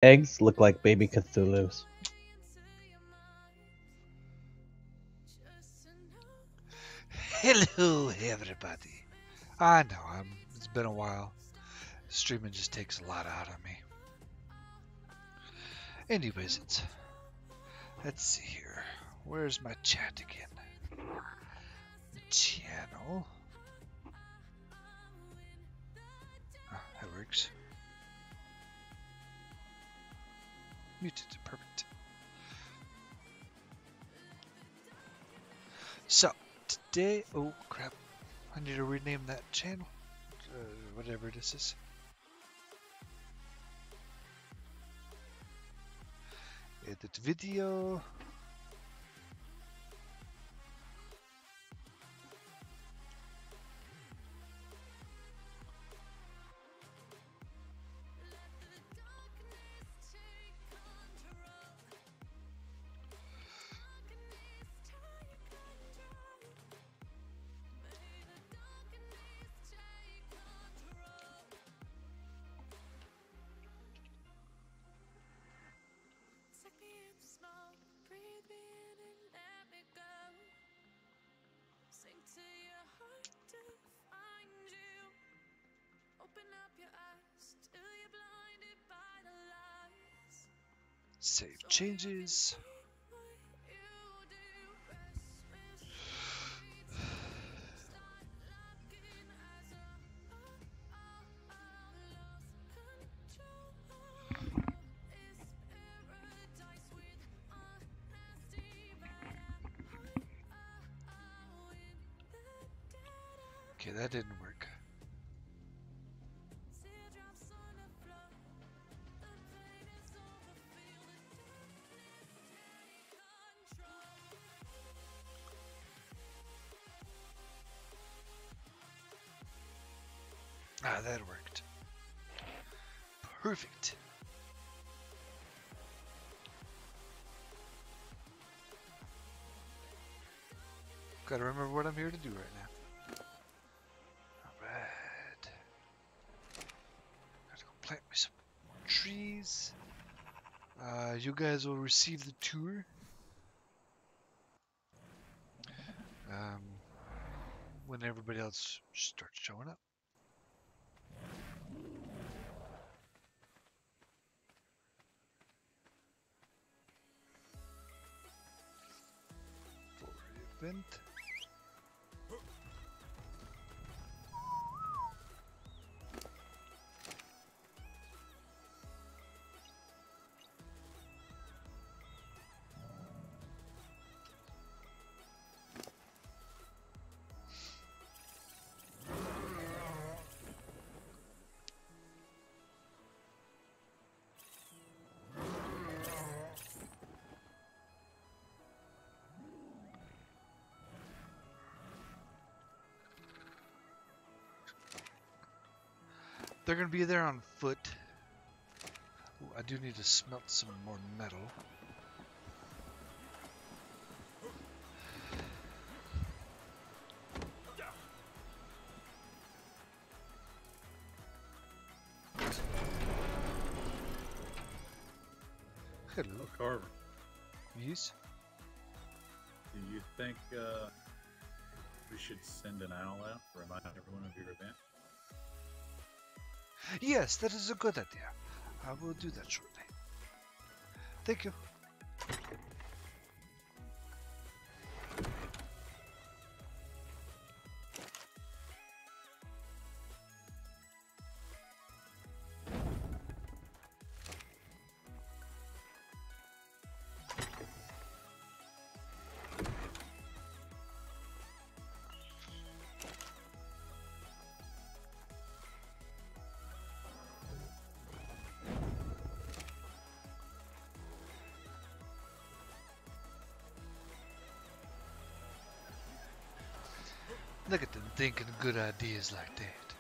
Eggs look like baby Cthulhu's. Hello, everybody. I know, it's been a while. Streaming just takes a lot out of me. Anyways, let's see here. Where's my chat again? The channel. Oh, that works. Muted, perfect. So, today, oh crap, I need to rename that channel, whatever this is. Edit video. Save changes. Okay, that didn't work. Ah, that worked. Perfect. Gotta remember what I'm here to do right now. Alright. Gotta go plant me some trees. You guys will receive the tour. When everybody else starts showing up. For event. They're gonna be there on foot. Ooh, I do need to smelt some more metal. Hello. Carver. Yes? Do you think we should send an owl out to remind everyone of your event? Yes, that is a good idea. I will do that shortly. Thank you. Look at them thinking good ideas like that.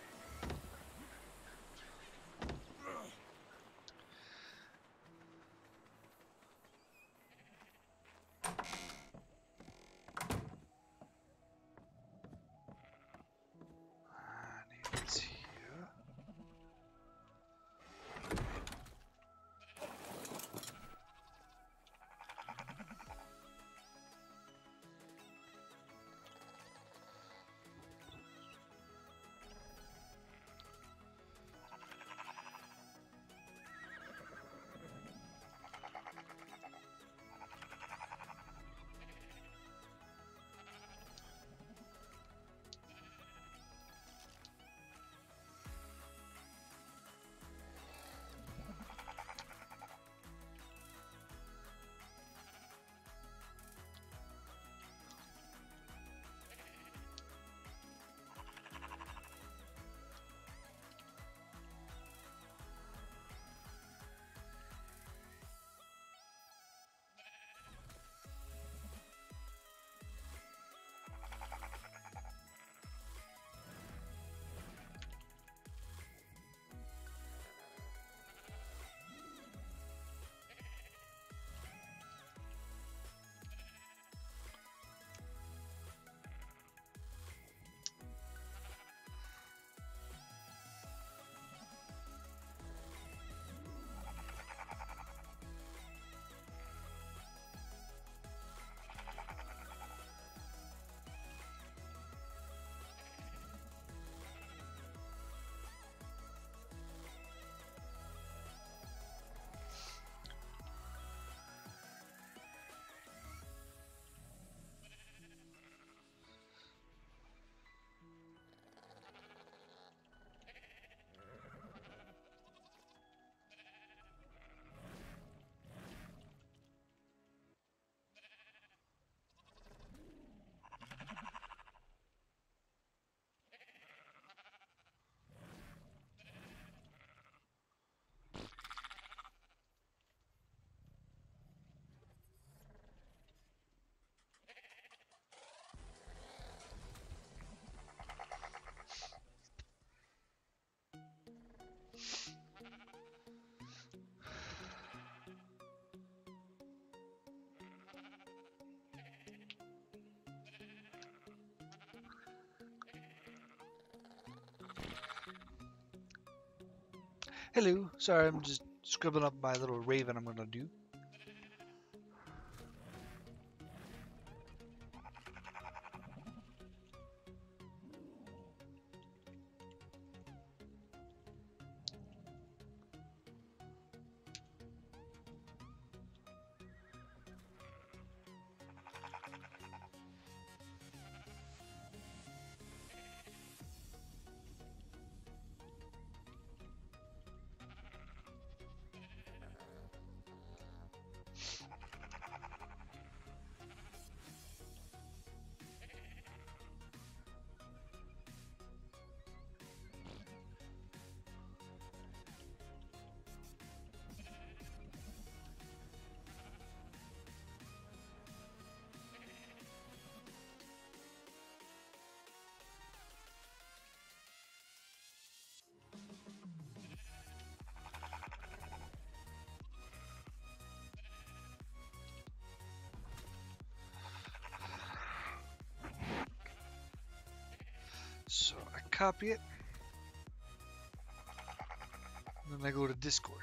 I need this here. Hello. Sorry, I'm just scribbling up my little raven I'm gonna do. So I copy it, and then I go to Discord.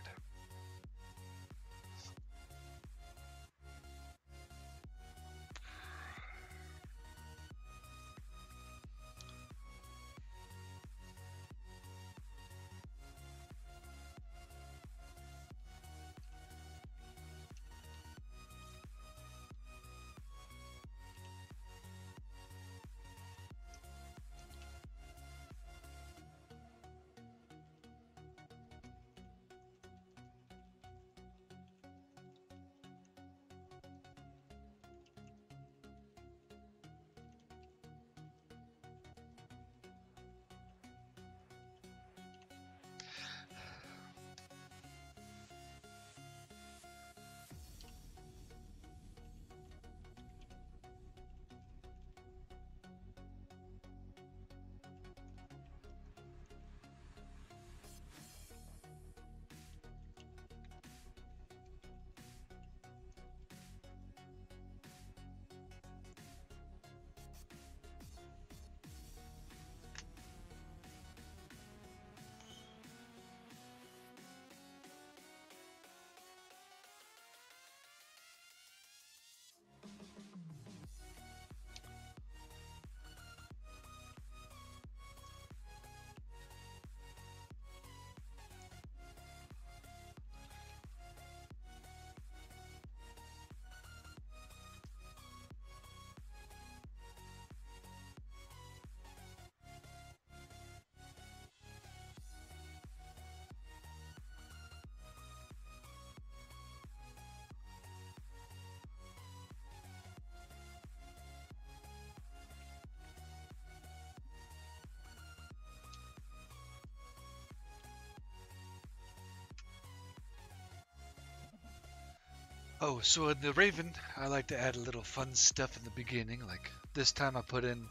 Oh, so in the Raven, I like to add a little fun stuff in the beginning. Like this time I put in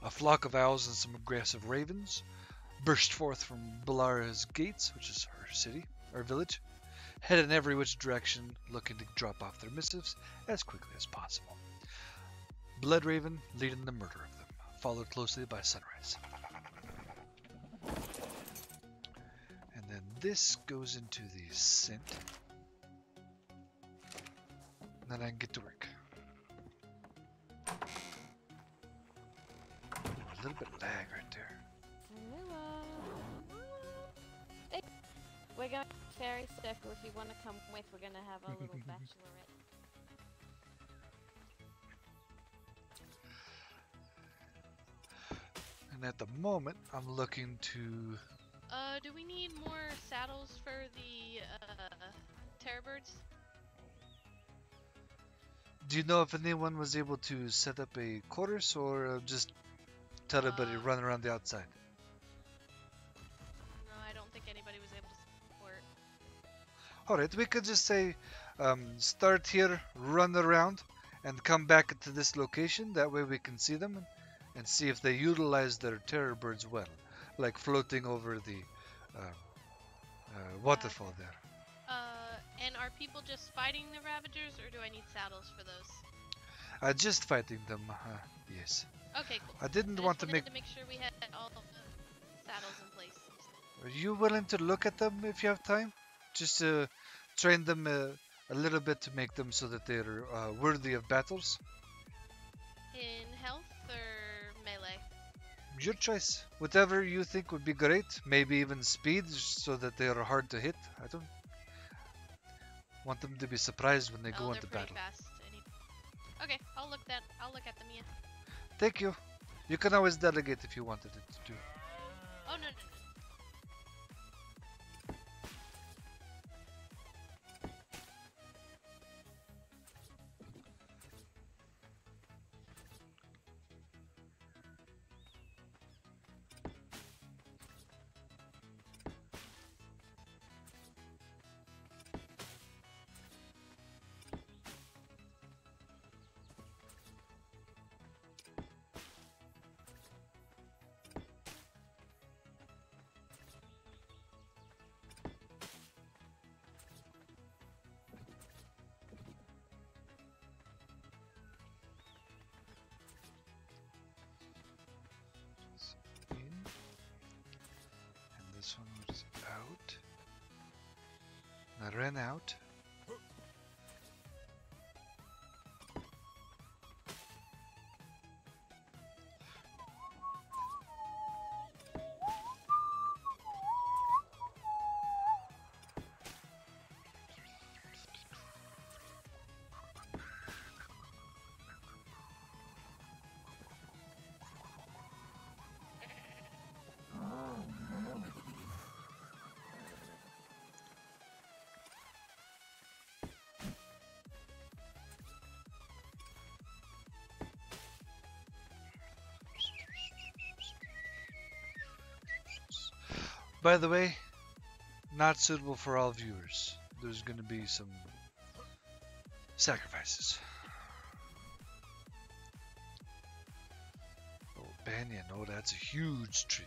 a flock of owls and some aggressive ravens burst forth from Ballara's gates, which is her city, or village, head in every which direction, looking to drop off their missives as quickly as possible. Blood Raven leading the murder of them, followed closely by Sunrise. And then this goes into the scent. And then I can get to work. A little bit of lag right there. Hey, we're going to Fairy Circle. If you want to come with, we're going to have a little bachelorette. And at the moment, I'm looking to... Do we need more saddles for the, terror birds? Do you know if anyone was able to set up a quarters or just tell everybody to run around the outside? No, I don't think anybody was able to support. Alright, we could just say, start here, run around, and come back to this location. That way we can see them and see if they utilize their terror birds well. Like floating over the waterfall there. And are people just fighting the Ravagers, or do I need saddles for those? Just fighting them, yes. Okay, cool. I didn't I want just to make... wanted to make sure we had all of the saddles in place. Are you willing to look at them if you have time? Just to train them a little bit to make them so that they're worthy of battles? In health or melee? Your choice. Whatever you think would be great. Maybe even speed so that they are hard to hit. I don't want them to be surprised when they go They're into pretty battle. fast. Okay, I'll look at them, yeah. Thank you. You can always delegate if you wanted it to. Oh, no. In. And this one was out. I ran out. By the way, not suitable for all viewers. There's going to be some sacrifices. Oh, banyan. Oh, that's a huge tree.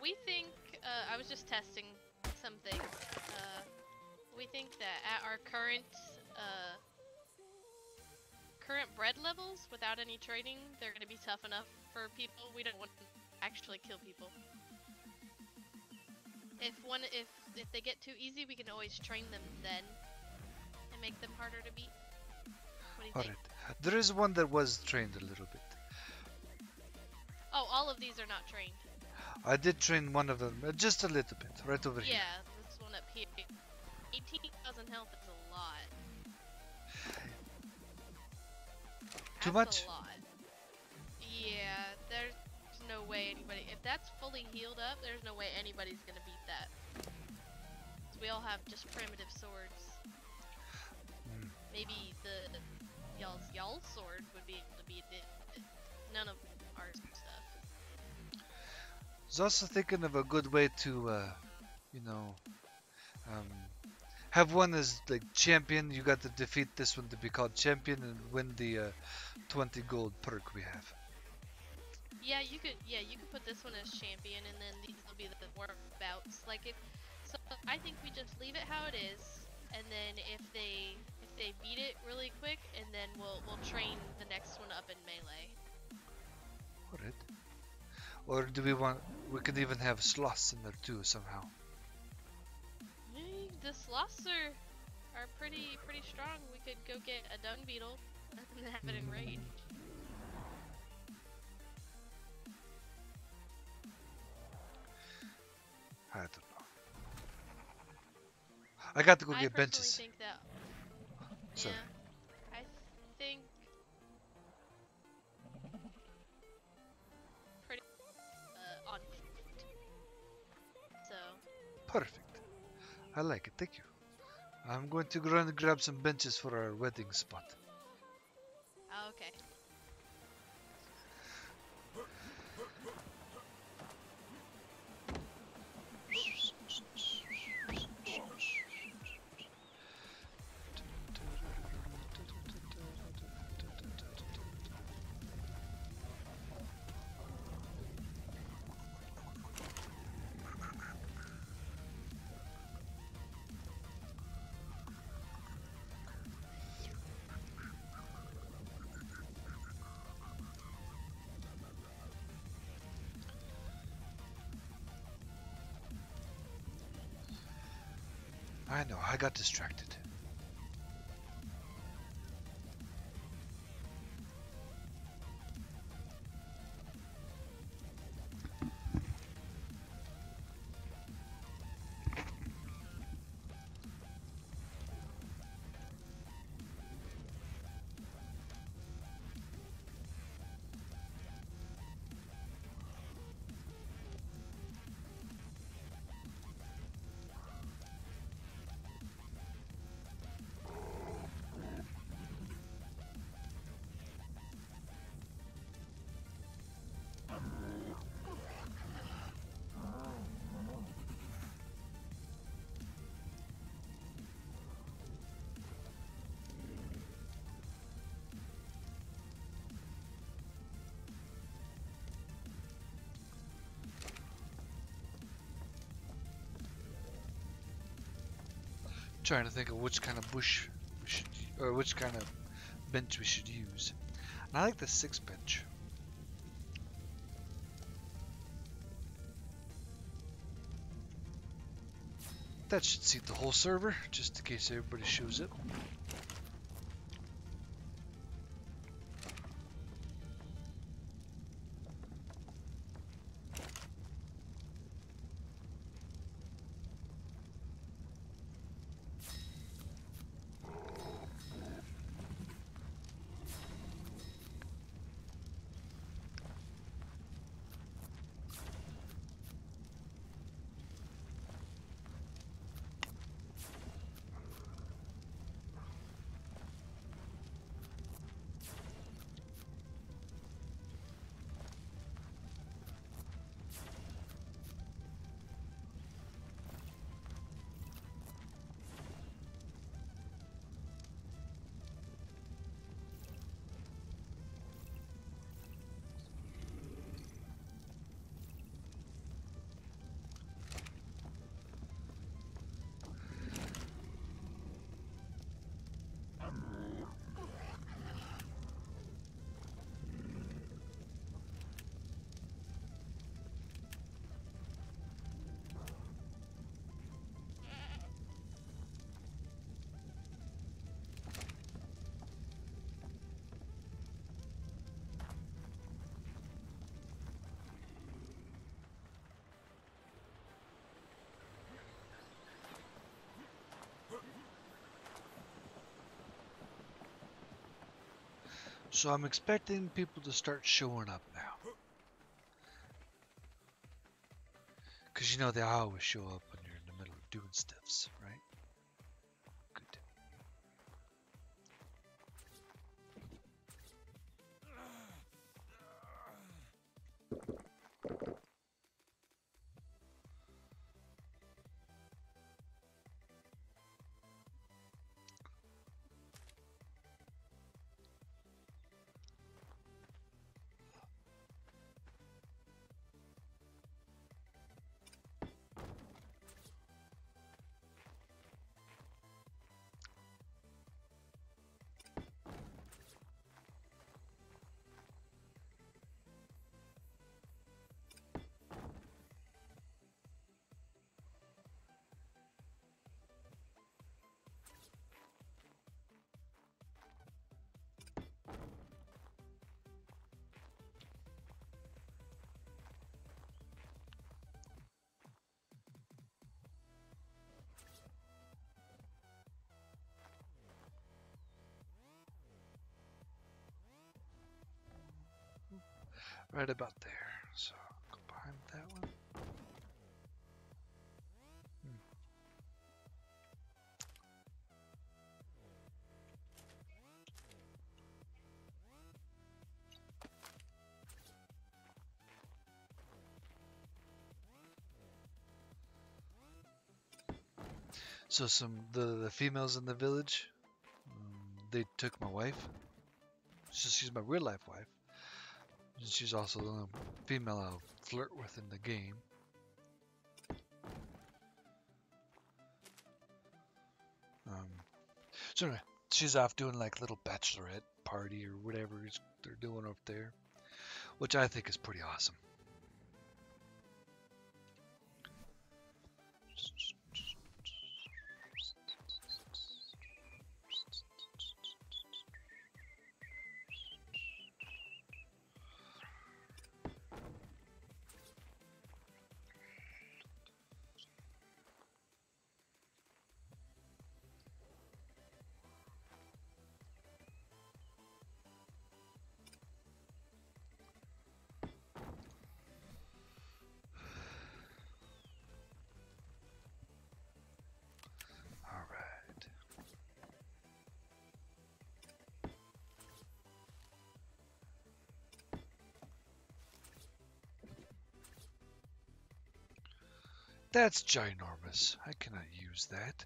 We think, I was just testing some things. We think that at our current bread levels, without any training, they're going to be tough enough for people. We don't want to actually kill people. If they get too easy, we can always train them then and make them harder to beat. What do you think? Alright. There is one that was trained a little bit. Oh, all of these are not trained. I did train one of them just a little bit, right over here. Yeah, this one up here. 18,000 health is a lot. Too That's much? a lot. Yeah, there's no way anybody... If that's fully healed up, there's no way anybody's gonna beat that. So we all have just primitive swords. Maybe the y'all's sword would be able to beat it. None of our stuff. I was also thinking of a good way to, have one as like champion. You got to defeat this one to be called champion and win the 20 gold perk we have. Yeah, you could put this one as champion, and then these will be the war bouts. So I think we just leave it how it is, and then if they beat it really quick, and then we'll train the next one up in melee. Alright. Or do we could even have sloths in there too somehow. The sloths are pretty strong. We could go get a dung beetle and have it in rage. I don't know. I got to go I get personally benches. think that, Sorry. yeah, I think Perfect. I like it. Thank you. I'm going to run and grab some benches for our wedding spot. Oh, okay. I know, I got distracted. Trying to think of which kind of bush we should, or which kind of bench we should use. And I like the 6 bench. That should seat the whole server, just in case everybody shows up. So I'm expecting people to start showing up now. Because you know they always show up when you're in the middle of doing stuffs, right? Good. Right about there. So go behind that one. So the females in the village, they took my wife. She's my real life wife. And she's also the only female I'll flirt with in the game. So anyway, she's off doing like little bachelorette party or whatever they're doing up there, which I think is pretty awesome. That's ginormous. I cannot use that.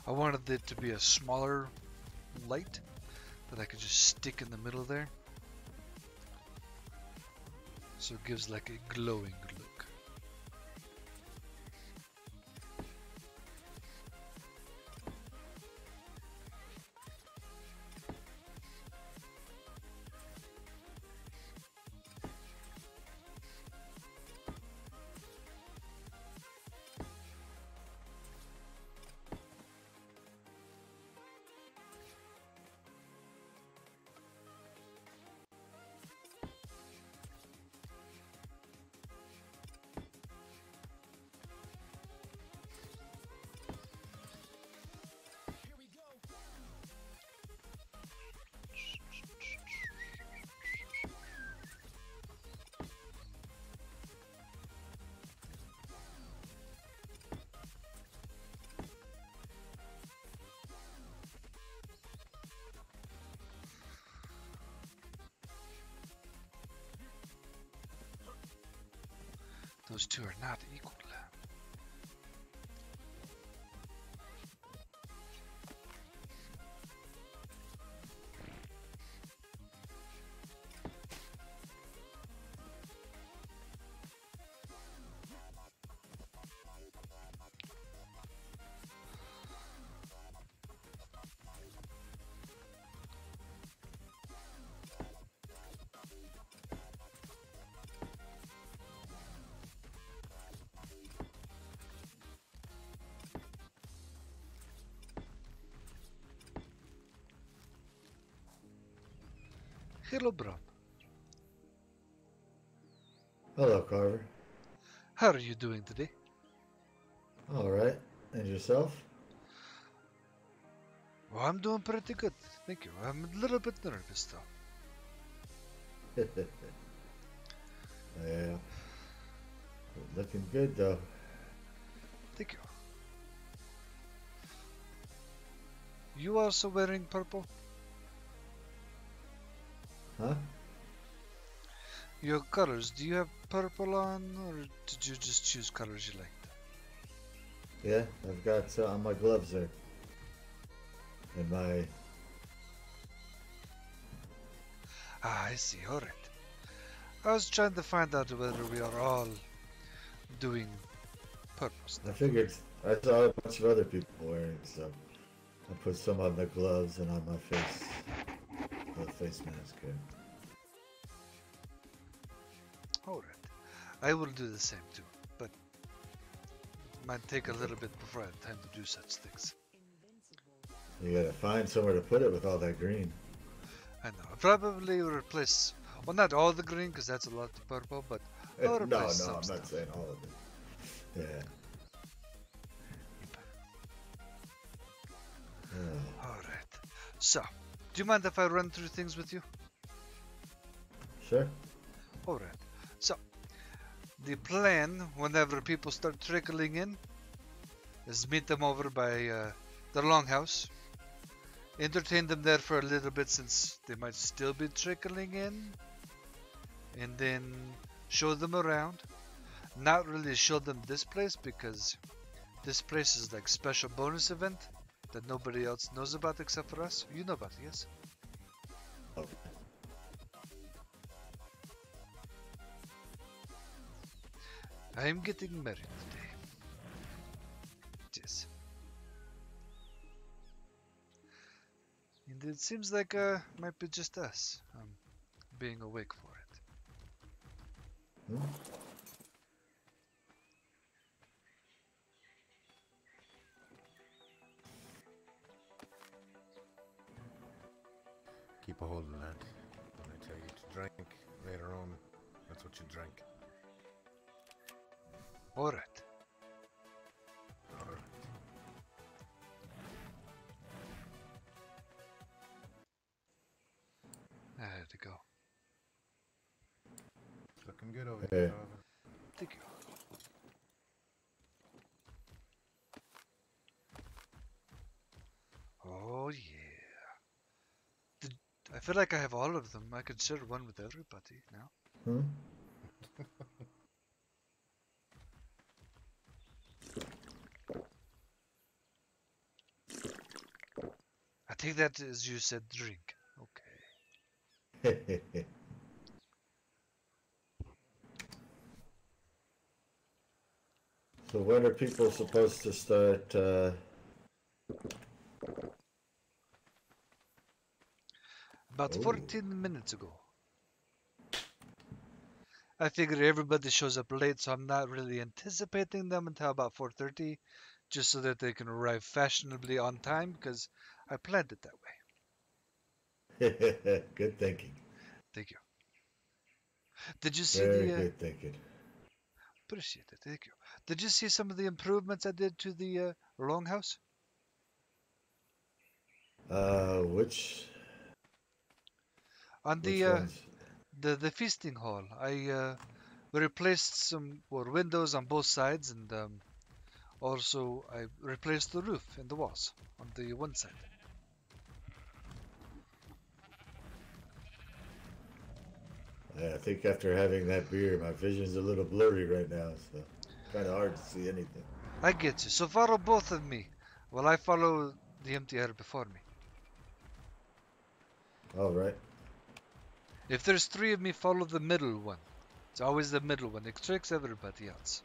I wanted it to be a smaller light that I could just stick in the middle there. So it gives like a glowing look. Those two are not equal. Hello, bro. Hello, Carver. How are you doing today? All right. And yourself? Well, I'm doing pretty good. Thank you. I'm a little bit nervous, though. Yeah. Looking good, though. Thank you. You also wearing purple? Huh? Your colors, do you have purple on, or did you just choose colors you liked? Yeah, I've got on my gloves there. And my... Ah, I see. Alright. I was trying to find out whether we are all doing purple I stuff. figured I saw a bunch of other people wearing stuff. I put some on the gloves and on my face. The face mask, yeah. Alright. I will do the same too, but it might take a little bit before I have time to do such things. You gotta find somewhere to put it with all that green. I know. I'll probably replace, well, not all the green because that's a lot of purple, but I'll No, replace some I'm stuff. not saying all of it. Yeah. Alright. So, do you mind if I run through things with you? Sure. Alright. So, the plan, whenever people start trickling in, is meet them over by the longhouse. Entertain them there for a little bit since they might still be trickling in. And then show them around. Not really show them this place because this place is like special bonus event that nobody else knows about except for us. You know about it, yes? Okay. I am getting married today. Yes. And it seems like might be just us being awake for it. Hmm? Keep a hold of that. When I tell you to drink later on, that's what you drink. Alright. Alright. I had to go. Looking good over Hey. here, however. Thank you. Oh yeah. I feel like I have all of them. I could share one with everybody now. Hmm? I take that as you said drink. Okay. So when are people supposed to start? About Ooh. 14 minutes ago. I figure everybody shows up late, so I'm not really anticipating them until about 4:30, just so that they can arrive fashionably on time, because I planned it that way. Good thinking. Thank you. Did you see Very the... good thinking. Appreciate it, thank you. Did you see some of the improvements I did to the longhouse? Which On which the ones? the feasting hall, I replaced some windows on both sides, and also I replaced the roof and the walls on the one side. I think after having that beer, my vision's a little blurry right now, so kind of hard to see anything. I get you. So follow both of me, while I follow the empty air before me. All right. If there's three of me, follow the middle one. It's always the middle one. It tricks everybody else.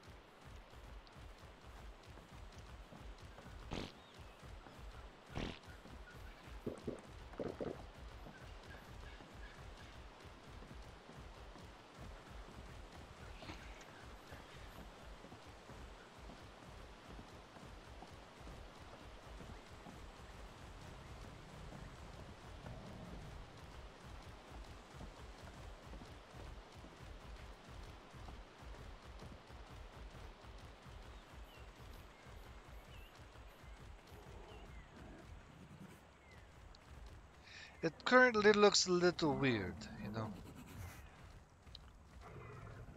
It currently looks a little weird, you know.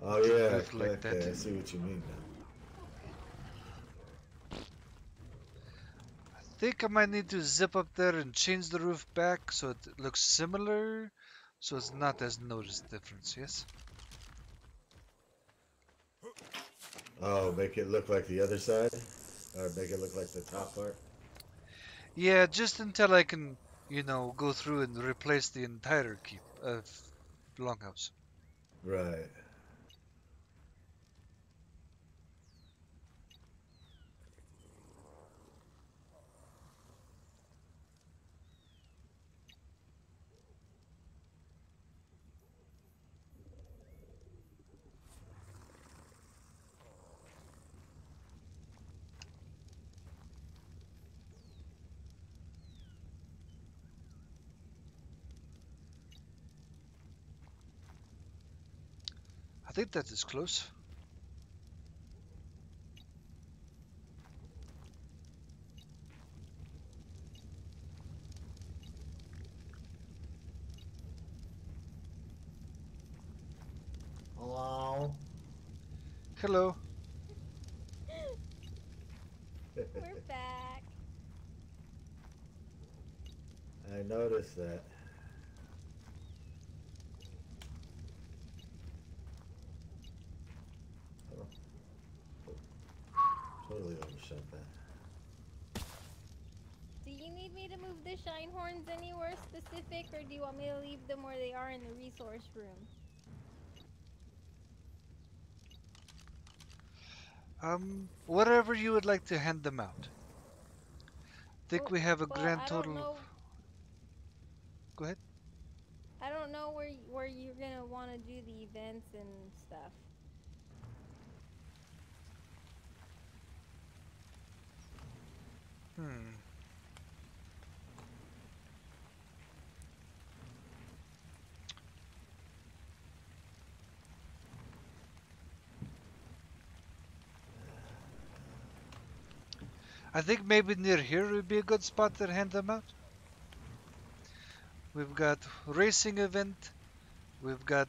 Oh The yeah, roof like okay, that. I see what you mean now. I think I might need to zip up there and change the roof back so it looks similar, so it's not as noticed difference, yes? Oh, make it look like the other side, or make it look like the top part. Yeah, just until I can, you know, go through and replace the entire keep of Longhouse. Right. think that is close. Hello. Hello. We're back. I noticed that. Oh. Totally overshot that. Do you need me to move the shine horns anywhere specific, or do you want me to leave them where they are in the resource room? Wherever you would like to hand them out. Think Well- we have a well, grand I don't total. know. Go ahead. I don't know where you're gonna want to do the events and stuff. Hmm. I think maybe near here would be a good spot to hand them out. We've got racing event. We've got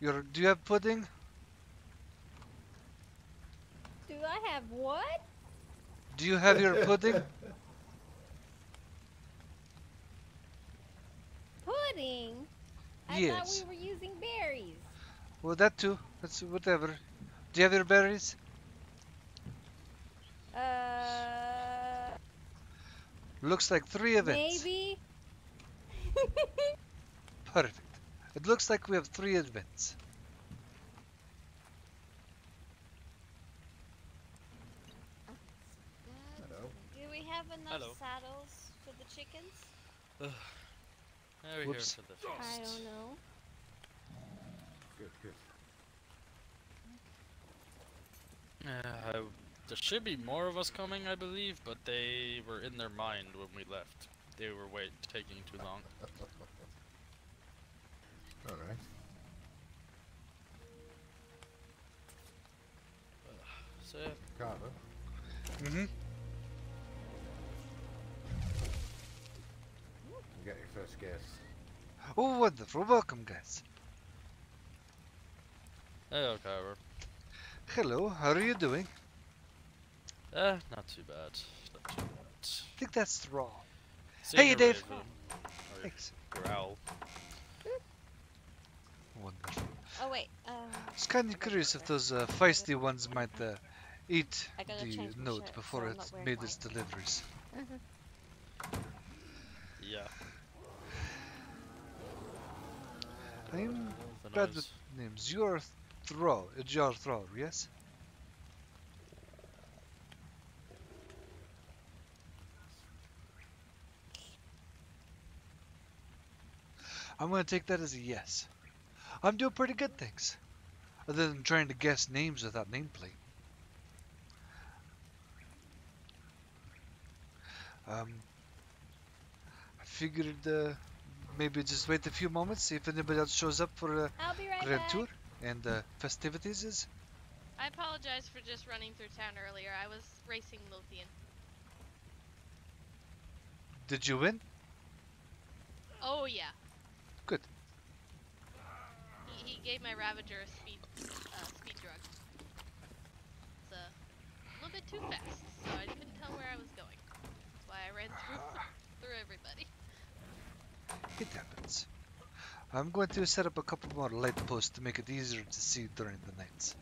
your. Do you have pudding? Do I have what? Do you have your pudding? Pudding? I thought Yes. we were using berries. Well, that too. That's whatever. Do you have your berries? Looks like 3 events. Maybe. Perfect. It looks like we have 3 events. Hello. Do we have enough Hello. saddles for the chickens? We're here Whoops. for the feast. I don't know. Good, good. There should be more of us coming, I believe, but they were in their mind when we left. They were taking too long. Alright. So yeah, Carver. Mm-hmm. You got your first guest. Oh, wonderful. Welcome, guys. hello, Carver. Hello. How are you doing? Not too bad. Not too bad. I think that's Thrall. Seeing Hey, a Dave. raven, or Thanks. growl. Wonderful. Oh wait. I was kind of curious if those feisty ones might eat I gotta the change my note shirt, before so I'm it not wearing made white. its deliveries. Yeah. I'm The bad noise. with names. You're Thrall. You're Thrall, yes? I'm gonna take that as a yes. I'm doing pretty good, thanks. Other than trying to guess names without nameplate. I figured maybe just wait a few moments, see if anybody else shows up for a I'll be right grand back. tour and festivities is. I apologize for just running through town earlier. I was racing Lothian. Did you win? Oh yeah. Good. He gave my Ravager a speed drug. It's a little bit too fast, so I couldn't tell where I was going. That's why I ran through everybody. It happens. I'm going to set up a couple more light posts to make it easier to see during the nights.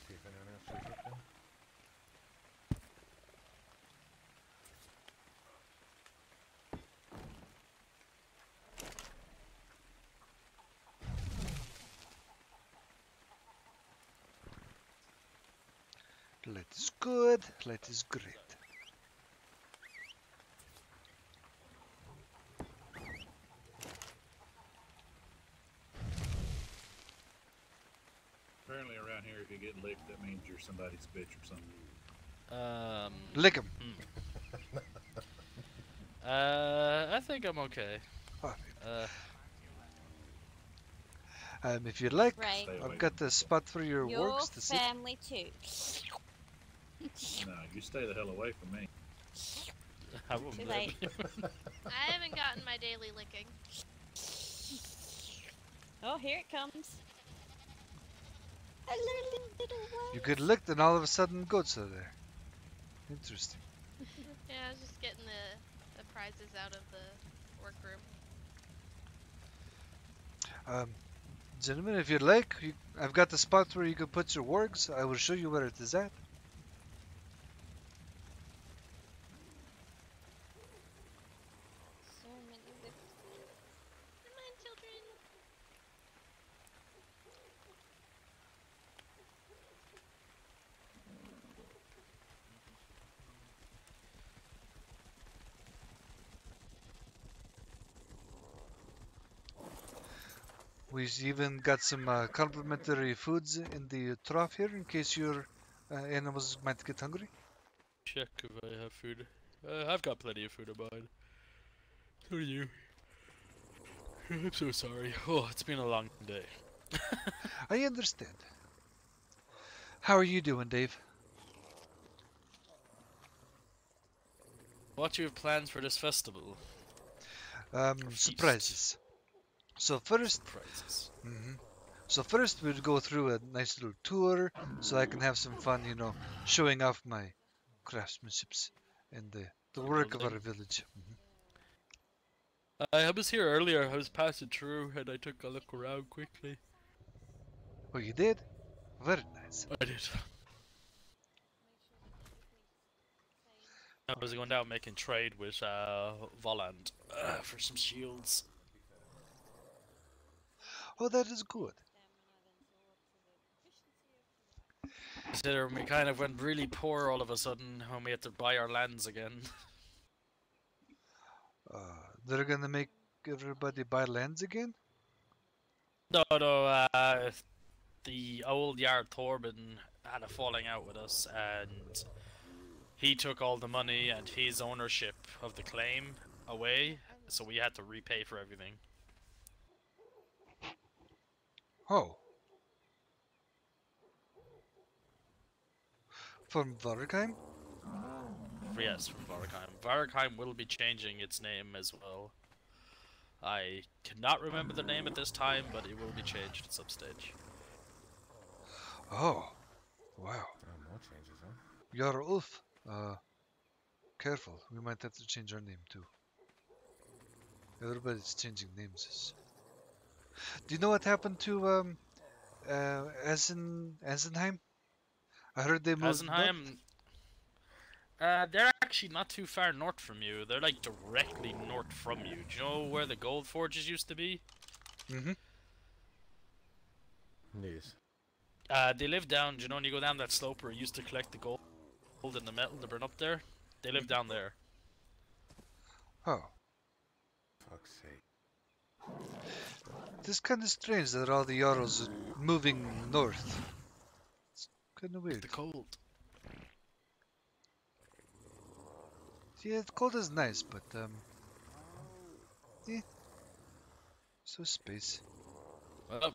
See if anyone else shows up then. Light is good, light is great. Apparently around here, if you get licked, that means you're somebody's bitch or something. Lick him. I think I'm okay. If you'd like, Right. Stay away I've got the spot for your Your wargs to sit. family too. No, you stay the hell away from me. I won't Too blame late. you. I haven't gotten my daily licking. Oh, here it comes. A little You get licked, and all of a sudden, goats are there. Interesting. Yeah, I was just getting the prizes out of the workroom. Gentlemen, if you'd like, I've got the spot where you can put your wargs. I will show you where it is at. So many different. Come on, children. We've even got some complimentary foods in the trough here in case your animals might get hungry. Check if I have food. I've got plenty of food of mine. So do you. I'm so sorry. Oh, it's been a long day. I understand. How are you doing, Dave? What do you have plans for this festival? feast. Surprises. So first, Surprises. So first we'll go through a nice little tour, so I can have some fun, you know, showing off my craftsmanships and the work of our village. I was here earlier. I was passing through, and I took a look around quickly. Oh, you did? Very nice. I did. I was going down making trade with Voland for some shields. Oh, that is good. Consider we kind of went really poor all of a sudden when we had to buy our lands again. They're gonna make everybody buy lands again? No, the old Yard Torben had a falling out with us, and he took all the money and his ownership of the claim away, so we had to repay for everything. Oh. From Varkheim? Yes, from Varkheim. Varkheim will be changing its name as well. I cannot remember the name at this time, but it will be changed at some stage. Oh. Wow. More changes, huh? You're Ulf. Careful. We might have to change our name too. Everybody's changing names. Do you know what happened to Esenheim? I heard they moved Hasenheim, north. they're actually not too far north from you. They're like directly north from you. Do you know where the gold forges used to be? Yes. They live down, do you know when you go down that slope where you used to collect the gold and the metal to burn up there? They live down there. Oh. Fuck's sake. It's kind of strange that all the Jarls are moving north. It's kind of weird. The cold. Yeah, the cold is nice, but yeah. So space. Well,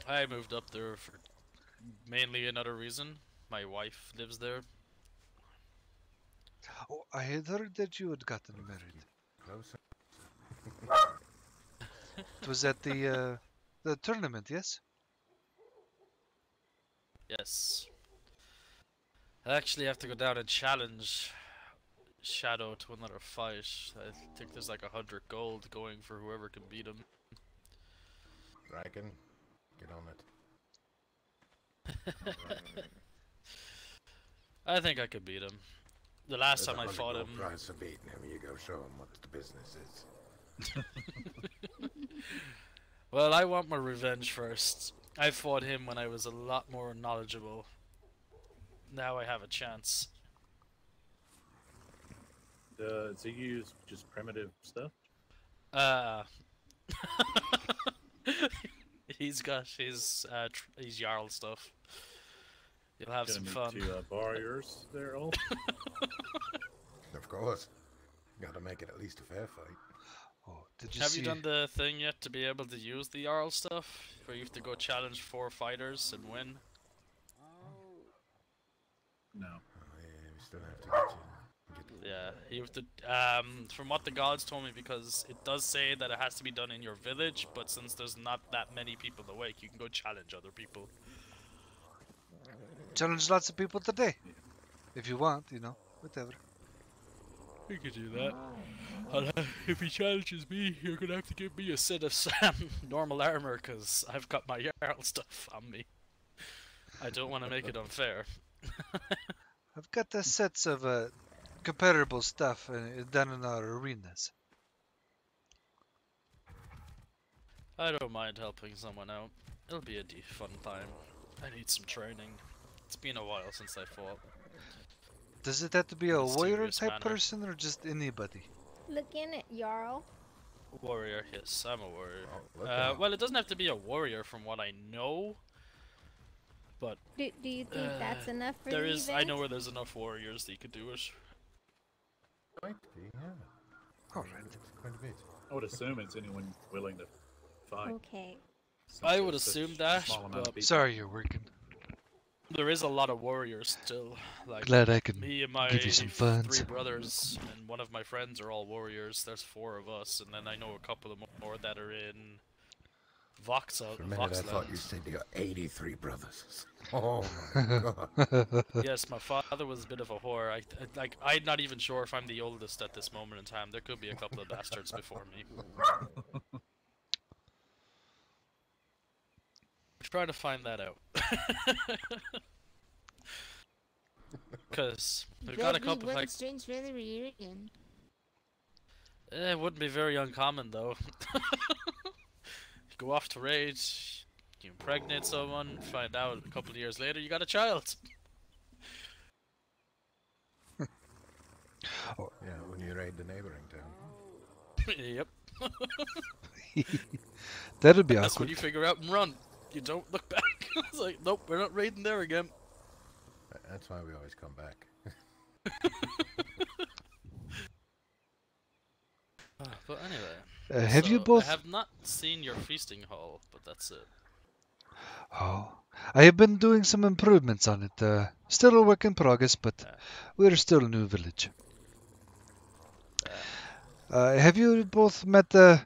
I moved up there for mainly another reason. My wife lives there. Oh, I had heard that you had gotten married. Closer. It was at the tournament, yes? Yes. I actually have to go down and challenge Shadow to another fight. I think there's like 100 gold going for whoever can beat him. Dragon, get on it. I think I could beat him. The last time I There's a fought 100 him... gold prize for beating him. You go show him what the business is. Well, I want my revenge first. I fought him when I was a lot more knowledgeable. Now I have a chance. Does he use just primitive stuff? He's got his Jarl stuff. You'll have Gonna some need fun. to borrow yours there, Ulf? Of course. Gotta make it at least a fair fight. Oh, did you Have see? you done the thing yet to be able to use the Jarl stuff? Where you have to go challenge 4 fighters and win? No. Oh, yeah, we still have to get Yeah, you have to, from what the gods told me, because it does say that it has to be done in your village, but since there's not that many people awake, you can go challenge other people. Challenge lots of people today, if you want. You know, whatever. We could do that. If he challenges me, you're gonna have to give me a set of normal armor, because I've got my Jarl stuff on me. I don't want to make it unfair. I've got the sets of comparable stuff done in our arenas. I don't mind helping someone out. It'll be a fun time. I need some training. It's been a while since I fought. Does it have to be a warrior Mysterious type manner. person or just anybody? Looking at Jarl. Warrior, yes, I'm a warrior. Oh, look out. Well, it doesn't have to be a warrior from what I know, but Do you think that's enough for there the is. event? I know where there's enough warriors that you could do it. Might be, yeah. Alright. It's quite a bit. I would assume it's anyone willing to fight. Okay. since I there's would such assume a that, small amount of but- people. Sorry, you're working. There is a lot of warriors still. Like Glad I can me and my give you some 3 funds. brothers and one of my friends are all warriors. There's 4 of us, and then I know a couple of more that are in Voxel. For a minute I thought you Voxland. said you got 83 brothers. Oh my god. Yes, my father was a bit of a whore. I'm not even sure if I'm the oldest at this moment in time. There could be a couple of bastards before me. Trying to find that out. Because we've got a couple like strange weather here again. it wouldn't be very uncommon though. You go off to raid, you impregnate someone, find out a couple of years later you got a child. Yeah, when you raid the neighboring town. Yep. That'd be That's when awkward. you figure out and run. You don't look back. It's like, nope, we're not raiding there again. That's why we always come back. But anyway. Have you so both? I have not seen your feasting hall, but that's it. Oh, I have been doing some improvements on it. Still a work in progress, but Yeah. we're still a new village. Have you both met my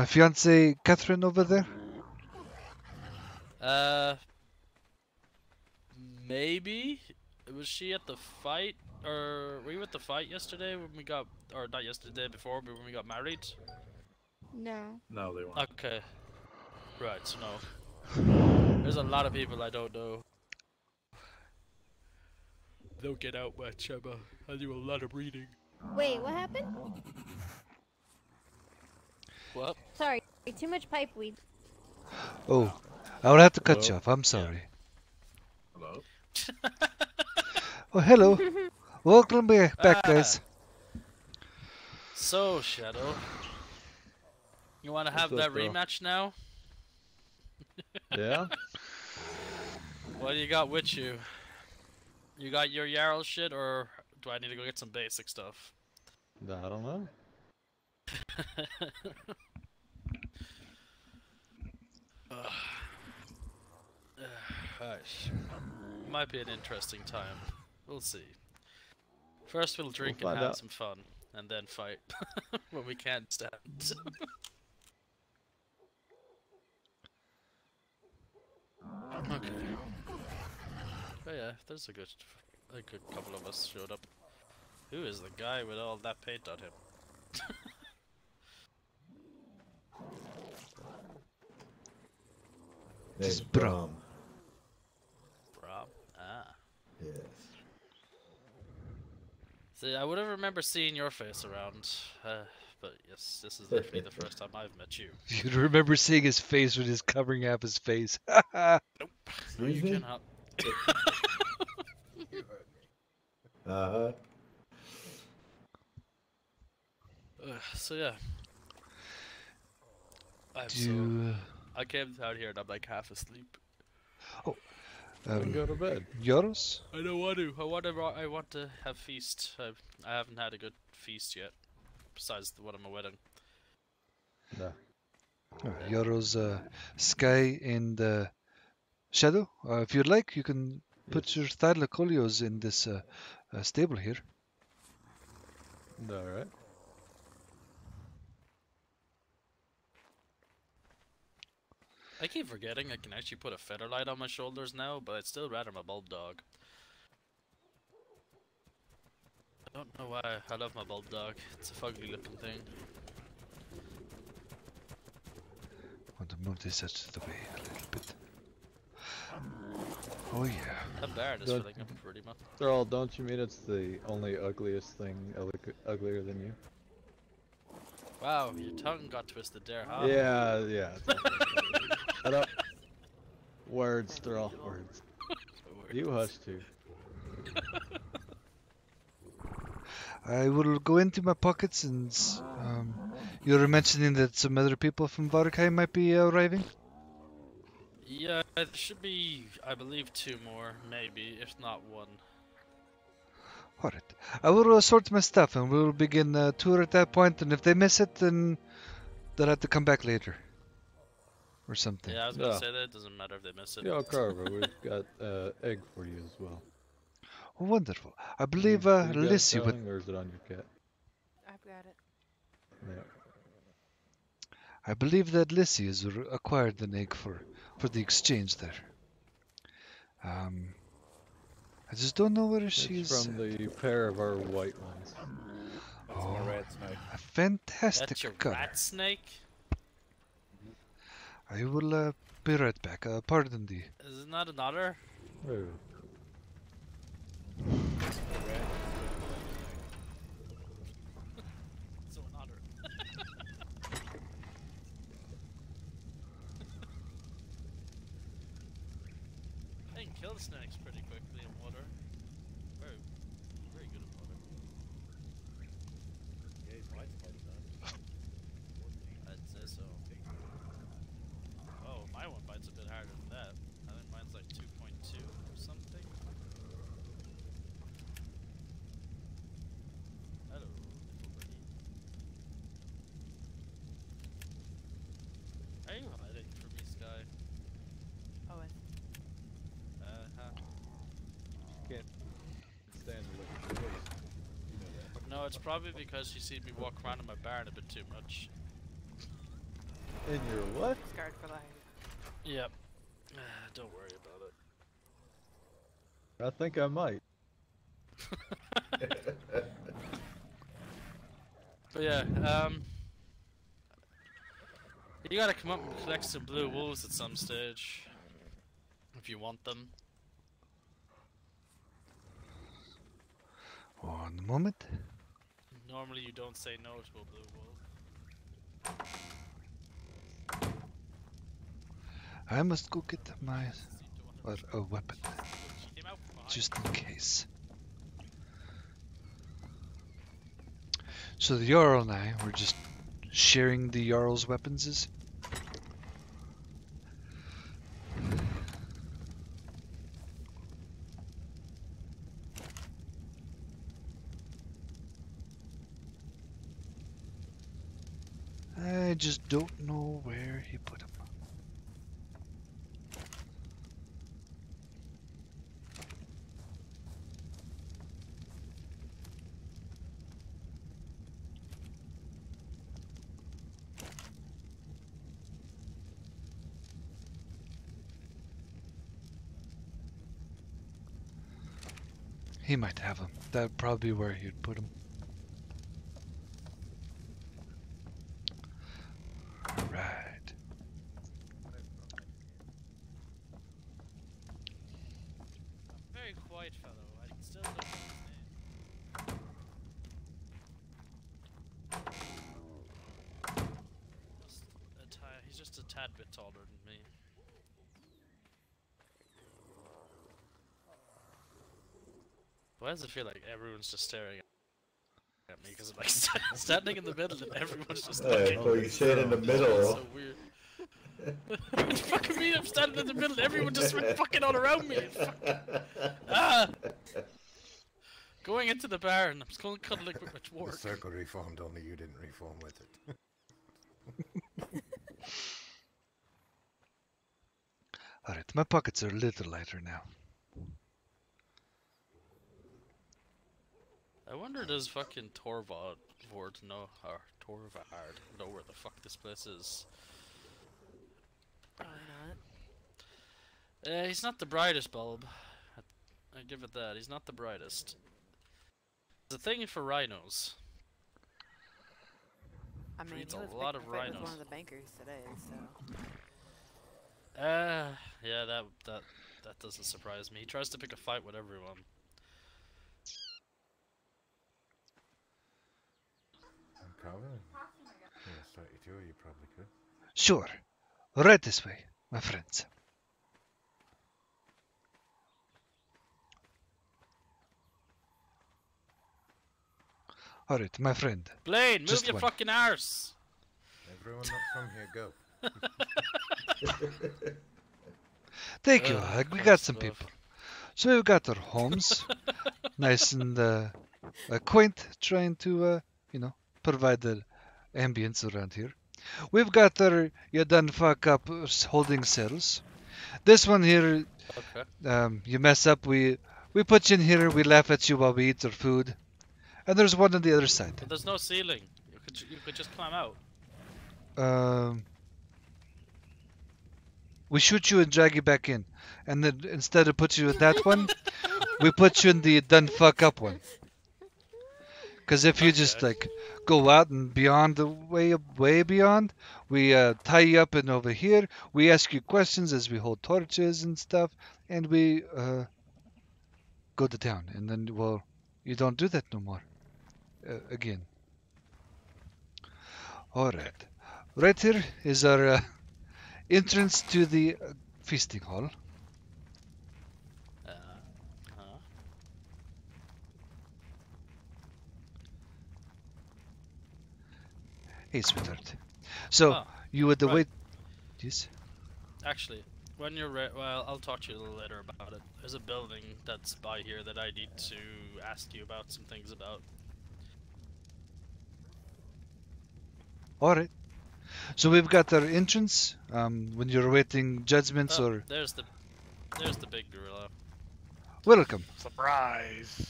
fiancée Catherine over there? Maybe? Was she at the fight? Or were you at the fight yesterday when we got, or not yesterday, before, but when we got married? No. No, they weren't. Okay. Right, so no. There's a lot of people I don't know. Don't get out much, I do a lot of reading. Wait, what happened? What? Sorry, too much pipe weed. Oh, I will have to cut you Hello? off. I'm sorry. Hello? Oh, hello. Welcome back, guys. So, Shadow. You wanna have What's that up, bro? rematch now? Yeah? What do you got with you? You got your Jarl shit, or do I need to go get some basic stuff? I don't know. Gosh. Might be an interesting time. We'll see. First we'll drink We'll and find have out. some fun, and then fight when we can't stand. Okay. Oh yeah, there's a good couple of us showed up. Who is the guy with all that paint on him? Name's Just bro. Brom. Rob? Ah. Yes. See, I would have remember seeing your face around, but yes, this is definitely the first time I've met you. You'd remember seeing his face when he's covering up his face. No, Excuse you me? cannot. Uh-huh. So yeah. I'm Do you, I came out here and I'm like half asleep. And go to bed. Yours? I don't want to. I want to have feast. I haven't had a good feast yet. Besides the one at my wedding. No. Yours, Sky, and Shadow. If you'd like, you can put your Thylacoleos in this stable here. Alright. I keep forgetting I can actually put a feather light on my shoulders now, but I'd still rather my bulb dog. I don't know why I love my bulb dog. It's a fugly looking thing. I want to move this out of the way a little bit. Oh yeah. That bird is filling up pretty much. Thrall, don't you mean it's the only ugliest thing uglier than you? Wow, your tongue got twisted there, huh? Yeah. Shut up. Words, Thrall, words. You hush too. I will go into my pockets and you were mentioning that some other people from Varkheim might be arriving? Yeah, there should be, I believe, 2 more, maybe, if not 1. Alright. I will sort my stuff and we'll begin a tour at that point, and if they miss it, then they'll have to come back later. Or something. Yeah, I was gonna say that, it doesn't matter if they miss it. Yeah, Carver, we've got egg for you as well. Oh, wonderful. I believe You got it Lissy would... coming, or is it on your cat? I've got it. Yeah. I believe that Lissy has acquired an egg for the exchange there. I just don't know where she's... It's from the pair of our white ones. That's my rat snake. A fantastic That's your color. rat snake? I will be right back. Pardon thee. Is it not an otter? Oh. So an otter. I can kill snakes pretty quickly in water. Very, very good at water. Yeah, his bite's probably done. I'd say so. Oh, my one bites a bit harder than that. I think mine's like 2.2 or something. Hello, little birdie. Are you hiding from me, Sky? Oh, I Can't stand to look at your face. You know that. No, it's probably because she sees me walk around in my barn a bit too much. In your what? scarred for life. Yep. Don't worry about it. I think I might. But yeah, you gotta come up and collect some blue wolves at some stage. If you want them. One moment. Normally you don't say no to a blue wolf. I must go get my... or a weapon. Just in case. So the Jarl and I were just sharing the Jarl's weapons. I just don't know where he put them. He might have them. That'd probably be where he'd put them. Right. A very quiet fellow. I still don't know his name. He's just a tad bit taller than me. Why does it feel like everyone's just staring at me? Because I'm like standing in the middle and everyone's just looking. Well, you stand in the middle. It's so weird. What the fuck I mean? I'm standing in the middle. Everyone just went fucking all around me. Fuck. Ah! Going into the barn. I'm just going cuddling with my The work. circle reformed, only you didn't reform with it. Alright, my pockets are a little lighter now. I wonder does fucking Torvald know, or Torvard know where the fuck this place is? Probably not. He's not the brightest bulb. I give it that. He's not the brightest. There's a thing for rhinos. I mean, Breeds he a was lot picking of a fight with rhinos. one of the bankers today, so. Yeah, that doesn't surprise me. He tries to pick a fight with everyone. Calvin? Yeah, 32, you probably could. Sure. Right this way, my friends. Alright, my friend. Blaine, move Just your one. fucking arse! Everyone not from here, go. Thank you. We got some Christ, people. So we've got our homes, nice and quaint, trying to, provide the ambience around here. We've got our you done fuck up holding cells. This one here, Okay. you mess up, we put you in here, we laugh at you while we eat our food. And there's one on the other side. But there's no ceiling. You could just climb out. We shoot you and drag you back in. And then instead of put you in that one, we put you in the done fuck up one. Because if you just like go out and beyond the way beyond, we tie you up and over here. We ask you questions as we hold torches and stuff, and we go to town. And then, well, you don't do that no more. Again. All right. Right here is our entrance to the feasting hall. Hey, sweetheart. So, you would wait... Yes? Actually, when you're well, I'll talk to you a little later about it. There's a building that's by here that I need to ask you about some things about. Alright. So we've got our entrance, when you're awaiting judgments or... There's the big gorilla. Welcome. Surprise!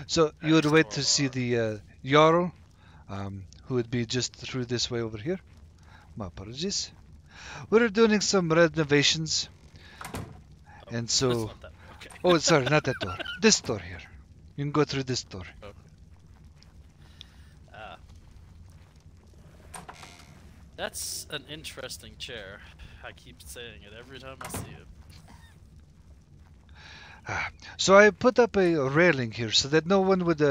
So you would wait to see the Jarl, who would be just through this way over here. My apologies. We're doing some renovations. And so... Okay. Oh, sorry, not that door. This door here. You can go through this door. Okay. That's an interesting chair. I keep saying it every time I see it. So I put up a railing here so that no one would,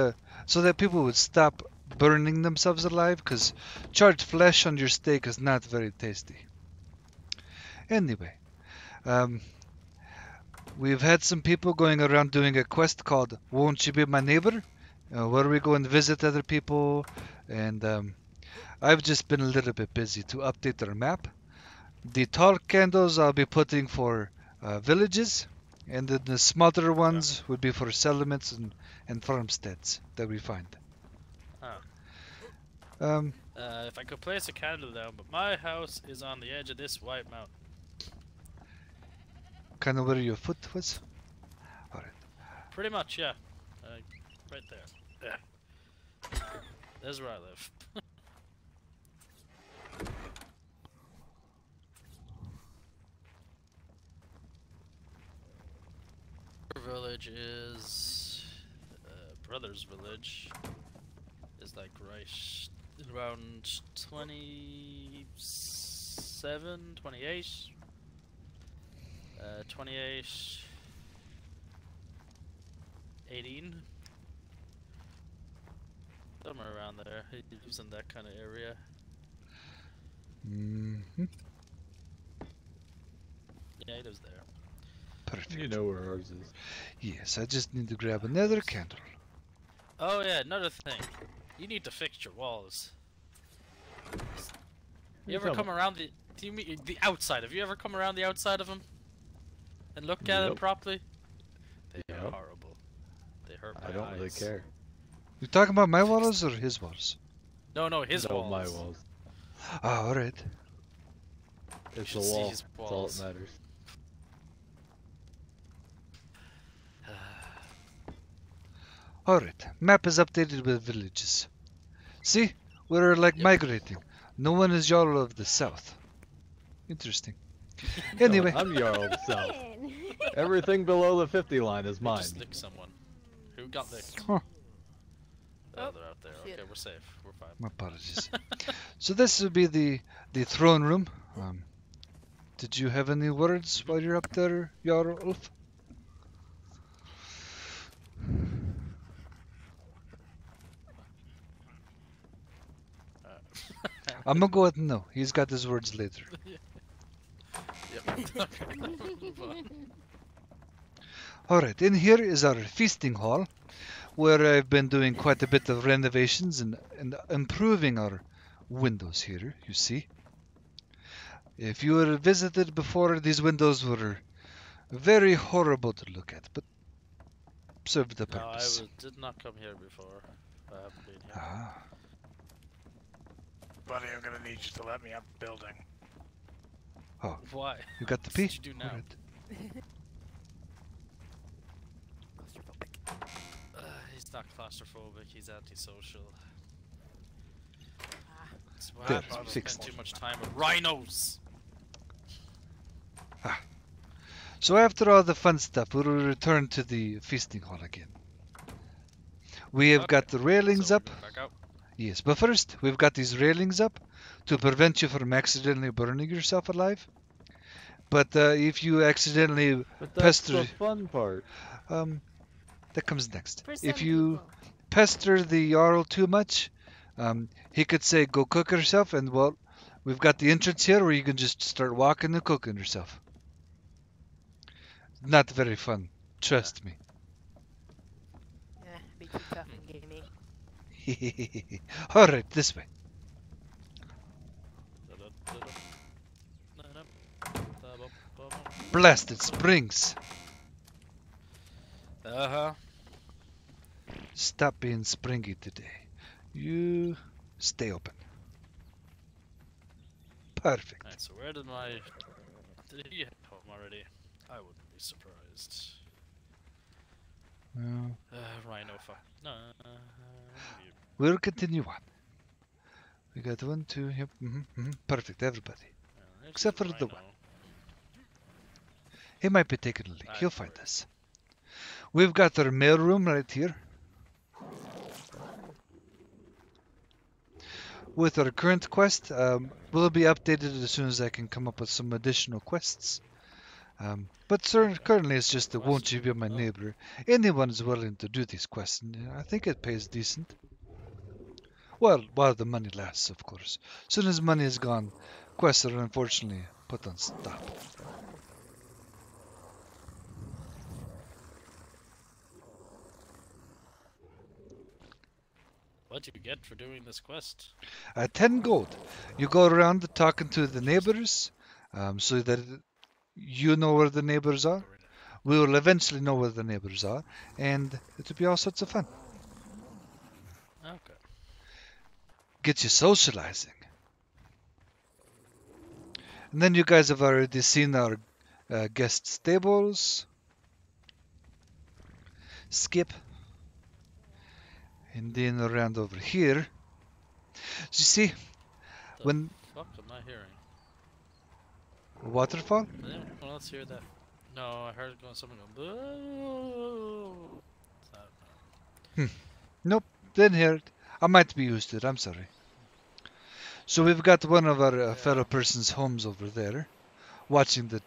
so that people would stop burning themselves alive, because charred flesh on your steak is not very tasty. Anyway, we've had some people going around doing a quest called Won't You Be My Neighbor, where we go and visit other people, and I've just been a little bit busy to update our map. The tall candles I'll be putting for villages, and then the smaller ones would be for settlements and farmsteads that we find. If I could place a candle down, but my house is on the edge of this white mountain. Kind of where your foot was? Alright. Pretty much, yeah. Right there. Yeah. There's where I live. Village is brother's village is like right around 27, 28, 28, 18, somewhere around there. He lives in that kind of area. Yeah, he lives there. Perfect. You know where ours is. Yes, I just need to grab another candle. Oh yeah, another thing. You need to fix your walls. You ever come around Do you mean the outside? Have you ever come around the outside of them and looked at them Yep. properly? They are Yep. horrible. They hurt my I don't really eyes. care. You talking about my walls or his walls? No, his No, walls. my walls. Ah, alright. It's should the see wall. his That's all walls. that matters. Alright. Map is updated with villages. See? We're like migrating. No one is Jarl of the South. Interesting. Anyway. No, I'm Jarl of the South. Man. Everything below the 50 line is Who mine. just licked someone? Who got licked? Huh. Oh, they're out there. shit. Okay, we're safe. We're fine. My apologies. So this would be the throne room. Did you have any words while you're up there, Jarl Ulf? I'm gonna go with no. He's got his words later. Yep. Alright, in here is our feasting hall, where I've been doing quite a bit of renovations and improving our windows here, you see. If you were visited before, these windows were very horrible to look at, but served the No, I purpose. did not come here before. I haven't been here. Ah, Buddy, I'm gonna need you to let me up the building. Why? you got the What P? did you do now? Alright. Claustrophobic. He's not claustrophobic, he's antisocial. That's what There, happens when you fixed. spend too much time with rhinos! So after all the fun stuff, we'll return to the feasting hall again. We have got the railings So we're up. going back out. Yes, but first, we've got these railings up to prevent you from accidentally burning yourself alive. But if you accidentally But that's pester, the fun part. that comes next. For some If you people. pester the Jarl too much, he could say, "Go cook yourself," and well, we've got the entrance here where you can just start walking and cooking yourself. Not very fun, trust me. Be too tough and gamey. All right, this way. Blasted springs. Uh-huh. Stop being springy today. You stay open. Perfect. Alright, so where did my... Did he head home already? I wouldn't be surprised. Well, Rhino fuck. No. we'll continue on. We got 1, 2, yep, perfect, everybody. Except for the one. He might be taking a leak. He'll find us. We've got our mail room right here. With our current quest, will be updated as soon as I can come up with some additional quests. But currently it's just the won't you be my neighbor. Anyone is willing to do these quests, and I think it pays decent. Well, while the money lasts, of course. As soon as money is gone, quests are unfortunately put on stop. What do you get for doing this quest? 10 gold. You go around talking to the neighbors, so that you know where the neighbors are. We will eventually know where the neighbors are, and it will be all sorts of fun. Okay. Get you socializing. And then you guys have already seen our guest stables. Skip. And then around over here. So you see, when What am I hearing? waterfall? Did anyone else hear that? No, I heard someone go boo. Nope, didn't hear it. I might be used to it, I'm sorry. So we've got one of our fellow persons' homes over there, watching the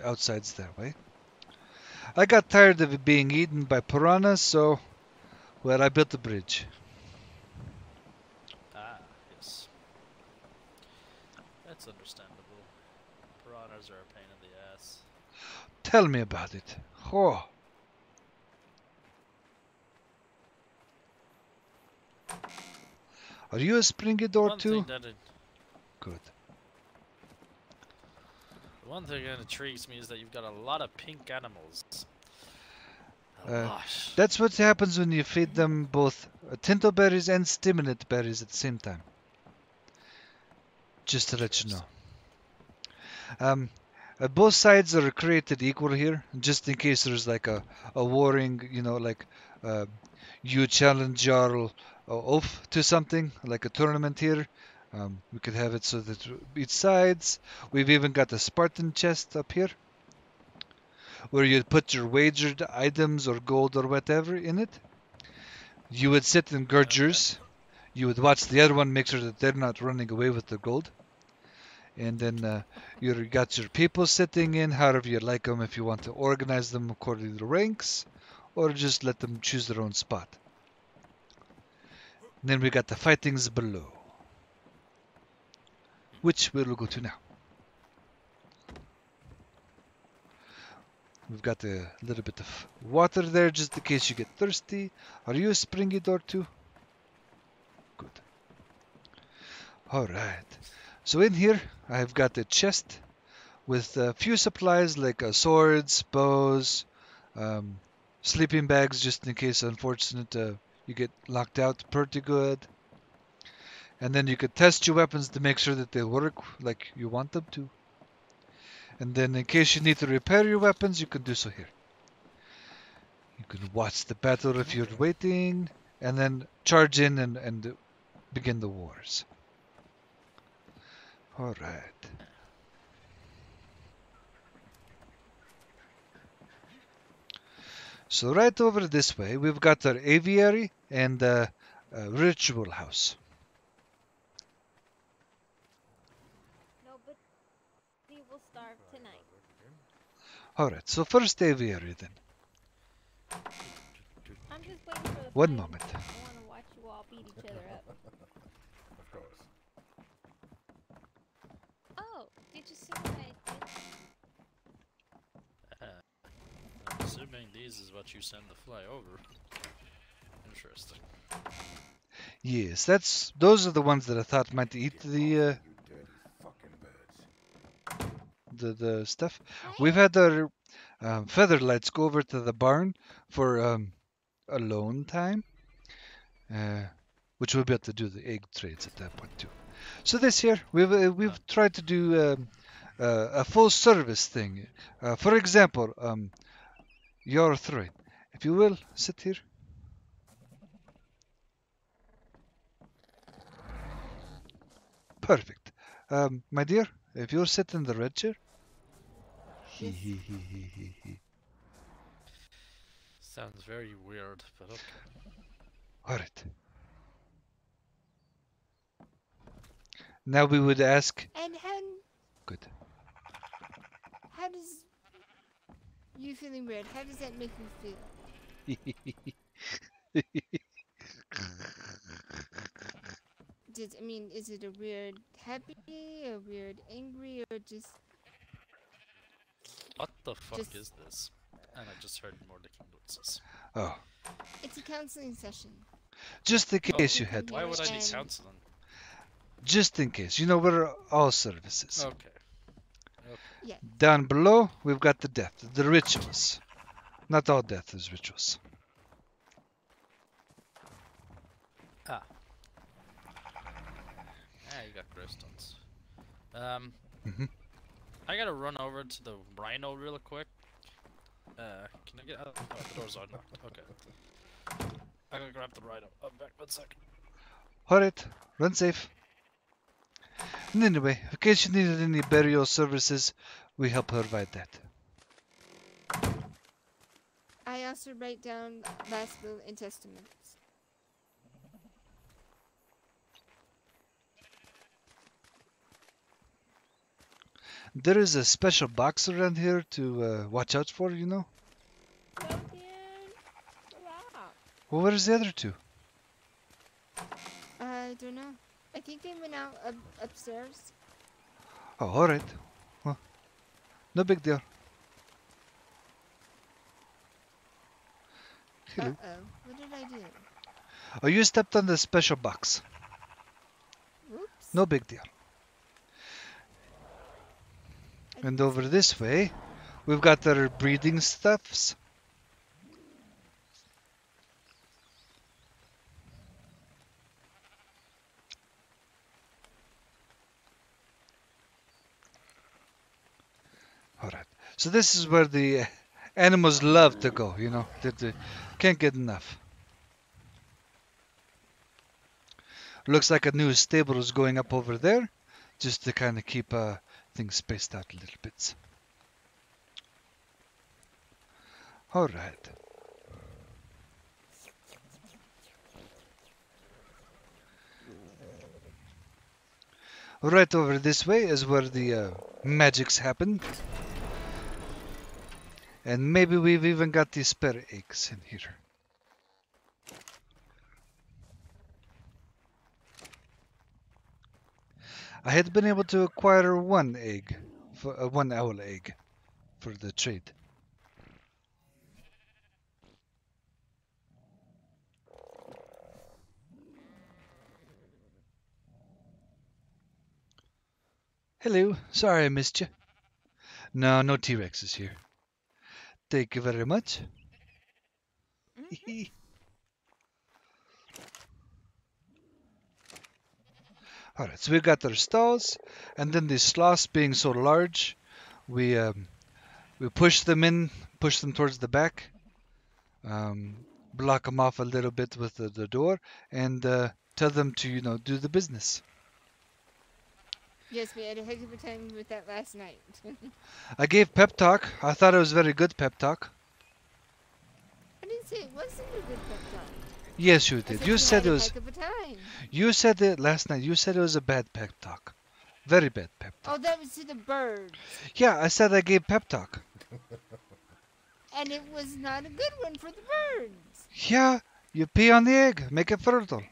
outsides that way. I got tired of it being eaten by piranhas, so, well, I built a bridge. Ah, yes. That's understandable. Piranhas are a pain in the ass. Tell me about it. Oh. Are you a springy door One too? thing that Good. one thing that intrigues me is that you've got a lot of pink animals. A lot. That's what happens when you feed them both tinto berries and stimulant berries at the same time. Just to let you know. Both sides are created equal here, just in case there's like a warring, you know, like you challenge Jarl off to something, like a tournament here. We could have it so that each sides. We've even got a Spartan chest up here, where you'd put your wagered items or gold or whatever in it. You would sit and guard yours. You would watch the other one, make sure that they're not running away with the gold. And then you got your people sitting in, however you like them, if you want to organize them according to the ranks, or just let them choose their own spot. And then we got the fightings below, which we'll go to now. We've got a little bit of water there, just in case you get thirsty. Are you a springy door too? Good. Alright. So in here, I've got a chest with a few supplies like swords, bows, sleeping bags, just in case, unfortunate, you get locked out pretty good. And then you could test your weapons to make sure that they work like you want them to. And then in case you need to repair your weapons, you can do so here. You can watch the battle if you're waiting, and then charge in and begin the wars. Alright. So right over this way, we've got our aviary and ritual house. No, but we will starve tonight. Alright, so first aviary then. I'm just waiting for the One fight. moment. I want to watch you all beat each other up. Of course. Oh, did you see what I did? I'm assuming these is what you send to fly over. Interesting. Yes, those are the ones that I thought might eat the stuff. We've had our featherlights go over to the barn for alone time, which we'll be able to do the egg trades at that point too. So this year we've tried to do a full service thing. For example, your throne, if you will, sit here. Perfect. My dear, if you'll sit in the red chair. Yes. Sounds very weird, but okay. Alright. Now we would ask. And Good. how does you feeling weird? How does that make you feel? Is it a weird happy, a weird angry, or just? What the fuck is this? And I just heard more licking noises. Oh. It's a counseling session. Just in case you had. Why would I need counseling? Just in case. You know, we're all services. Okay. Yeah. Down below, we've got the death, the rituals. Not all death is rituals. Ah. You got gravestones. I gotta run over to the rhino real quick. Can I get out? Oh, the door's unlocked. Okay. I gotta grab the rhino. I'm back 1 second. Alright, run safe. And anyway, in case you needed any burial services, we help provide that. I also write down last will and testaments. There is a special box around here to watch out for, you know? Well, where's the other two? I don't know. I think they went out upstairs. Oh, alright. Well, no big deal. Hello. Uh-oh. What did I do? Oh, you stepped on the special box. Whoops. No big deal. And over this way, we've got our breeding stuffs. Alright, so this is where the animals love to go, you know, they can't get enough. Looks like a new stable is going up over there, just to kind of keep things spaced out a little bit. Alright. Right over this way is where the magics happen. And maybe we've even got the spare eggs in here. I had been able to acquire one egg, for one owl egg, for the trade. Hello, sorry I missed you. No, no T-Rexes here. Thank you very much. Alright, so we've got our stalls, and then the sloths being so large, we push them in, push them towards the back, block them off a little bit with the door, and tell them to, you know, do the business. Yes, we had a heck of a time with that last night. I gave pep talk. I thought it was very good pep talk. I didn't say it wasn't a good pep talk. Yes, you did. You said it was. Heck of a time. You said it last night. You said it was a bad pep talk. Very bad pep talk. Oh, that was to the birds. Yeah, I said I gave pep talk. And it was not a good one for the birds. Yeah, you pee on the egg. Make it fertile.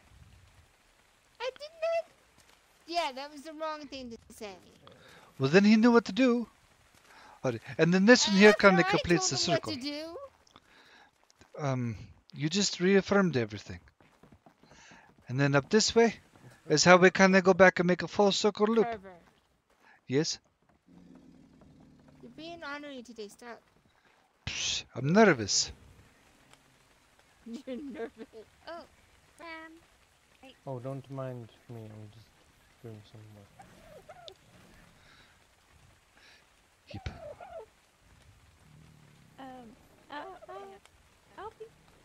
I did not. Yeah, that was the wrong thing to say. Well, then he knew what to do. Alright, and then this one here kind of completes the circle. What to do? You just reaffirmed everything. And then up this way is how we kind of go back and make a full circle loop. Pervert. Yes? You're being honorary today. Stop. Psh, I'm nervous. You're nervous. Oh, Ram. Oh, don't mind me. I'm just doing some work. Yep.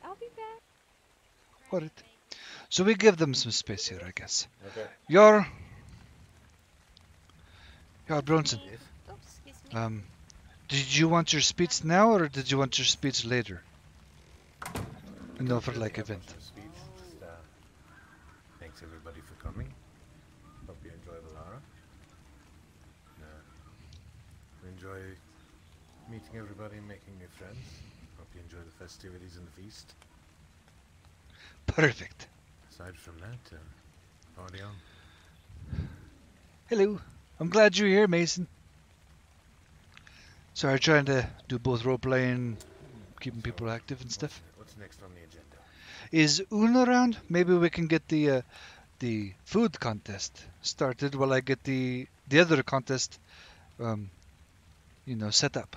I'll be back. Alright. So we give them some space here, I guess. Okay. Your Bronson. Oh, excuse me. Did you want your speech now or did you want your speech later? No, for like event. Thanks everybody for coming. Hope you enjoy Ballara. We enjoy meeting everybody and making new friends. Hope you enjoy the festivities and the feast. Perfect. Aside from that, party on. Hello. I'm glad you're here, Mason. Sorry, trying to do both role-playing, keeping people active and stuff. What's next on the agenda? Is Un around? Maybe we can get the food contest started while I get the other contest, you know, set up.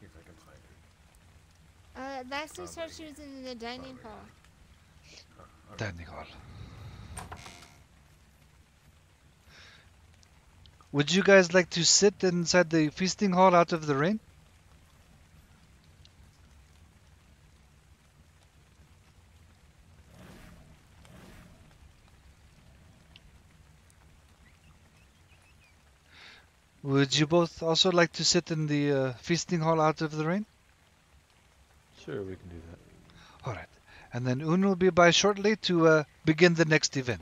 See if I can find her. Last I saw she was in the dining hall. Dining hall. Would you guys like to sit inside the feasting hall out of the rain? Would you both also like to sit in the feasting hall out of the rain? Sure, we can do that. Alright. And then Un will be by shortly to begin the next event.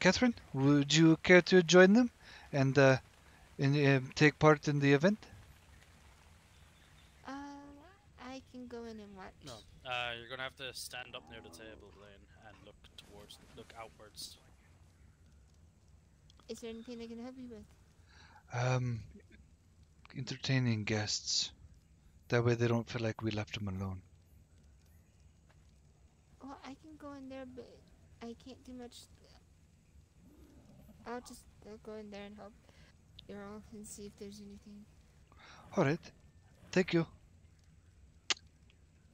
Catherine, would you care to join them and take part in the event? I can go in and watch. No, you're gonna have to stand up near the table, Blaine, and look outwards. Is there anything I can help you with? Entertaining guests. That way they don't feel like we left them alone. Well, I can go in there, but I can't do much I'll go in there and help Earl and see if there's anything. Alright. Thank you.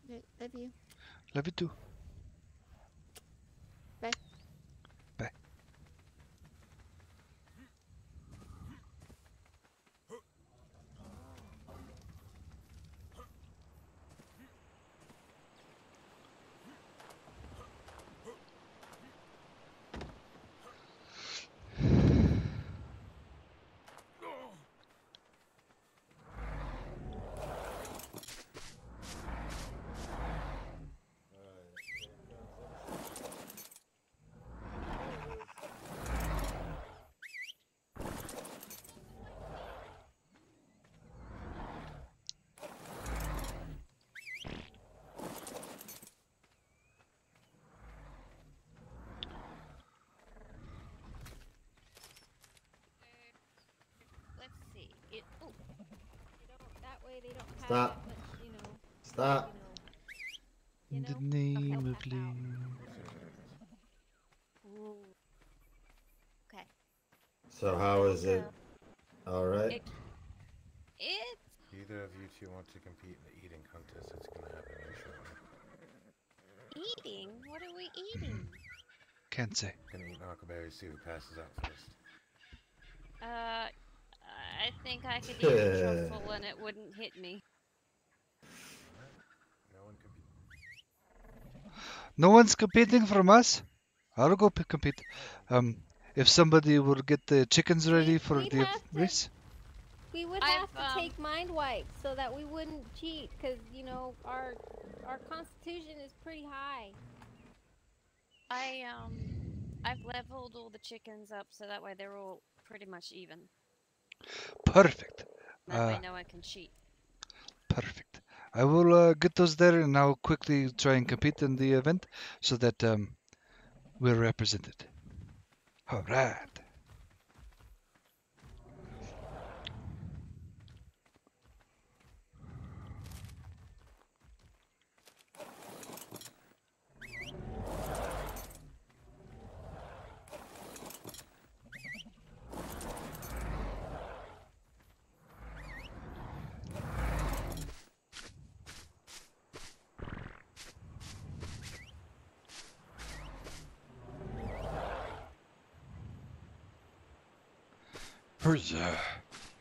Right, love you. Love you too. Bye. Bye. Let's see. Oh. That way they don't have Stop. that much, you know. Stop. In the name of Lee. Ooh. Okay. So how is it? All right. It's Either of you two want to compete in the eating contest that's going to happen here shortly. eating. What are we eating? Can't say. Gonna eat knockaberries, see who passes out first. I think I could eat a truffle and it wouldn't hit me. No one compete. No one's competing from us? I'll go compete. If somebody will get the chickens ready for We'd the have to- race. We would have to take mind wipes so that we wouldn't cheat, because you know our constitution is pretty high. I've leveled all the chickens up so that way they're all pretty much even. Perfect. That way no one can cheat. Perfect. I will get those there and I'll quickly try and compete in the event so that we're represented. All right.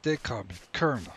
They call me Colonel.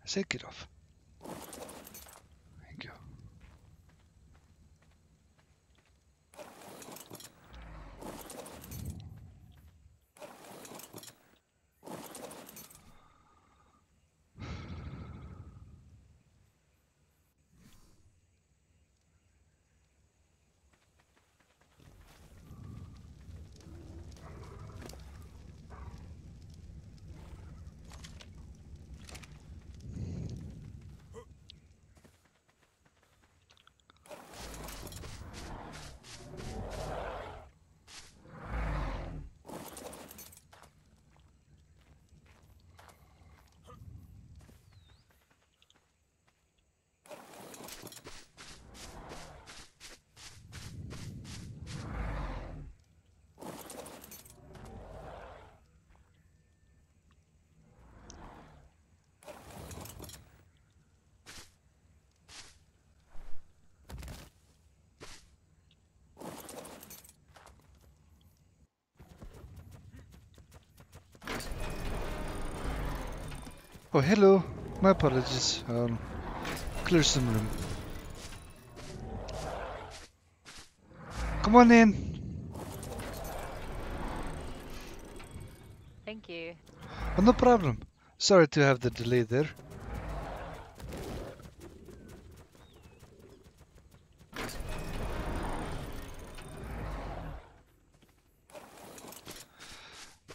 I said get off. Thank you. Oh, hello. My apologies. Clear some room. Come on in. Thank you. Oh, no problem. Sorry to have the delay there.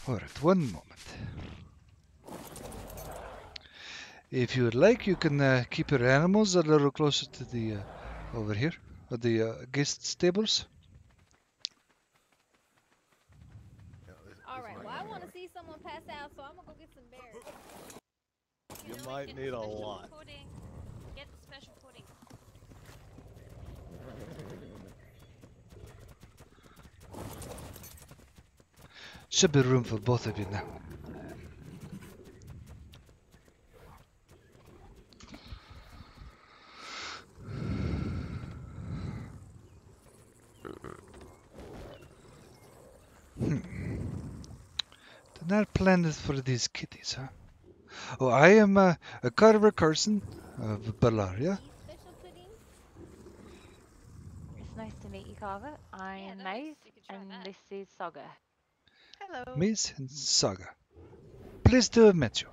Alright, one moment. If you would like, you can keep your animals a little closer to the over here, at the guest stables. Alright, well, I want to see someone pass out, so I'm going to go get some berries. You might need a lot. Pudding. Get the special pudding. Should be room for both of you now. Not planned for these kitties, huh? Oh, I am a Carver Carson of Ballara. It's nice to meet you, Carver. I'm Maeve, and this is Saga. Hello. Miss and Saga. Pleased to have met you.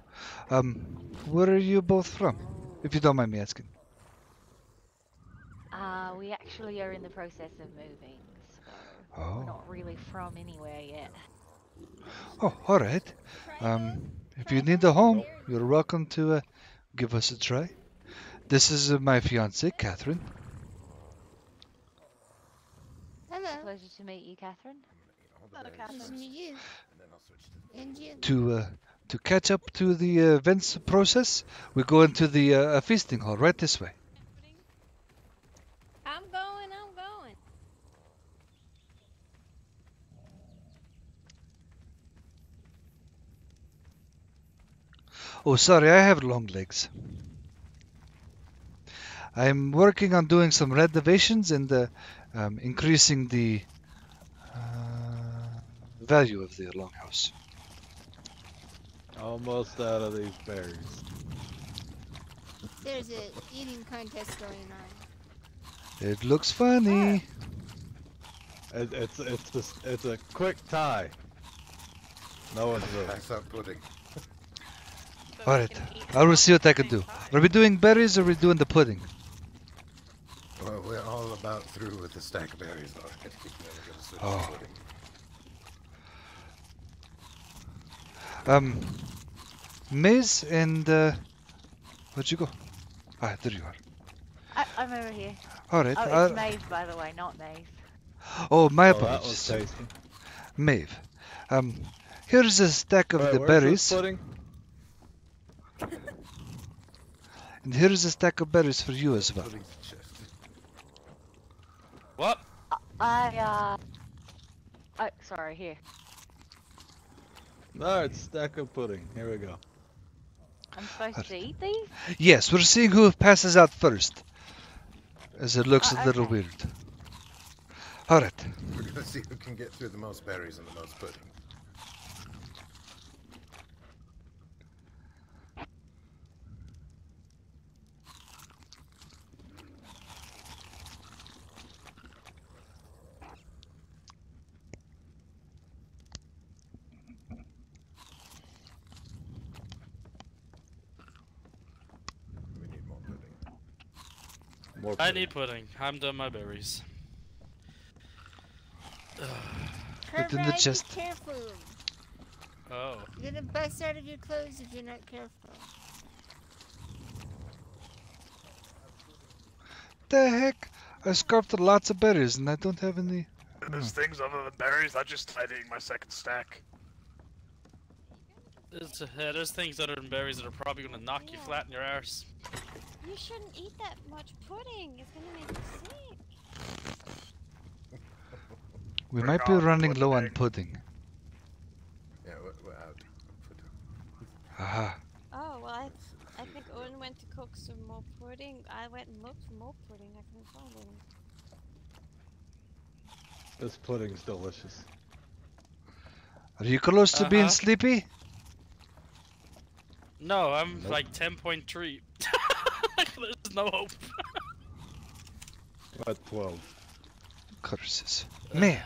Where are you both from, if you don't mind me asking? We actually are in the process of moving, so we're not really from anywhere yet. Oh, all right. If you need a home, you're welcome to give us a try. This is my fiancée, Catherine. Hello. Pleasure to meet you, Catherine. Hello, Catherine. Nice to meet you. And you. To catch up to the events process, we go into the feasting hall right this way. I'm going. Oh, sorry, I have long legs. I'm working on doing some renovations and increasing the value of the longhouse. Almost out of these berries. There's an eating contest going on. It looks funny. It's a quick tie. No one's Pass out pudding. Alright, I will see what I can do. Are we doing berries or are we doing the pudding? Well, we're all about through with the stack of berries already. Now we're gonna switch to pudding. Maze and where'd you go? Ah, there you are. I'm over here. Alright. Oh, it's Maeve, by the way, not Maeve. Oh, my That apologies. was tasty. Maeve. Here's a stack of the where's berries. this pudding? And here's a stack of berries for you as well. What? Oh, sorry, here. No, it's stack of pudding. Here we go. I'm supposed to eat these? Yes, we're seeing who passes out first. As it looks a little weird. Alright. We're gonna see who can get through the most berries and the most pudding. I need pudding. I'm done my berries. Within the chest. Be careful. Oh. You're gonna bust out of your clothes if you're not careful. The heck? I scarfed lots of berries and I don't have any. There's things other than berries. I just tried eating my second stack. There's things other than berries that are probably going to knock you flat in your arse. You shouldn't eat that much pudding. It's gonna make you sick. We might be running low on pudding. Yeah, we're out. Aha. Oh, well, I think Owen went to cook some more pudding. I went and looked for more pudding. I couldn't find any. This pudding's delicious. Are you close to being sleepy? No, I'm Nope. like 10.3. There's no hope. At 12. Curses. Man,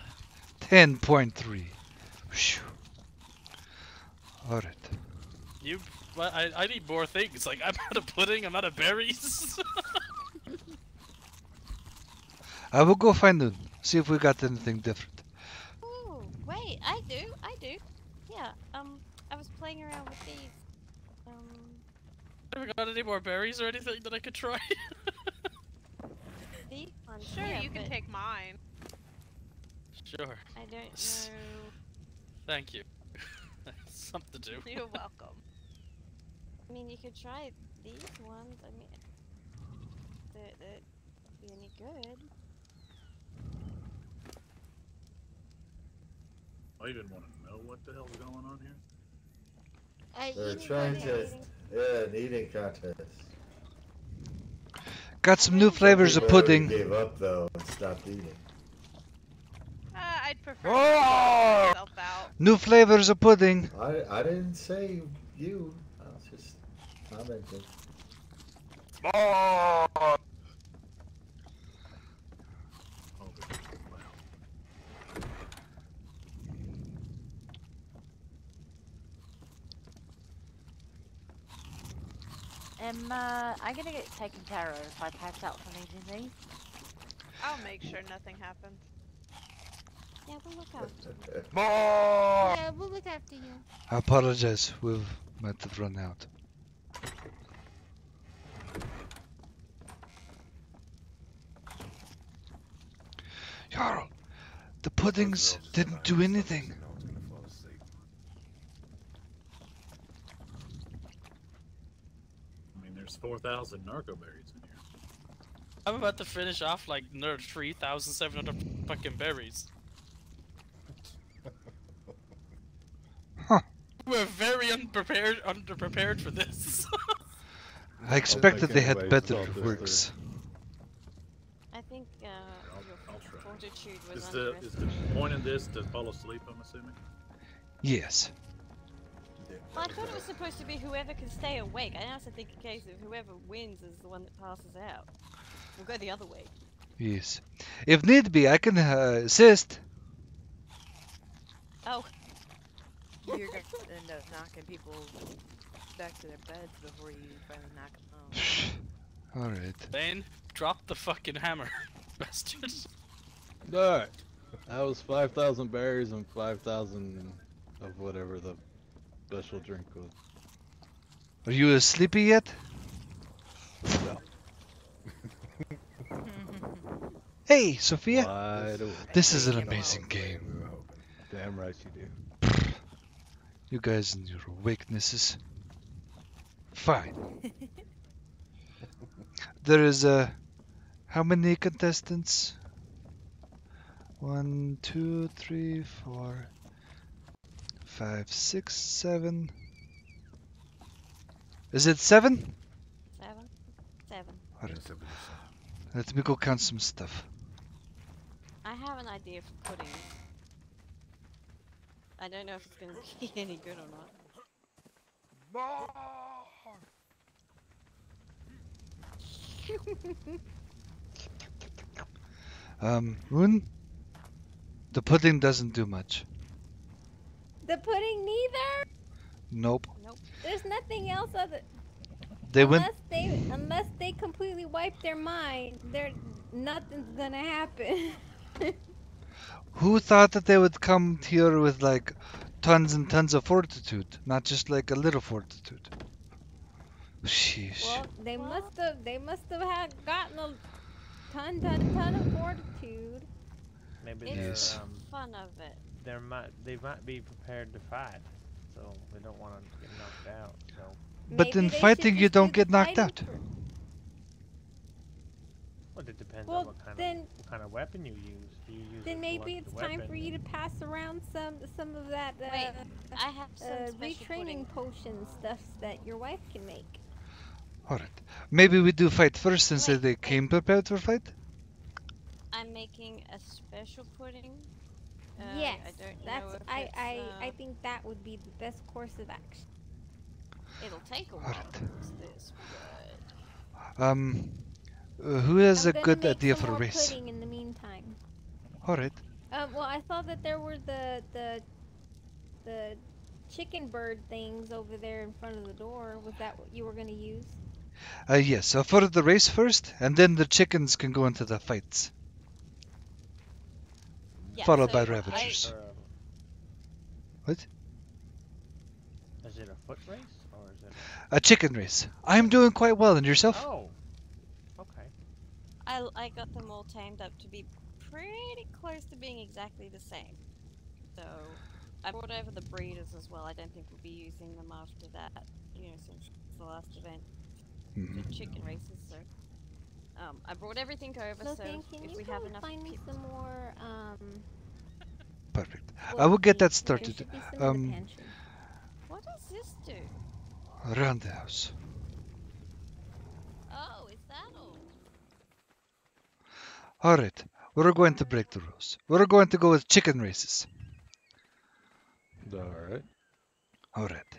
10.3. Phew. Alright. You, well, I need more things. Like I'm out of pudding. I'm out of berries. I will go find them. See if we got anything different. Oh, wait, I do. Yeah, I was playing around with these. Have we got any more berries or anything that I could try? These ones. Sure, yeah, you can but take mine. Sure. I don't know. Thank you. Something to do. You're welcome. I mean, you could try these ones. I mean, they'd be any good. I even want to know what the hell's going on here. They're trying to, an eating contest. Got some new flavors of People already pudding. gave up though and stopped eating. I'd prefer Oh! to sort myself out. New flavors of pudding. I didn't say you. I was just commenting. Oh! I'm gonna get taken care of if I pass out from eating these. I'll make sure nothing happens. Yeah, we'll look after you. Yeah, we'll look after you. I apologize. We might have run out. Jarl, the puddings didn't do anything. I mean, there's 4,000 narco berries in here. I'm about to finish off like another 3,700 fucking berries. Huh. We're very underprepared for this. I expected they had better works. I think your fortitude was Is the point of this to fall asleep, I'm assuming? Yes. Well, I thought it was supposed to be whoever can stay awake. I also think a case of whoever wins is the one that passes out. We'll go the other way. Yes. If need be, I can assist. Oh. You're gonna end up knocking people back to their beds before you finally knock them home. Alright. Bane, drop the fucking hammer, bastards. Alright. That was 5,000 berries and 5,000 of whatever the special drink was. Are you sleepy yet? No. Hey, Sophia. Wide awake. This is an amazing game. We were hoping. Damn right you do. You guys and your weaknesses. Fine. There is how many contestants? 1, 2, 3, 4, 5, 6, 7. Is it 7? 7. Alright. Let me go count some stuff. I have an idea for pudding. I don't know if it's going to be any good or not. Rune? The pudding doesn't do much. The pudding neither? Nope. There's nothing else other They went. unless they completely wipe their mind, nothing's gonna happen. Who thought that they would come here with like tons and tons of fortitude, not just like a little fortitude? Sheesh. Well, they must have had gotten a ton of fortitude. Maybe It's they're fun of it. they might be prepared to fight, so they don't want to get knocked out. So. But in fighting, you don't get knocked out. Well, it depends Well, on what kind of weapon you use. Do you use Then a maybe selected it's time weapon? for you to pass around some of that Wait, I have some special retraining potion stuff that your wife can make. Alright. Maybe we do fight first since they came prepared for fight? I'm making a special pudding. Yes, I don't know that's if I it's, think that would be the best course of action. It'll take a while to fix this, but... Who has I'm a gonna good make idea some for a more race? pudding in the meantime. Alright. Well, I saw that there were the chicken bird things over there in front of the door. Was that what you were gonna use? Yes, so for the race first, and then the chickens can go into the fights. Yeah, Followed by so Ravagers. What? Is it a foot race or is it A chicken race. I'm doing quite well, and yourself? Oh. Okay. I got them all tamed up to be pretty close to being exactly the same. So I brought over the breeders as well. I don't think we'll be using them after that, since the last event for chicken races. So I brought everything over. So Can if you we go have enough find me people, some more Perfect. I will get that There started. should be some in the pantry. what does this do? Around the house. Oh, is that all? Alright, we're going to break the rules. We're going to go with chicken races. Alright. Alright.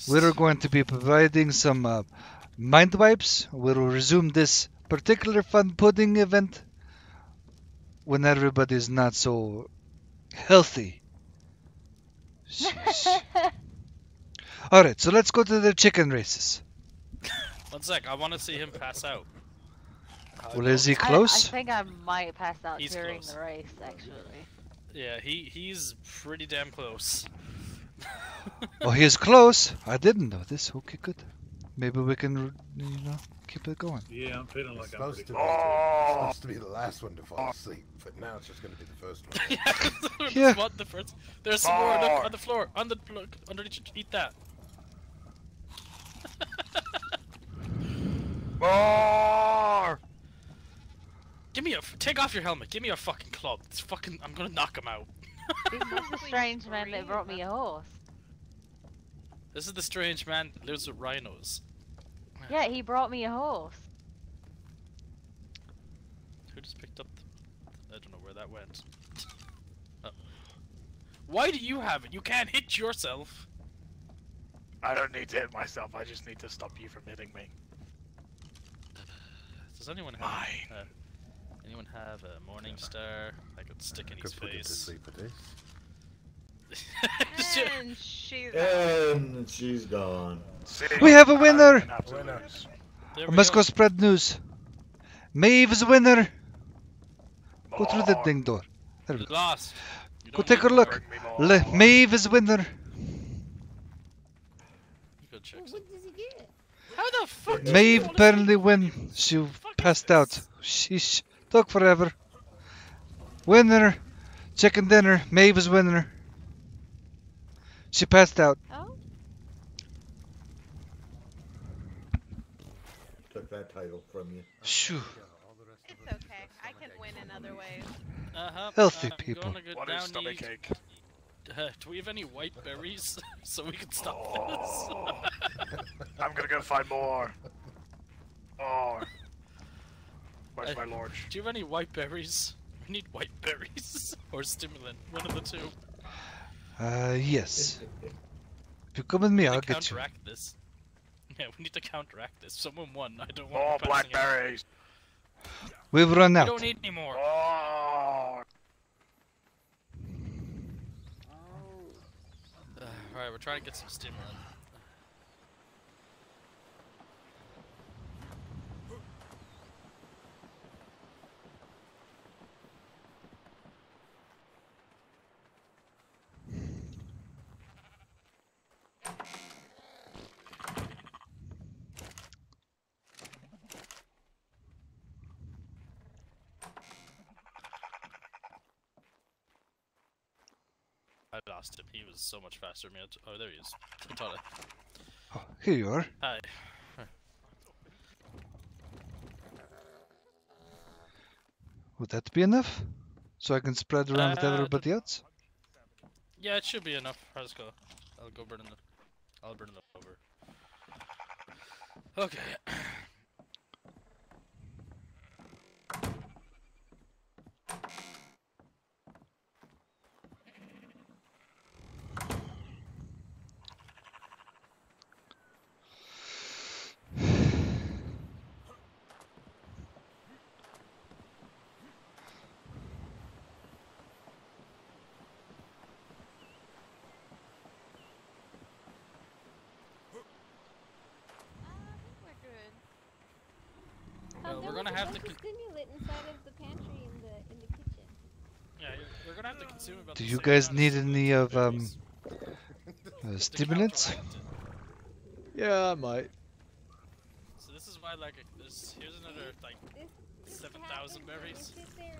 We're going to be providing some mind wipes. We'll resume this particular fun pudding event when everybody's not so healthy. Alright, so let's go to the chicken races. 1 sec, I want to see him pass out. Well, is he I close? think I might pass out He's during close. the race, actually. Yeah, he's pretty damn close. Oh, he is close. I didn't know this. Okay, good. Maybe we can, keep it going. Yeah, I'm feeling like I'm pretty It's close. supposed to be the last one to fall asleep, but now it's just going to be the first one. Yeah. What, the first? There's some more on the floor. Underneath. Eat that. More! Give me take off your helmet. Give me a fucking club. It's fucking. I'm gonna knock him out. This is the strange man that brought me a horse. This is the strange man that lives with rhinos. Yeah, he brought me a horse. Who just picked up? I don't know where that went. Oh. Why do you have it? You can't hit yourself. I don't need to hit myself, I just need to stop you from hitting me. Does anyone have anyone have a morning star I could stick in his Could put it to face? sleep with this. And she's And she's gone. We have a winner! Winner. There I we must go. go spread news. Maeve is winner! Go through the ding door. There we go. Lost. You Go don't take a need look. Maeve is winner. Go check. What does he get? How the fuck? did Maeve you fall asleep? apparently win. She passed out. Sheesh. Took forever. Winner. Chicken dinner. Maeve is winner. She passed out. Oh? Took that title from you. Shoo. It's okay. I can win in other ways. Healthy I'm people. gonna go What down is stomach eat- ache? do we have any white berries so we can stop Oh. I'm gonna go find more. Oh. Where's this? my lord? Do you have any white berries? We need white berries or stimulant, one of the two. Yes. If you come with me, I'll to get you. counteract this. Yeah, we need to counteract this. Someone won. I don't want. More to be passing out. blackberries. We've run We out. don't need any more. Oh. Alright, we're trying to get some stimulant. I lost him. He was so much faster than me. Oh, there he is. I thought Oh, here you are. Hi. Would that be enough? So I can spread around with everybody else? Yeah, it should be enough. Let's go. I'll go burn the. I'll burn them over. Okay. gonna have to. Stimulant inside of the pantry in the kitchen. Yeah, we're gonna have to consume about. Do the you same guys amount need of any of berries stimulants? to counteract it. Yeah, I might. So this is why, like, here's another like 7,000 berries. Sit there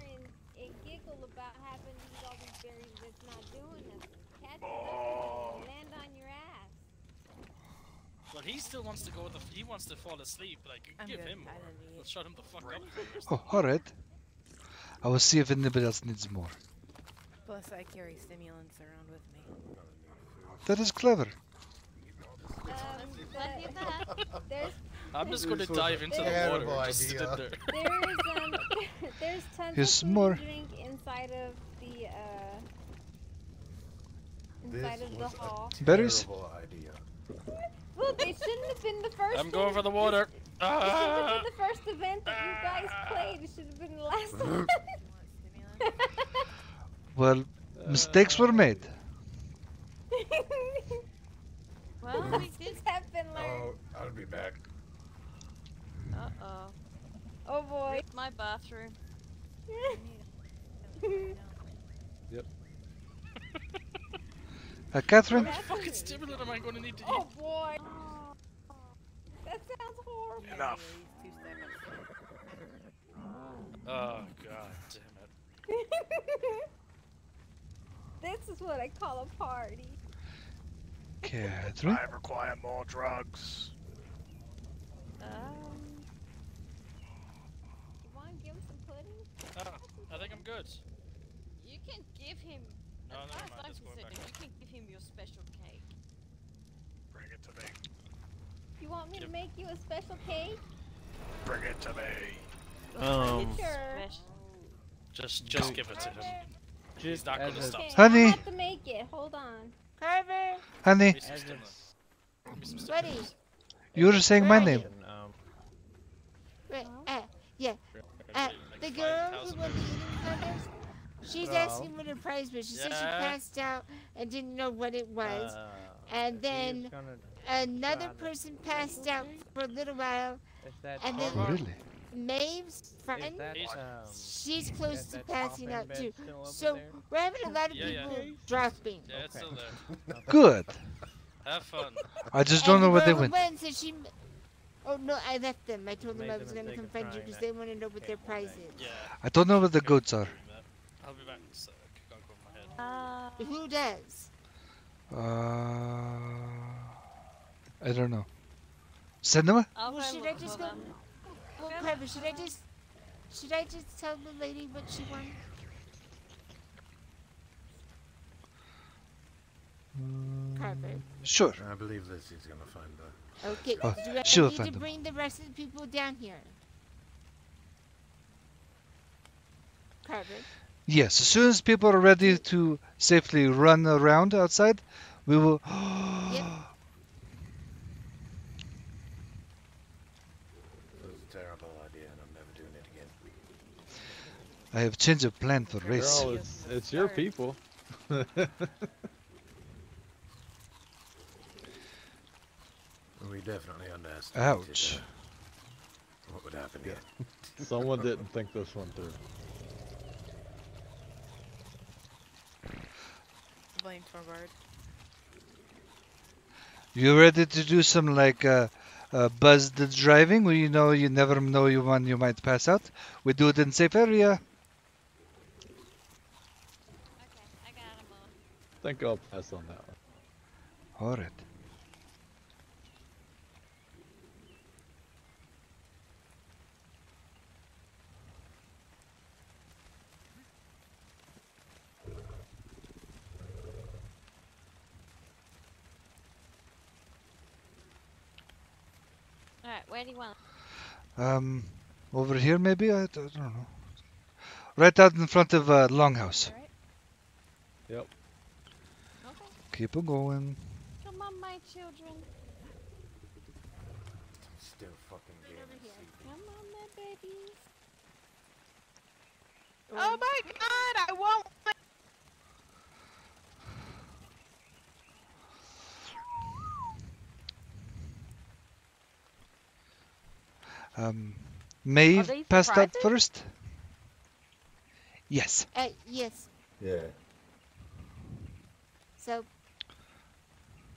and giggle about having to eat all these berries that's not doing nothing. Catch and land on your ass. Well, he still wants to go. He wants to fall asleep. Like, I'm give good. him more. I don't need Let's shut him the fuck up first. Oh, alright. I will see if anybody else needs more. Plus, I carry stimulants around with me. That is clever. I'm just going to dive into the water. Just sit in there. There's tons Here's of more. food and drink inside of the hall. Berries? Terrible idea. Look, it shouldn't have been the first. I'm going for the water. It should have been the first event that you guys played. It should have been the last one. Well, mistakes were made. Well, we did have been learned. Oh, I'll be back. Uh-oh. Oh boy. My bathroom. Yep. Catherine? How much fucking stimulant am I going to need to eat? Oh boy. That sounds horrible. Enough. Oh god damn it. This is what I call a party. Catherine? I require more drugs. You want to give him some pudding? I think I'm good. You can give him. No, as never far mind, as let's I'm go concerned, back. you can give him your special cake. Bring it to me. You want me to make you a special cake? Bring it to me. Sure. Just give it to him. He's not going to stop. Okay, Honey. I'll have to make it. Hold on. Carver, Honey, Give me some stimulant. Give me some buddy. stimulants. you were saying my name. Right, yeah. The girl who won the eating contest, she's asking what her prize was. She said she Yeah. passed out and didn't know what it was. And then another person passed out for a little while. And then Really? Maeve's friend, she's close to passing out too. still So over there? we're having a lot of Yeah, yeah. people dropping. Yeah, it's still there. Good. Have fun. I just don't know where they And the went. girl who won said she. Oh no, I left them. I told them I Made was the going to mistake come of find you trying because that. they want to know what their prize is. Yeah. I don't know where the goats are. I'll be back in a sec. Can't go over my head. Who does? I don't know. Cinema? I'll Well, go should I look just for go? them. Well, Carver, should I just tell the lady what she won? Carver. Sure. I believe Lizzie's gonna find her. Okay. Oh, Do I she'll need find to them. bring the rest of the people down here? Carver. Yes, as soon as people are ready to safely run around outside, we will. Yep. It was a terrible idea, and I'm never doing it again. I have changed of plan for race. Girl, it's your people. We definitely underestimated Ouch. what would happen here. Someone didn't think this one through. Blame Torbard. You ready to do some like buzzed driving where you know you never know when you might pass out? We do it in safe area. Okay, I got them all. I think I'll pass on that one. Alright. Alright, where do you want? Over here maybe? I don't know. Right out in front of Longhouse. Alright. Yep. Okay. Keep on going. Come on, my children. Still fucking game. Come on, my babies. Oh my God! I won't. Maeve these passed out surprises? first? Yes. Yes. Yeah. So,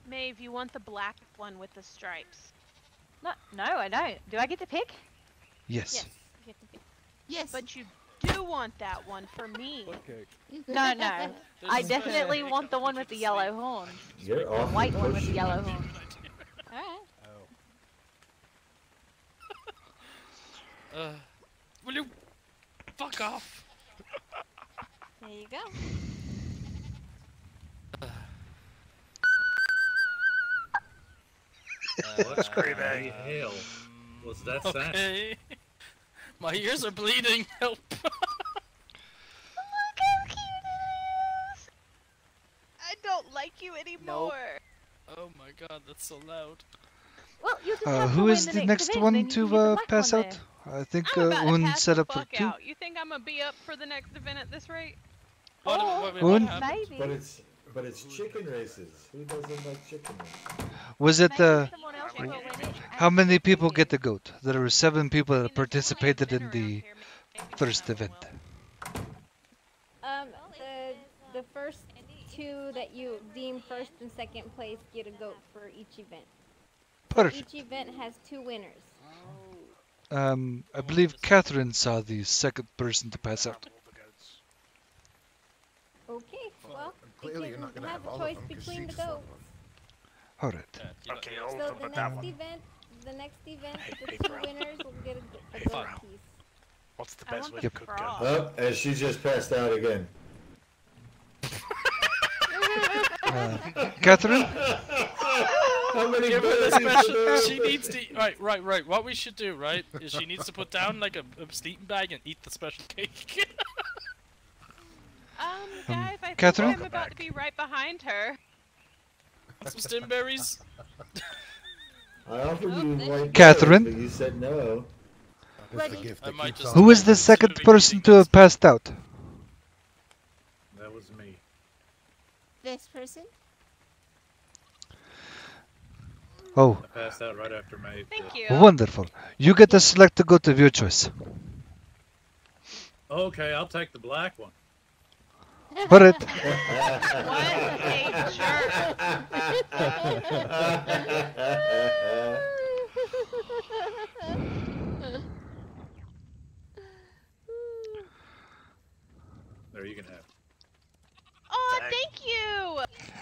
Maeve, you want the black one with the stripes? No, I don't. Do I get to pick? Yes. Yes. You get to pick. Yes. But you do want that one for me. No, no. I definitely want the one with the yellow horns. You're The awfully white one with the pushy. yellow horns. Alright. Will you fuck off? There you go. What screaming hell was that sound? Okay. My ears are bleeding. Help. I don't like you anymore. Oh my god, that's so loud. Well, you just have to Who win is the next event, one then you to can get the black pass one out? I think I'm about to Un pass set the up for fuck 2. out. You think I'm gonna be up for the next event at this rate? Un? Maybe. But it's chicken races. Who doesn't like chicken races? Was it Someone else will win it. how many people get the goat? There were 7 people that participated in the first event. The first 2 that you deem first and second place get a goat for each event. Perfect. Each event has 2 winners. I believe Catherine saw the second person to pass out. Okay, well, Clearly you you're not can gonna have have a all of choice them 'cause between the she just goats. Alright. Okay, hold So on, the but that next one. event, the Hey, 2 bro. winners will get a Hey, goat bro. piece. What's the I best want way the to cook frog. goat? Oh, and she just passed out again. Catherine? How many Give her the goats you special. put She needs to. Right. What we should do, right, is she needs to put down like a sleeping bag and eat the special cake. Guys, I think Catherine? I'm about to be right behind her. Some stimberries. I offered you white Catherine? berries, but you said no. That's the gift that keeps on Who is the second person to have passed out? That was me. this person? Oh, I passed out right after Maeve. Thank did. you. wonderful. You get to select the goat of your choice. Okay, I'll take the black one. Put it. What a There, you can have it. Oh, thank you.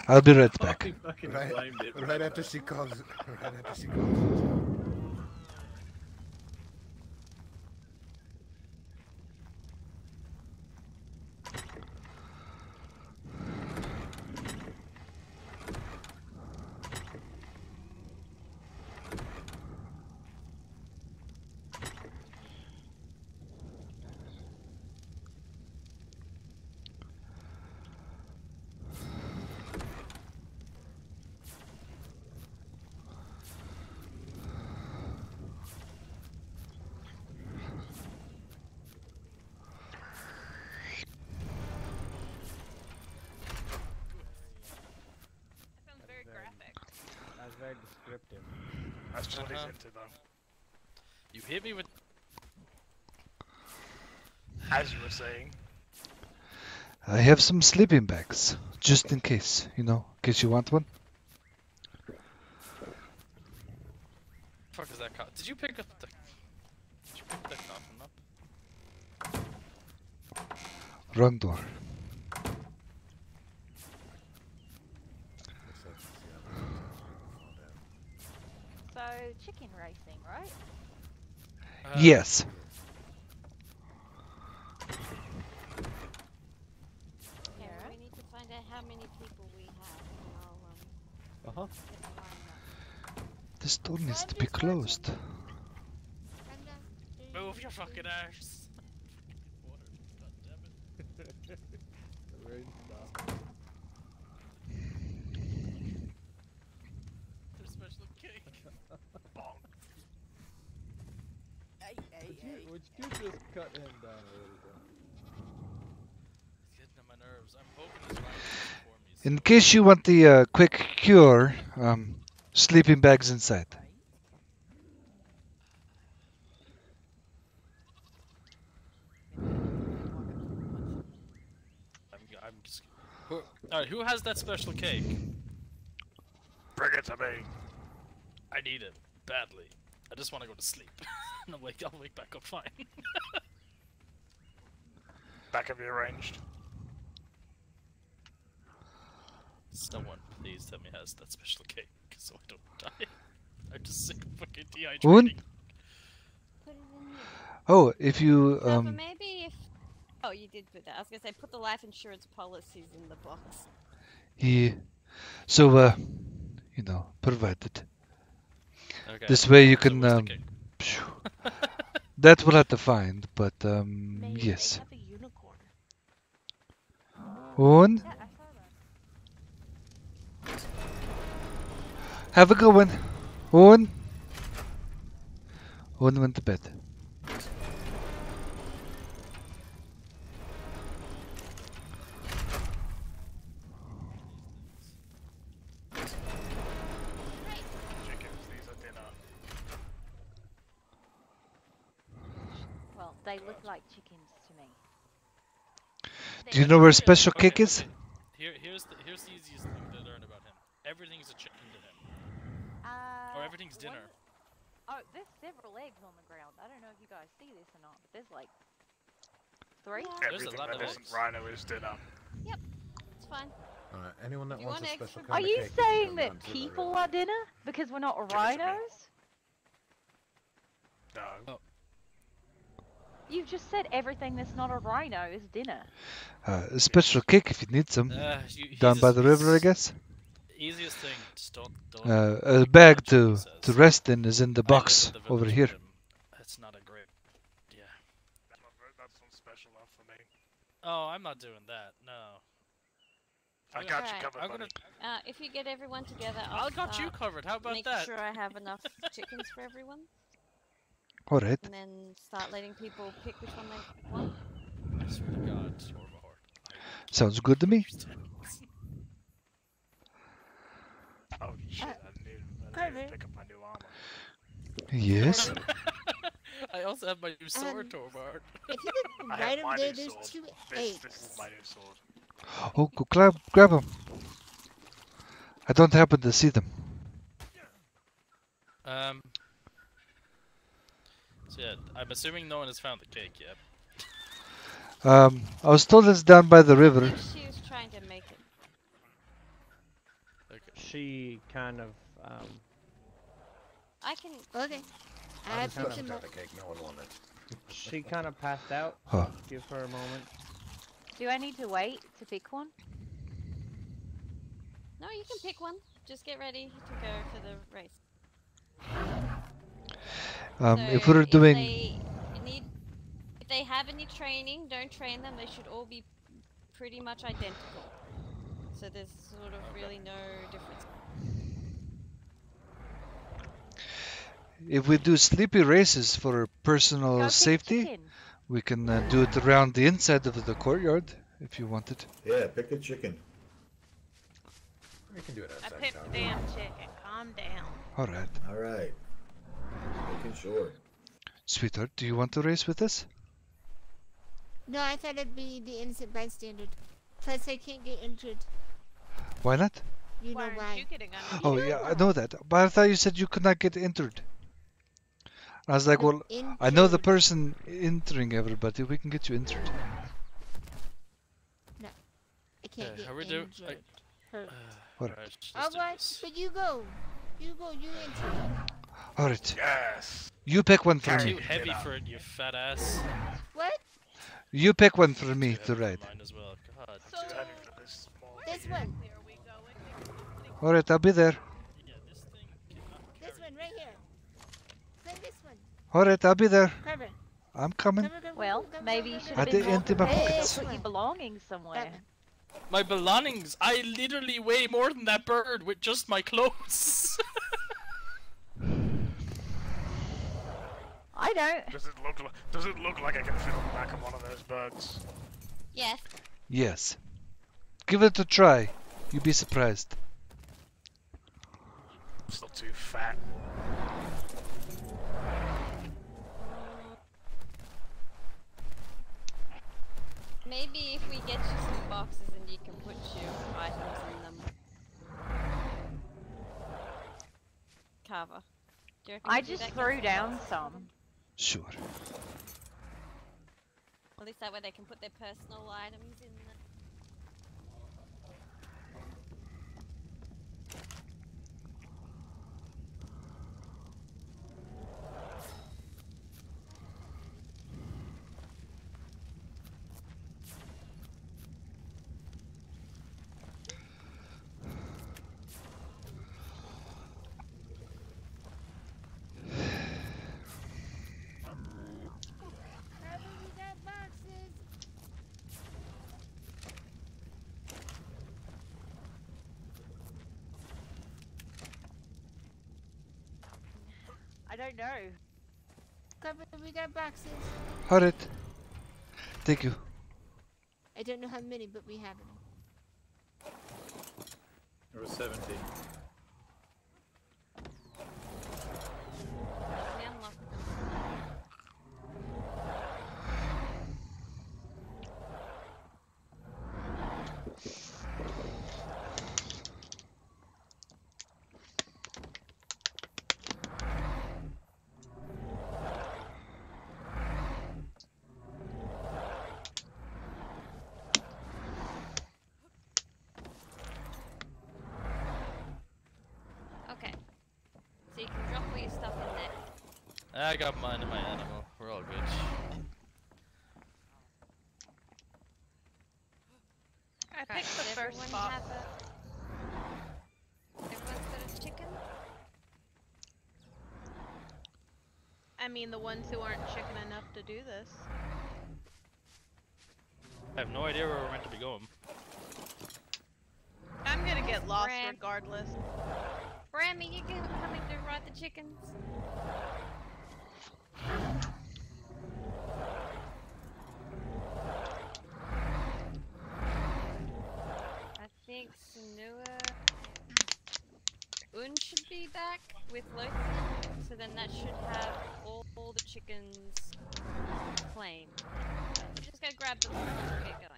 I'll be right back. He fucking Right, blamed it. right after she calls. Right after she calls. That's very descriptive. That's what he's Uh-huh. into, though. You hit me with. As you were saying. I have some sleeping bags, just in case, in case you want one. Fuck is that coffin? Did you pick up the? Did you pick that coffin up? Wrong door. So, chicken racing, right? Yes. Yeah, we need to find out how many people we have, and I'll Uh-huh. get the lineup. This door needs to be closed. Move your fucking ass. Rain stop. There's special cake. Would you just cut him down a little bit? It's getting on my nerves. I'm hoping he's right for me. In case you want the quick cure, sleeping bags inside. Alright, who has that special cake? Bring it to me. I need it badly. I just want to go to sleep. And I'll wake back up fine. That can be arranged. Someone, please tell me has that special cake, so I don't die. I'm just sick of fucking dehydrating. Woon? Oh, if you But maybe if... Oh, you did put that. I was going to say, put the life insurance policies in the box. So, you know, provided. Okay. This way you So can, what's the cake? that we'll have to find, but, Maybe yes. they have a unicorn. Woon? Have a good one. Woon? Woon went to bed. Chickens, these are dinner. Well, they look like chickens to me. Do you know where special cake is? Here's the easiest thing to learn about him. Everything's a chicken to him. Or everything's dinner. Oh, there's several eggs on the ground. I don't know if you guys see this or not, but there's like 3. Everything that isn't rhino is dinner. Yep, it's fine. Anyone that You wants a want special extra? kind Are of you cake, saying come that down to the people river. are dinner because we're not rhinos? No. You've just said everything that's not a rhino is dinner. A special cake if you need some. He's Down by the river, I he's- guess. Easiest thing, just don't. A bag to rest in is in the I live box in the over village here. with him. It's not a great. Yeah. That's not special enough for me. Oh, I'm not doing that. No. I got you Alright. covered, I'm buddy. gonna. If you get everyone together, I got you covered. How about make that? sure I have enough chickens for everyone. Alright. And then start letting people pick which one they want. I swear to God, Stormahort. Sounds good to me. Oh shit, I need to pick up my new armor. Yes. I also have my new sword, Torvard. If you look I right have over my there, new there's sword. 2 This eggs. is my new sword. Oh, go grab them. I don't happen to see them. So yeah, I'm assuming no one has found the cake yet. I was told it's down by the river. She was trying to make it. Okay. She kind of, I can. Okay. I I just put had them a up. cake, no one wanted. she kind of passed out. Huh. Give her a moment. Do I need to wait to pick one? No, you can pick one. Just get ready to go for the race. If we're doing, If they have any training, don't train them. They should all be pretty much identical. So there's sort of really no difference. if we do sleepy races for personal Go pick safety, chicken. we can do it around the inside of the courtyard if you want it. Yeah, pick a chicken. We can do it I outside. picked the damn chicken. Calm down. Alright. Alright. Making sure. Sweetheart, do you want to race with us? No, I thought it'd be the innocent bystander. Plus, I can't get injured. Why not? You know Why why. aren't you getting on? Oh yeah, I know that. But I thought you said you could not get entered. I was like, well, I know the person entering everybody. We can get you entered. No, I can't Okay, get how we do? injured. Hurt. What? Alright, let's do Alright, this. but you go. You go, you enter. Alright. Yes. You pick one for Too me. heavy for it, you fat ass. What? You pick one for me to ride. Mine as well. God. Too heavy for this small. This one. Alright, I'll be there. This one right here. Play this one. Alright, I'll be there. Cover. I'm coming. Well, maybe you should I have been did more empty my prepared. pockets. Put your belongings somewhere. My belongings! I literally weigh more than that bird with just my clothes! I don't. Does it look like I can fit on the back of one of those birds? Yes. Yes. Give it a try. You'd be surprised. I'm still too fat. Maybe if we get you some boxes and you can put your items in them. Carver. Do you reckon I you do just that, threw get down boxes for them? some. Sure. At least that way they can put their personal items in there. I don't know. Cover, we got boxes. Hold it. Thank you. I don't know how many, but we have them. There was 17. We unlocked them. Okay. So you can drop all your stuff in there. I got mine and my animal. We're all good. I Right, picked the does first everyone spot. have Everyone's got a chicken? I mean, the ones who aren't chicken enough to do this. I have no idea where we're meant to be going. I'm gonna get lost Bram. regardless. Bram, are you coming to ride the chickens? I think Sanua Un should be back with Lothian, so then that should have all the chickens claimed. Just go grab them and get going.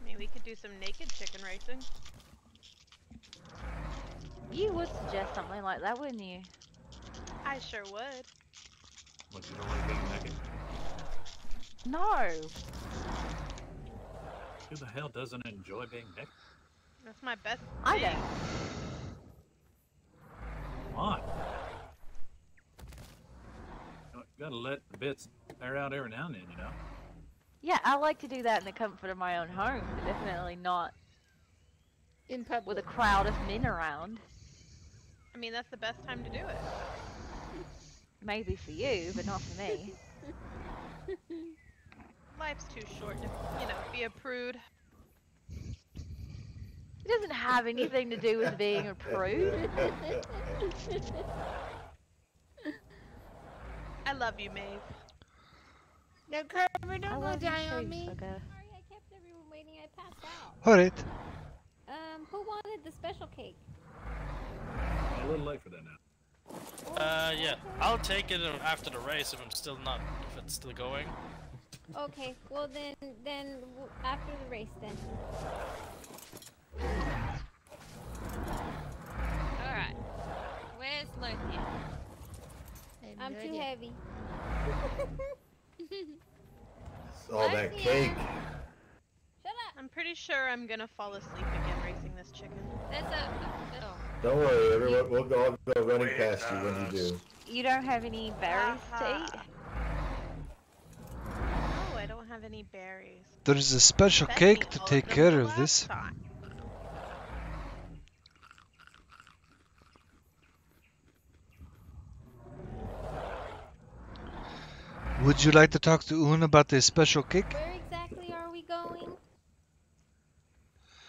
Maybe we could do some naked chicken racing. You would suggest something like that, wouldn't you? I sure would. What, you don't like being naked? No. Who the hell doesn't enjoy being naked? That's my best I thing. don't. Why? You gotta let the bits air out every now and then, you know? Yeah, I like to do that in the comfort of my own home, but definitely not in public with a crowd of men around. I mean, that's the best time to do it. Maybe for you, but not for me. Life's too short to, you know, be a prude. It doesn't have anything to do with being a prude. I love you, Maeve. No, Carver, don't go die on me. Sorry, I kept everyone waiting. I passed out. Hold it. Who wanted the special cake? A little late for that now. Yeah. I'll take it after the race if it's still going. Okay, well then after the race then. Alright. Where's Lothian? I'm too heavy. It's all that cake. Shut up. I'm pretty sure I'm gonna fall asleep again racing this chicken. There's a... Don't worry, everyone. We'll all go running past you when you do. You don't have any berries to eat? Oh, I don't have any berries. There is a special Fed cake me to all take them care the of last this. time. Would you like to talk to Un about the special cake? Where exactly are we going?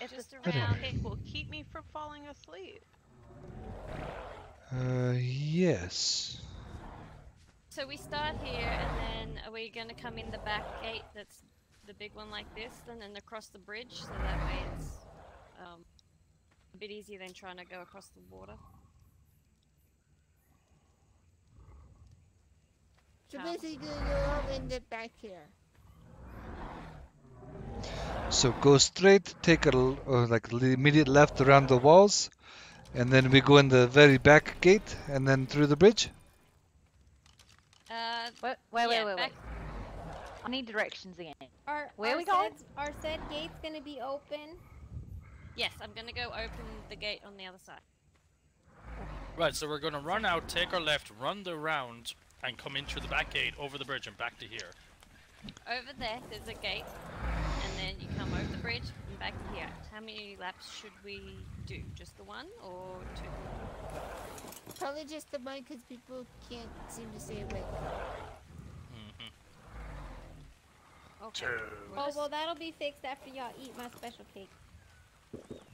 If Just the around. cake will keep me from falling asleep. Yes. So we start here, and then are we you gonna come in the back gate? That's the big one like this, and then across the bridge, so that way it's a bit easier than trying to go across the water. So basically, you're all in the back here. So go straight, take like the immediate left around the walls, and then we go in the very back gate, and then through the bridge. Wait. I need directions again. Where are we going? Are said gates gonna be open? Yes, I'm gonna go open the gate on the other side. Right, so we're gonna run out, take our left, run the round, and come in through the back gate, over the bridge, and back to here. Over there, there's a gate, and then you come over the bridge and back to here. How many laps should we do? Just the one or two? Probably just the one, because people can't seem to stay awake. Okay. Oh, well, that'll be fixed after y'all eat my special cake.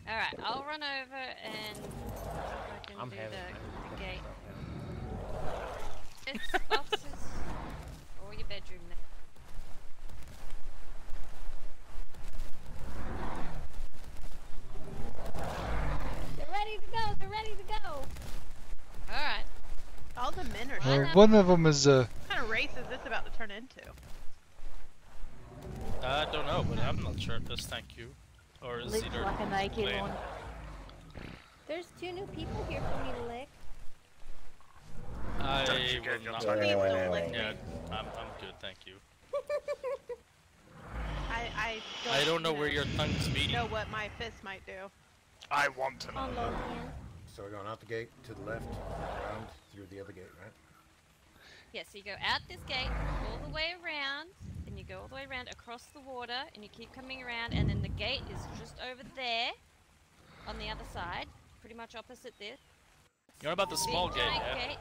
Alright, I'll run over and see if I can do the gate. It's offices or your bedroom now. They're ready to go. They're ready to go. Alright. All the men are One of them is What kind of race is this about to turn into? I don't know, but I'm not shirtless, thank you. Or is Looks either like a naked plain. one. There's 2 new people here for me to lick. I Don't you will get your not. tongue Yeah, anyway. I'm good, thank you. I don't know where your tongue's meeting. know what my fist might do. I want to know. So we're going out the gate to the left, around through the other gate, right? Yeah, so you go out this gate, all the way around, and you go all the way around across the water, and you keep coming around, and then the gate is just over there, on the other side, pretty much opposite this. You're about the small big gate, giant yeah? gate.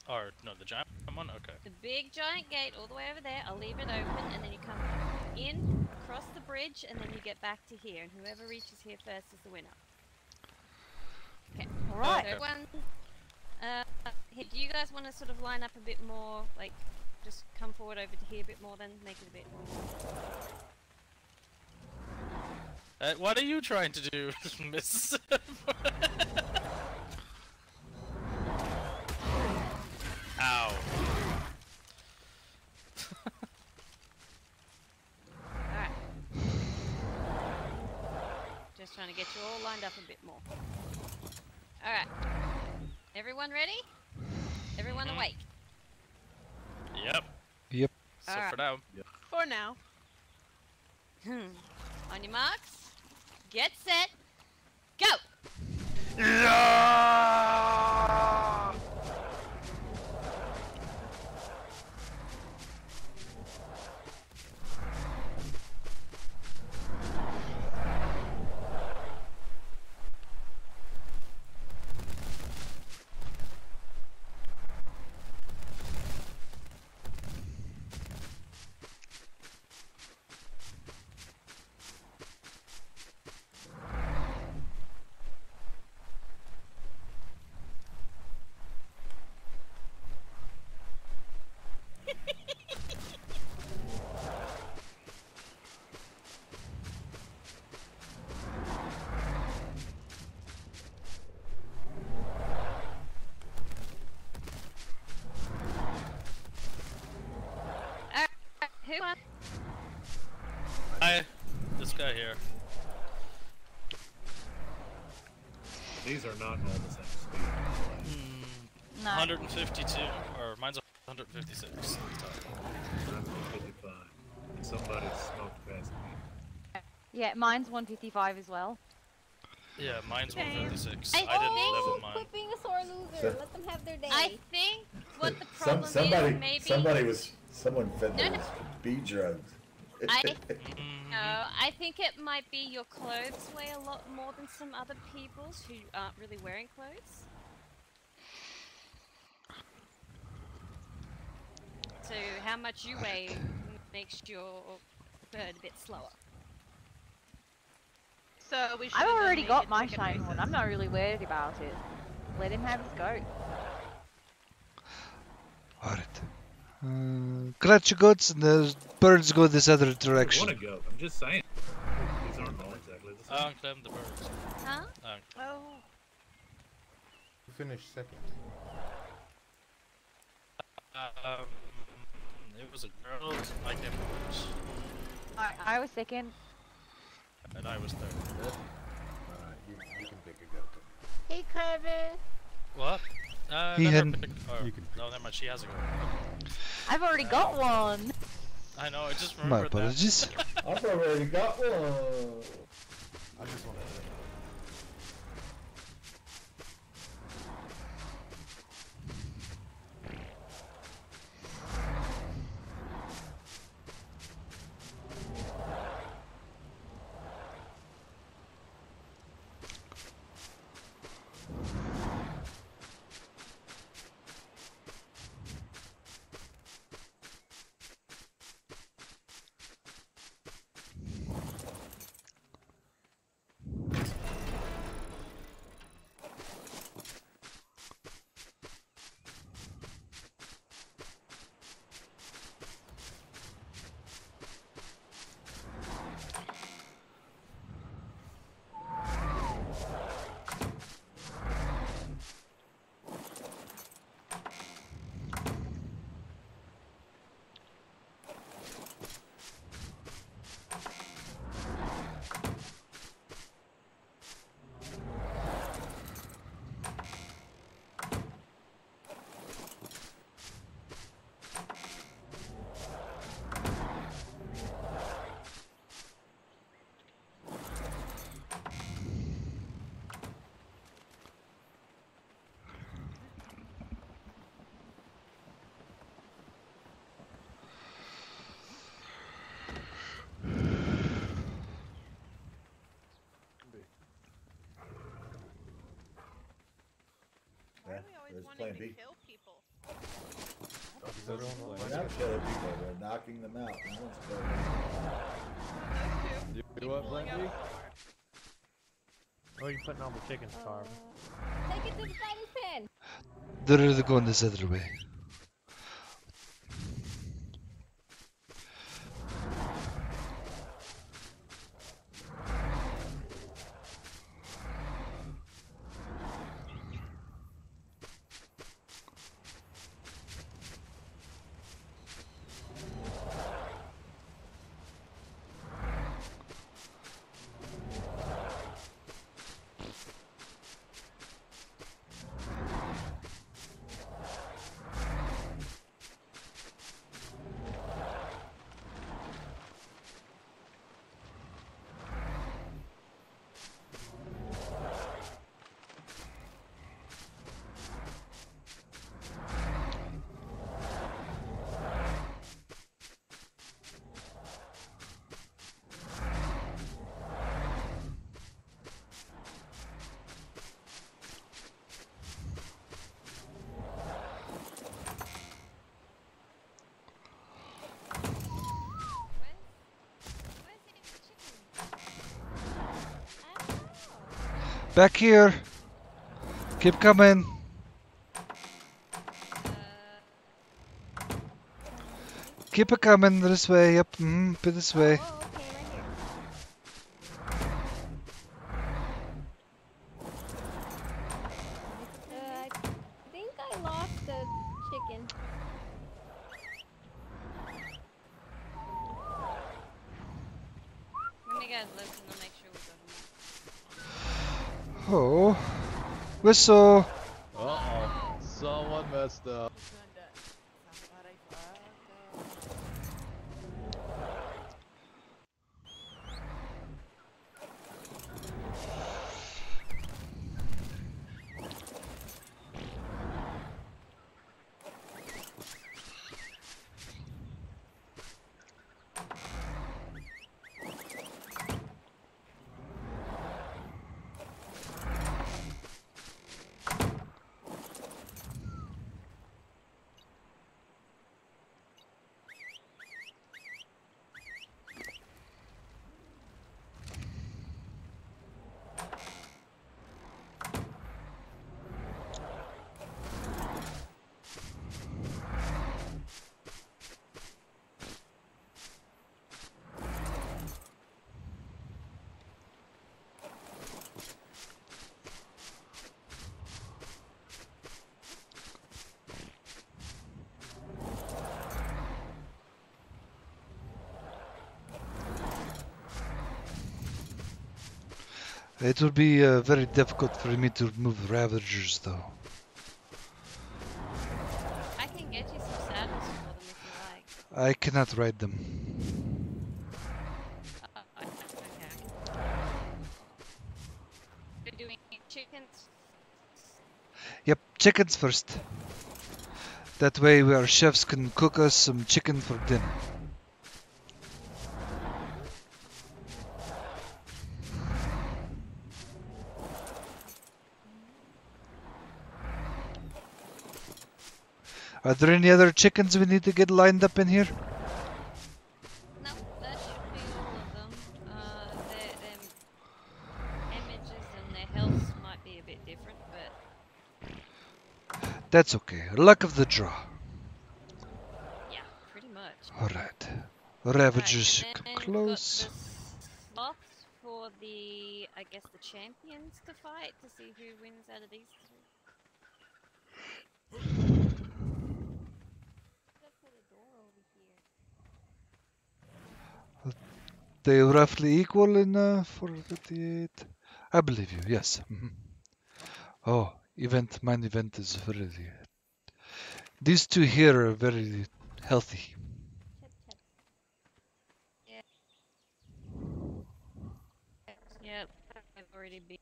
Or, no, the giant one? Okay. The big giant gate all the way over there, I'll leave it open, and then you come in, across the bridge, and then you get back to here, and whoever reaches here first is the winner. Okay. Alright. So everyone, here, do you guys want to sort of line up a bit more, like, just come forward over to here a bit more, then make it a bit more. What are you trying to do, Miss? Ow. Alright. Just trying to get you all lined up a bit more. Alright. Everyone ready? Everyone awake? Yep. Yep. So Alright. for now. For now. On your marks, get set, go! Who won? Hi, this guy here. These are not all the same speed. No. 152, or mine's 156. So. 155. Somebody smoked past me. Yeah, mine's 155 as well. Yeah, mine's Same. 156. I I didn't think- level mine. Quit being a sore loser. Let them have their day. I think what the problem is, Someone fed No, them no. bee drugs. I think it might be your clothes weigh a lot more than some other people's who aren't really wearing clothes. So how much you weigh makes your bird a bit slower. So we should. I've already got my shine one. I'm not really worried about it. Let him have his go. Alright. Clutch goats and the birds go this other I direction. want to go. I'm just saying. These aren't all exactly the same. I don't claim the birds. Huh? Oh. Who finished second? It was a girl. I came first. I was second. And I was third. Alright, you can pick a goat. Hey, Carver. What? He Let her hadn't- pick. Or, no, never mind. She has a goat. I've already got one. I know. I just My remembered that. apologies. I've already got one. I just want to. There's plan B. Kill people. We're not killing people, we're knocking them out. No one's killing them. You want plan B? Oh, you're putting all the chickens, Carver. Take it to the frying pan. They're going this other way. Back here. Keep coming. Keep it coming this way. Yep. This way. I think I lost the chicken. When you guys listen, I'll make sure we go home. Oh. Whistle. Uh-oh. Someone messed up. It would be very difficult for me to remove Ravagers, though. I can get you some saddles for them if you like. I cannot ride them. Okay. We're doing chickens. Yep, chickens first. That way our chefs can cook us some chicken for dinner. Are there any other chickens we need to get lined up in here? No, that should be all of them. Their images and their health might be a bit different, but That's okay. Luck of the draw. yeah, pretty much. Alright. Ravagers Right, come and then close. we've got the slots for the, I guess, the champions to fight to see who wins out of these three. They roughly equal in 458. I believe you, yes. Oh, main event is very. These two here are very healthy. Yeah. Yep, I've already been.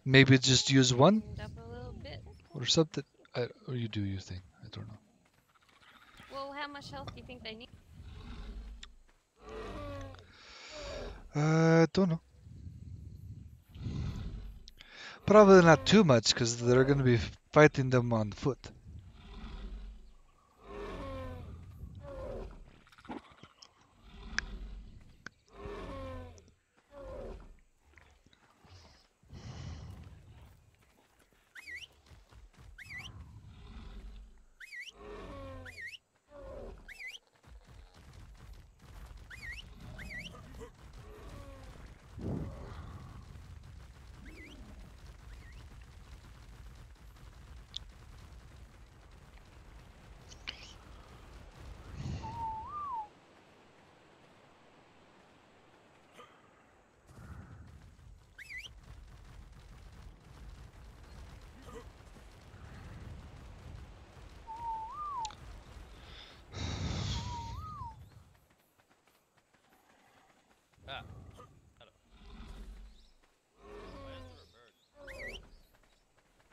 Maybe just use one Up a little bit. or something. Or you do your thing. I don't know. Well, how much health do you think they need? Don't know. Probably not too much because they're going to be fighting them on foot.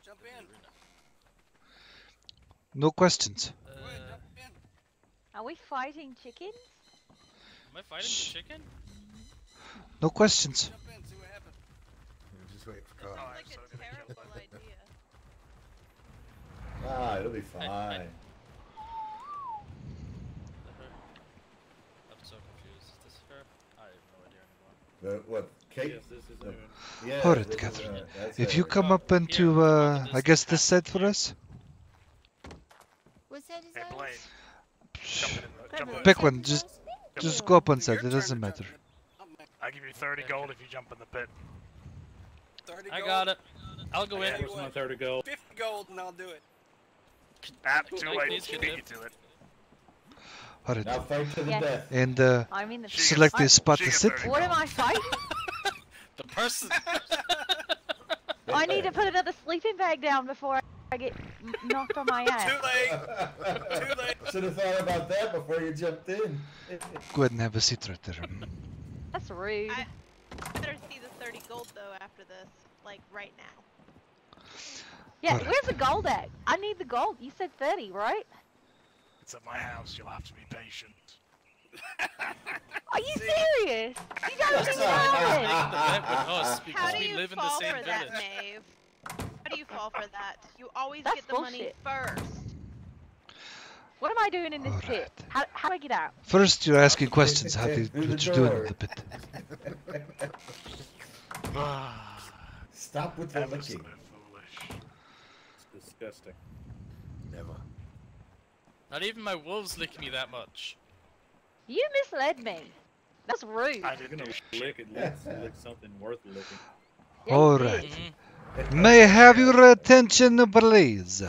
Jump in. No questions. Are we fighting chickens? Am I fighting the chicken? No questions. Jump in, see what happens. Just wait for Carl. Like a terrible idea. Ah, it'll be fine. I'm so confused. Is this her? I have no idea anymore. What? Kate? Yes, this is Moon. Yeah, Alright, this is, Catherine. that's If her. you come up into, I guess this side for us? What's that? Hey, Blade. Jump in. Pick one. Just go up one side. It doesn't matter. I give you 30 gold if you jump in the pit. 30 I gold. got it. I'll go in. Where's my 30 gold? 50 gold and I'll do it. Too Like late. these She could beat do. you to it. Alright. Now fight to the Yes. death. And I'm in the. select the spot she to gets sit. 30 What am I fighting? The person. I need to put another sleeping bag down before I get knocked on my ass. Too late. Too late. Should have thought about that before you jumped in. Go ahead and have a seat right there. That's rude. I better see the 30 gold though after this, like right now. Yeah, Alright. where's the gold at? I need the gold. You said 30, right? It's at my house. You'll have to be patient. Are you serious? You gotta be lying. Us because How do we you live in the fall same for that, village. Maeve? How do you fall for that? You always That's get the money bullshit. first. What am I doing in this pit? How do I get out? First, you're asking questions. What you doing in the pit? Stop with the Ever so licking. foolish. It's disgusting. Never. Not even my wolves lick me that much. You misled me. That's rude. I You're didn't gonna do lick it. Lick something worth licking. Alright. Mm-hmm. May I have your attention, please?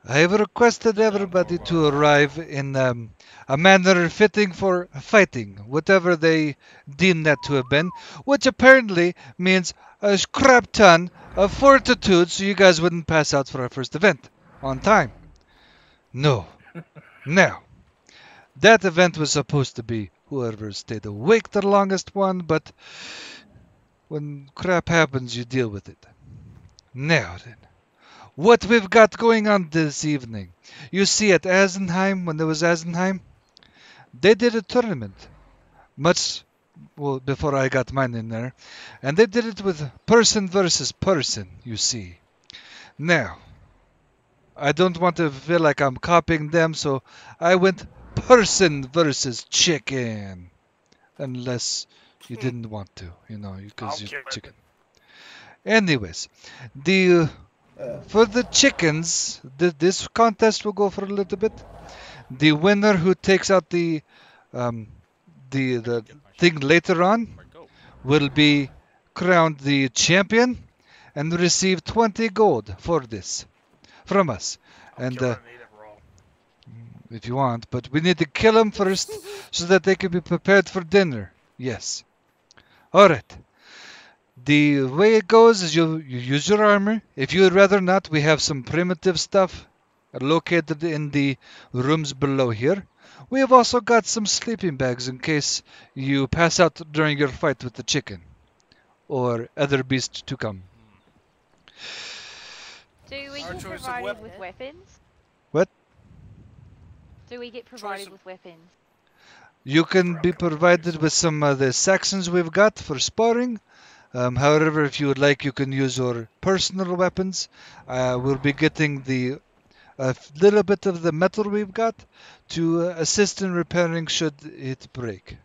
I have requested everybody to arrive in a manner fitting for fighting, whatever they deem that to have been, which apparently means a crap ton of fortitude so you guys wouldn't pass out for our first event on time. No. Now, that event was supposed to be whoever stayed awake the longest one, but when crap happens, you deal with it. Now then, what we've got going on this evening. You see, at Asenheim, when there was Asenheim, they did a tournament. Much, well, before I got mine in there. And they did it with person versus person, you see. Now, I don't want to feel like I'm copying them, so I went person versus chicken. Unless you didn't want to, you know, because you're chicken. Anyways, the for the chickens, this contest will go for a little bit. The winner who takes out the thing later on will be crowned the champion and receive 20 gold for this from us. And if you want, but we need to kill them first so that they can be prepared for dinner. Yes. All right. The way it goes is you use your armor. If you would rather not, we have some primitive stuff located in the rooms below here. We have also got some sleeping bags in case you pass out during your fight with the chicken or other beasts to come. Do we get provided with weapons? What? Do we get provided with weapons? You can be provided with some of the Saxons we've got for sparring. However, if you would like, you can use your personal weapons. We'll be getting a little bit of the metal we've got to assist in repairing should it break.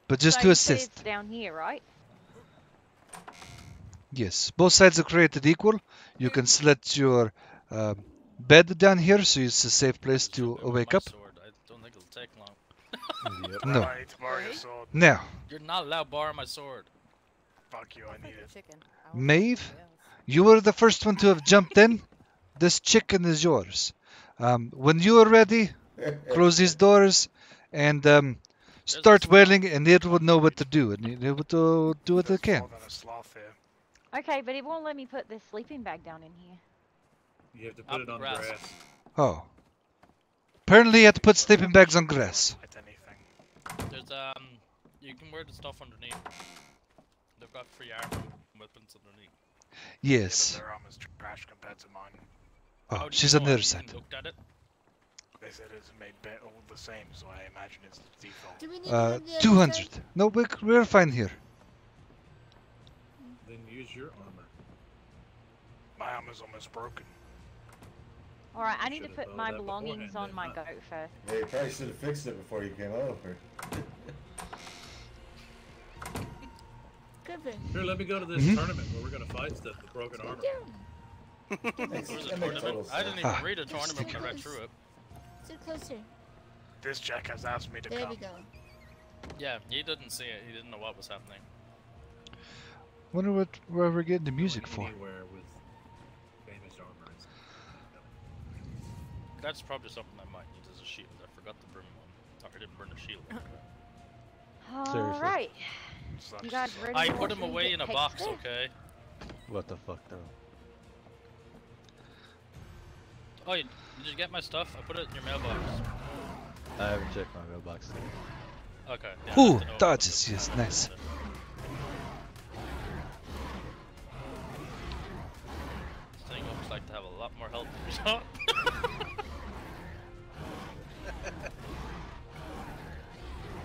But just so to you say assist. it's down here, right? Yes, both sides are created equal. You can select your bed down here, so it's a safe place to wake up. I don't think it'll take long. No. Right, borrow your sword. Now, You're not allowed to borrow my sword. Fuck you, I need it. Maeve, you were the first one to have jumped in. This chicken is yours. When you are ready, close these doors and start wailing, and it will know what to do, and it will do what it can. Okay, but it won't let me put this sleeping bag down in here. You have to put it on grass. Oh. Apparently you have to put sleeping bags on grass. There's you can wear the stuff underneath. They've got free armor and weapons underneath. Yes. Their armor's trash compared to mine. Oh, she's on the other side. Looked at it. They said it's made all the same, so I imagine it's default. 200. No, we're fine here. Then use your armor. My armor's almost broken. Alright, I need to put my belongings on my goat first. Yeah, you probably should have fixed it before you came over. Here, let me go to this tournament where we're gonna fight stuff with broken armor. I didn't even read a tournament when I read through it. Sit closer. This jack has asked me to There come. we go. Yeah, he didn't see it. He didn't know what was happening. Wonder where we're getting the music for. Anywhere with famous armor. That's probably something I might need as a shield. I forgot to bring one. I didn't bring a shield. Alright. You guys ready? I to put watch him me away get in a cake box, today? okay? What the fuck, though? Oh, did you get my stuff? I put it in your mailbox. I haven't checked my mailbox. Okay. Yeah, Ooh, I have to know. dodges, yes, nice. This thing looks like to have a lot more health than we thought.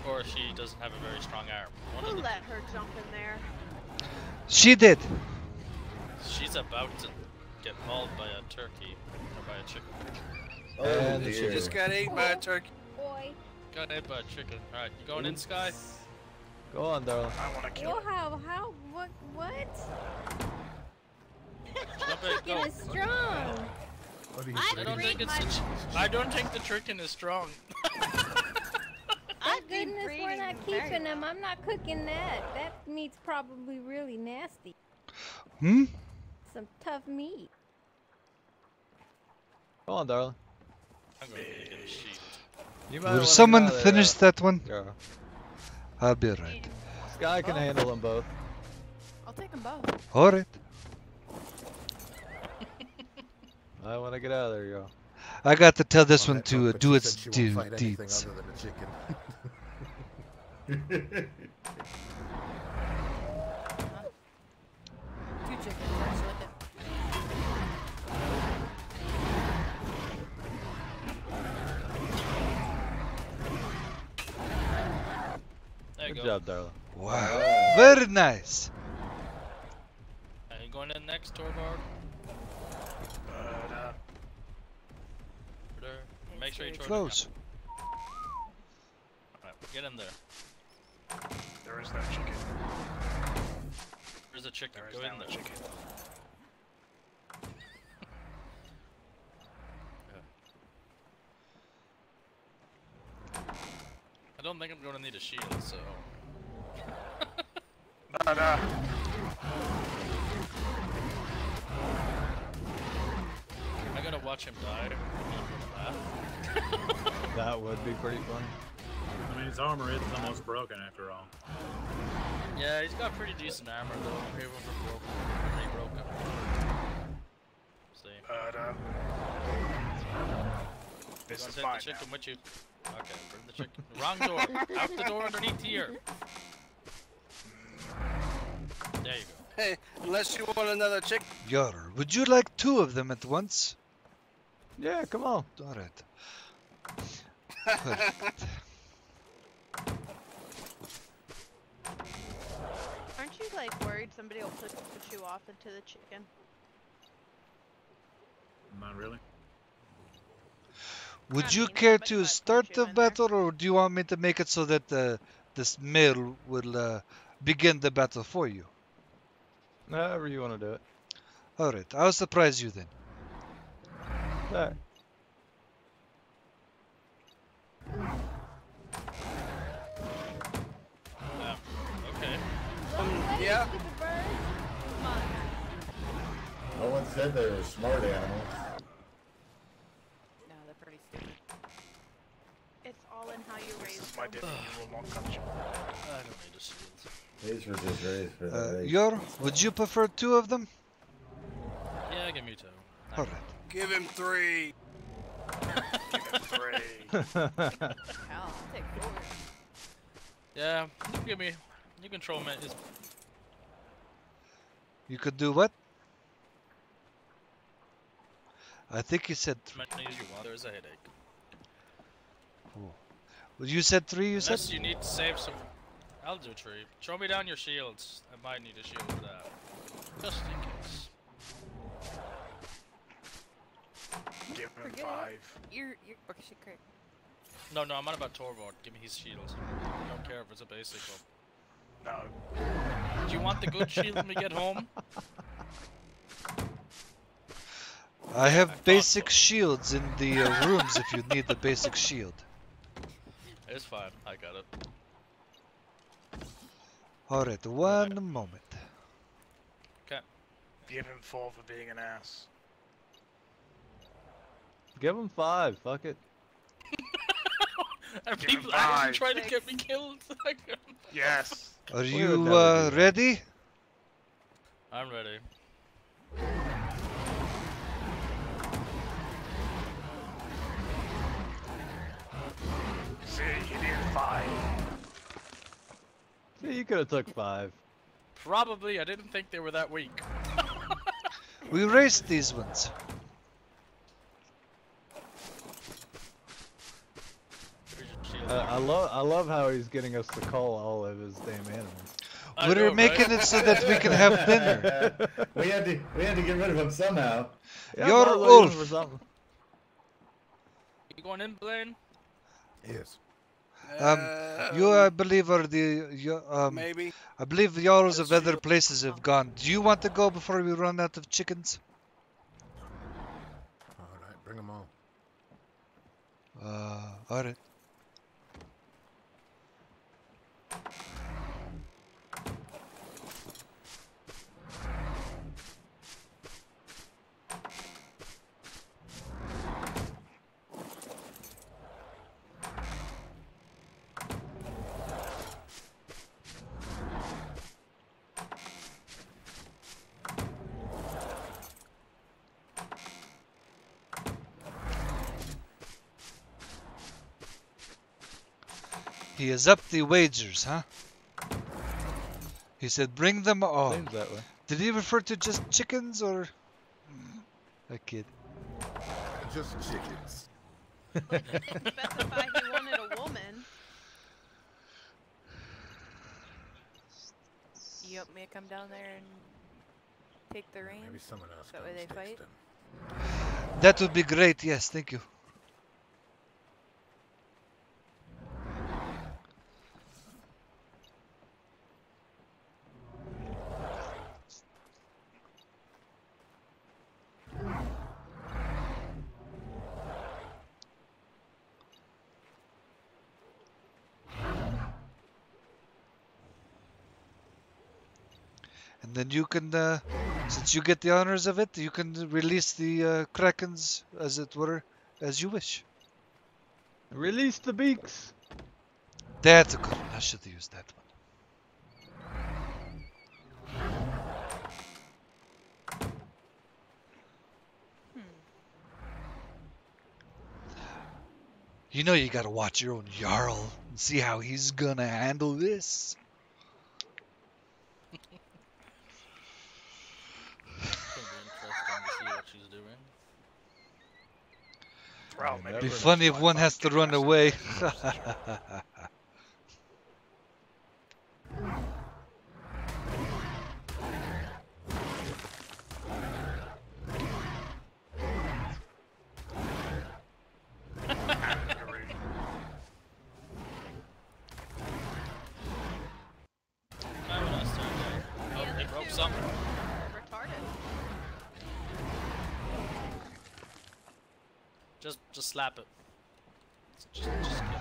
Or she doesn't have a very strong arm. One of Who the let her jump in there? She did. She's about to get mauled by a turkey or by a chicken. Oh, She dear. just got ate by a turkey. Boy. Got ate by a chicken. Alright, you going in, Sky? Go on, darling. I want to kill Yo, it. what? Jump in, Chicken go. is strong. I don't think the chicken is strong. Thank goodness we're not keeping them. I'm not cooking that. That meat's probably really nasty. Hmm? Some tough meat. Come on, darling. I'm gonna get a shield. You might Will wanna get someone out of there, finish that one? Yeah. I'll be right. Sky can handle them both. I'll take them both. Alright. I want to get out of there, yo. I got to tell this On one that to note, but do she its said she won't fight anything deeds. other than a chicken. Two chickens, actually. There you Good go. job, darling. Wow. Very nice. Are you going in next, Torvald? Make sure you try Close. Alright, get in there. There is no chicken. There's a chicken. There is Go now in a there. chicken. I don't think I'm gonna need a shield, so. No. I gotta watch him die. That would be pretty funny. I mean, his armor is almost broken after all. Yeah, he's got pretty decent armor though. Even for broken. Pretty broken. See. This Gonna is take mine the chicken now. with you. Okay, bring the chicken. Wrong door. Out the door underneath here. There you go. Hey, unless you want another chicken. Yor, would you like 2 of them at once? Yeah, come on. Alright. Aren't you like worried somebody will put you off into the chicken? Not really. Would you care to start the battle, or do you want me to make it so that this male will begin the battle for you? However you want to do it. Alright, I'll surprise you then. Alright. Okay. Yeah. No one said they were smart animals. No, they're pretty stupid. It's all in how you raise My them. daddy will not come to. I don't need a shield. These were just raised for the race. Yor, would you prefer 2 of them? Yeah, give me 2. Alright. Give him 3. Give him 3. Hell, I'll take 4. Yeah, give me. You control me. Just You could do what? I think you said as many as you want. There's a headache. Well, you said 3, you Unless said? you need to save some. I'll do 3. Throw me down your shields. I might need a shield for that. Just in case. Give him Forget 5. it. You're okay, shit, great. No, I'm on about Torvald. Give me his shield. I don't care if it's a basic one. No. Do you want the good shield when we get home? I have basic shields in the rooms if you need the basic shield. It's fine. I got it. Alright, one moment. Okay. Give him 4 for being an ass. Give him 5. Fuck it. Are Give him people actually 5. trying to get me killed? Yes. Are We you would never do that. ready? I'm ready. See, you need 5. See, you could have took 5. Probably. I didn't think they were that weak. We raced these ones. I love how he's getting us to call all of his damn animals. We're making it so that we can have dinner. we had to get rid of him somehow. Yeah, You're but I was looking Ulf. for something. You going in, Blaine? Yes. You, I believe, are the. Maybe. I believe the yards of other places have gone. Do you want to go before we run out of chickens? Alright, bring them all. Alright. He has upped the wagers, huh? He said, bring them all. Seems that way. Did he refer to just chickens or... A kid. Just chickens. Well, he didn't specify he wanted a woman. You want me to come down there and take the reins? Maybe someone else That way they fight? That would be great, yes, thank you. And then you can, since you get the honors of it, you can release the krakens, as it were, as you wish. Release the beaks. That's a good one. I should have used that one. You know you gotta watch your own Jarl and see how he's gonna handle this. Well, It'd be funny if one has to run away. Just slap it. Just kill.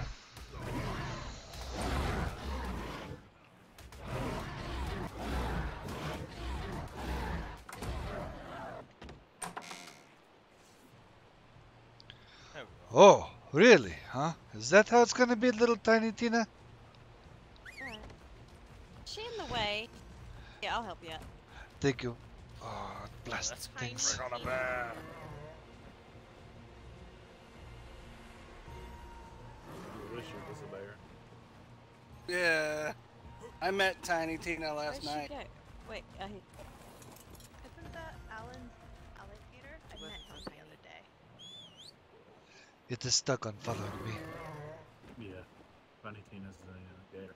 Oh, really? Huh? Is that how it's gonna be, little tiny Tina? Is she in the way? Yeah, I'll help you out. Thank you. Oh, blast things. Bring on a bear. I wish it was a bear. Yeah. I met Tiny Tina last Where'd night. she go? Wait, Isn't that Alan's alligator? I met him the other day. It is stuck on following me. Yeah. Tiny Tina's the gator.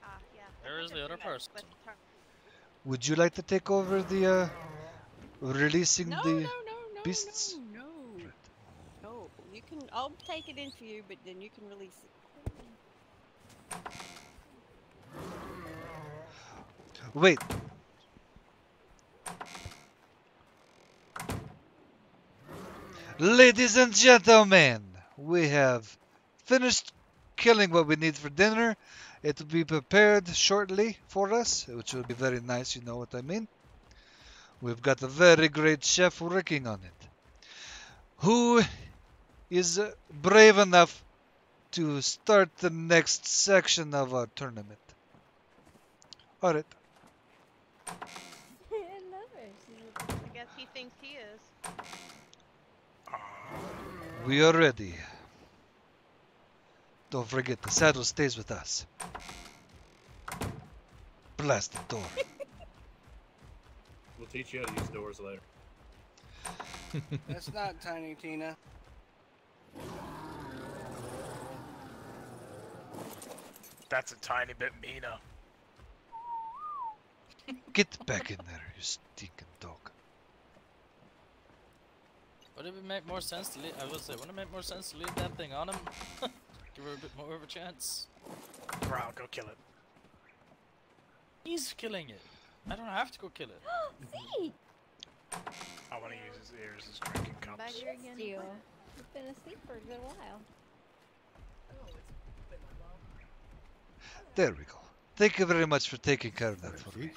Ah, yeah. Where is the other person? Would you like to take over the releasing no, the no, beasts? No. No, you can. I'll take it in for you, but then you can release it. Wait. Ladies and gentlemen, we have finished killing what we need for dinner. It will be prepared shortly for us, which will be very nice, you know what I mean. We've got a very great chef working on it, who is brave enough to start the next section of our tournament. Alright. I guess he thinks he is. We are ready. Don't forget, the saddle stays with us. Blast the door. We'll teach you how to use doors later. That's not Tiny Tina. That's a tiny bit meaner. Get back in there, you stinking dog. Would it make more sense to leave? I would say, wouldn't it make more sense to leave that thing on him? Give her a bit more of a chance. Growl, go kill it. He's killing it. I don't have to go kill it. See? I want to use his ears as drinking cups. Back here again. You've been asleep for a good while. There we go. Thank you very much for taking care of that for me.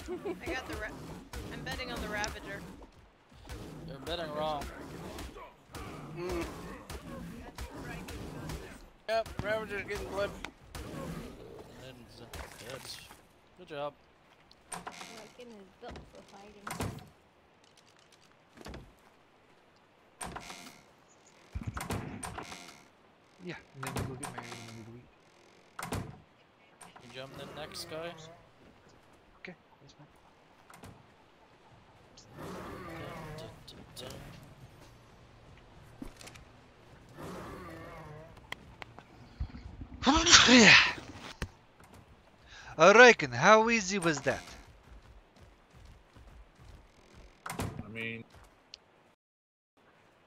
I got the I'm betting on the Ravager. You're betting wrong. Mm. Yep, Ravager's getting blipped. Good job. Reckon is built for fighting. Yeah, and then we go get married and then we go eat. You jumping in next, guy? Okay, that's fine. Yeah. I reckon, how easy was that? I mean,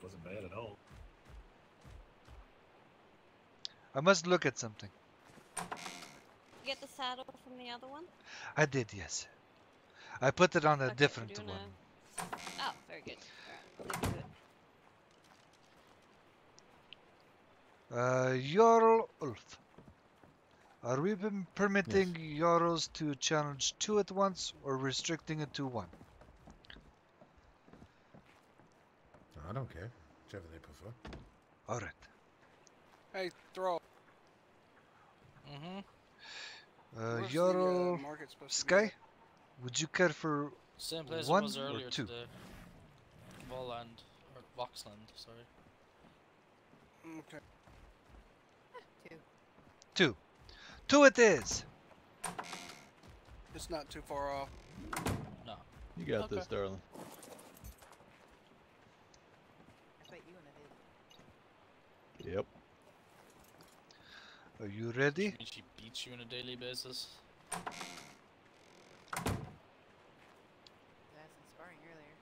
wasn't bad at all. I must look at something. You get the saddle from the other one? I did, yes. I put it on a Okay, different we're doing one. Oh, very good. Alright, I'll leave you to it. Jarl Ulf. Are we permitting Jarls to challenge 2 at once or restricting it to 1? I don't care. Whichever they prefer. Alright. Hey, throw. Jarl market supposed to be Sky, at? would you care for Same place it 1 was or earlier 2? today. Wallland, or Voxland, sorry. Okay. 2. 2 it is. It's not too far off. No. You got this, darling. I bet you and I Yep. Are you ready? Which means she beats you on a daily basis. That's inspiring earlier.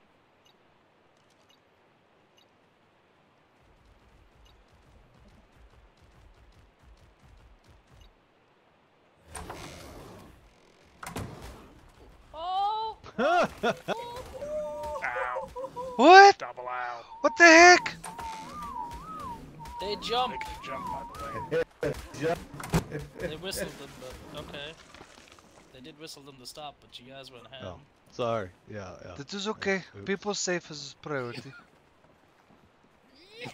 Oh! Ow. What? Double ow. What the heck? They jump! They can jump, by the way. They whistled them, but okay. They did whistle them to stop, but you guys went ham. Oh, sorry. Yeah, yeah. That is okay. Oops. People's safe is priority.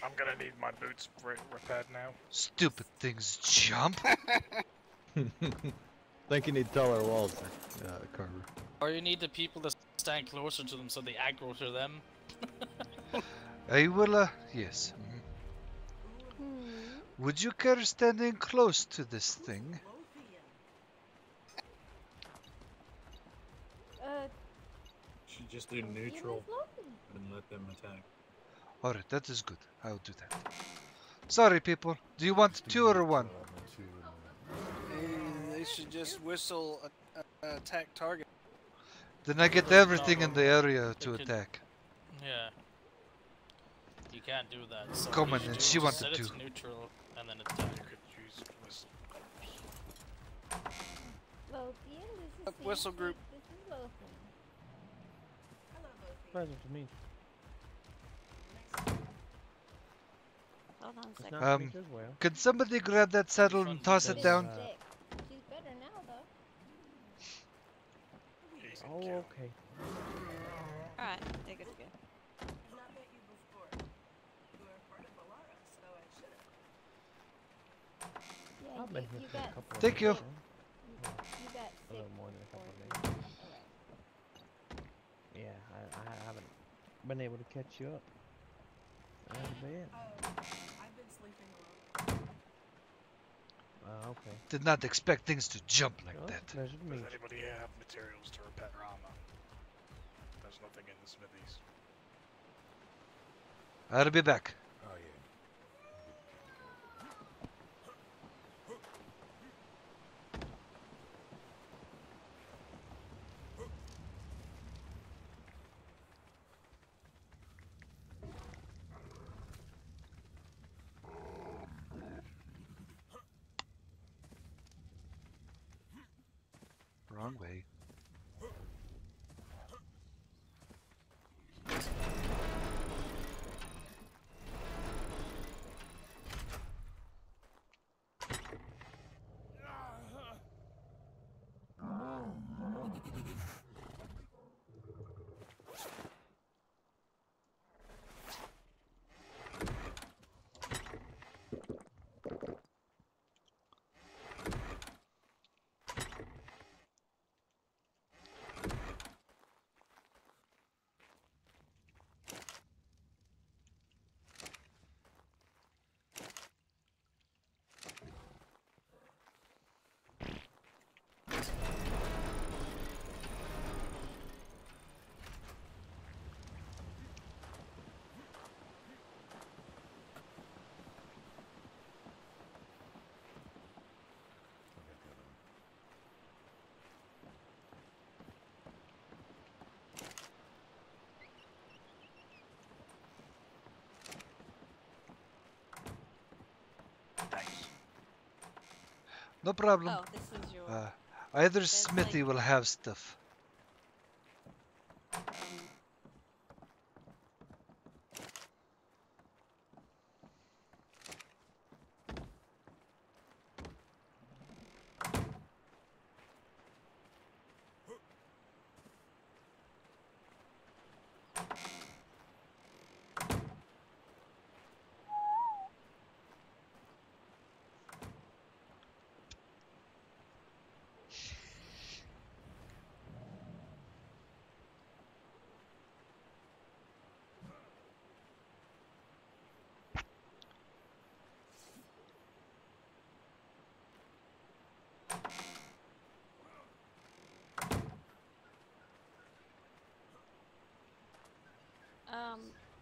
I'm gonna need my boots repaired now. Stupid things jump. Think you need taller walls there, Carver. Or you need the people to stand closer to them so they aggro to them. I will, yes. Would you care standing close to this thing? Should just do neutral and let them attack. Alright, that is good. I'll do that. Sorry, people. Do you want 2 or 1? They should just whistle attack target. Then I get everything in the area to could- attack. Yeah. You can't do that. So Come what on, you then, do she is wanted set it to. neutral and then attack. You could use whistle. Lothian, this is Whistle Sam. group. This is Lothian. Pleasure to meet Hold on a It's second. not me as well. Can somebody grab that saddle and toss it down? She's better now, though. Oh, okay. Alright, they're good to go. Yeah, I've been here you for a got couple of Thank you. days. You got A little more than a couple of days. Yeah, I haven't been able to catch you up. Out of bed. I've been sleeping a lot. Okay. Did not expect things to jump like Well, that. pleasure to meet Does you. anybody here have materials to repair armor? There's nothing in the smithies. I'll be back. Oh, yeah. Wrong way. No problem. Oh, this is your. Either Smithy will have stuff.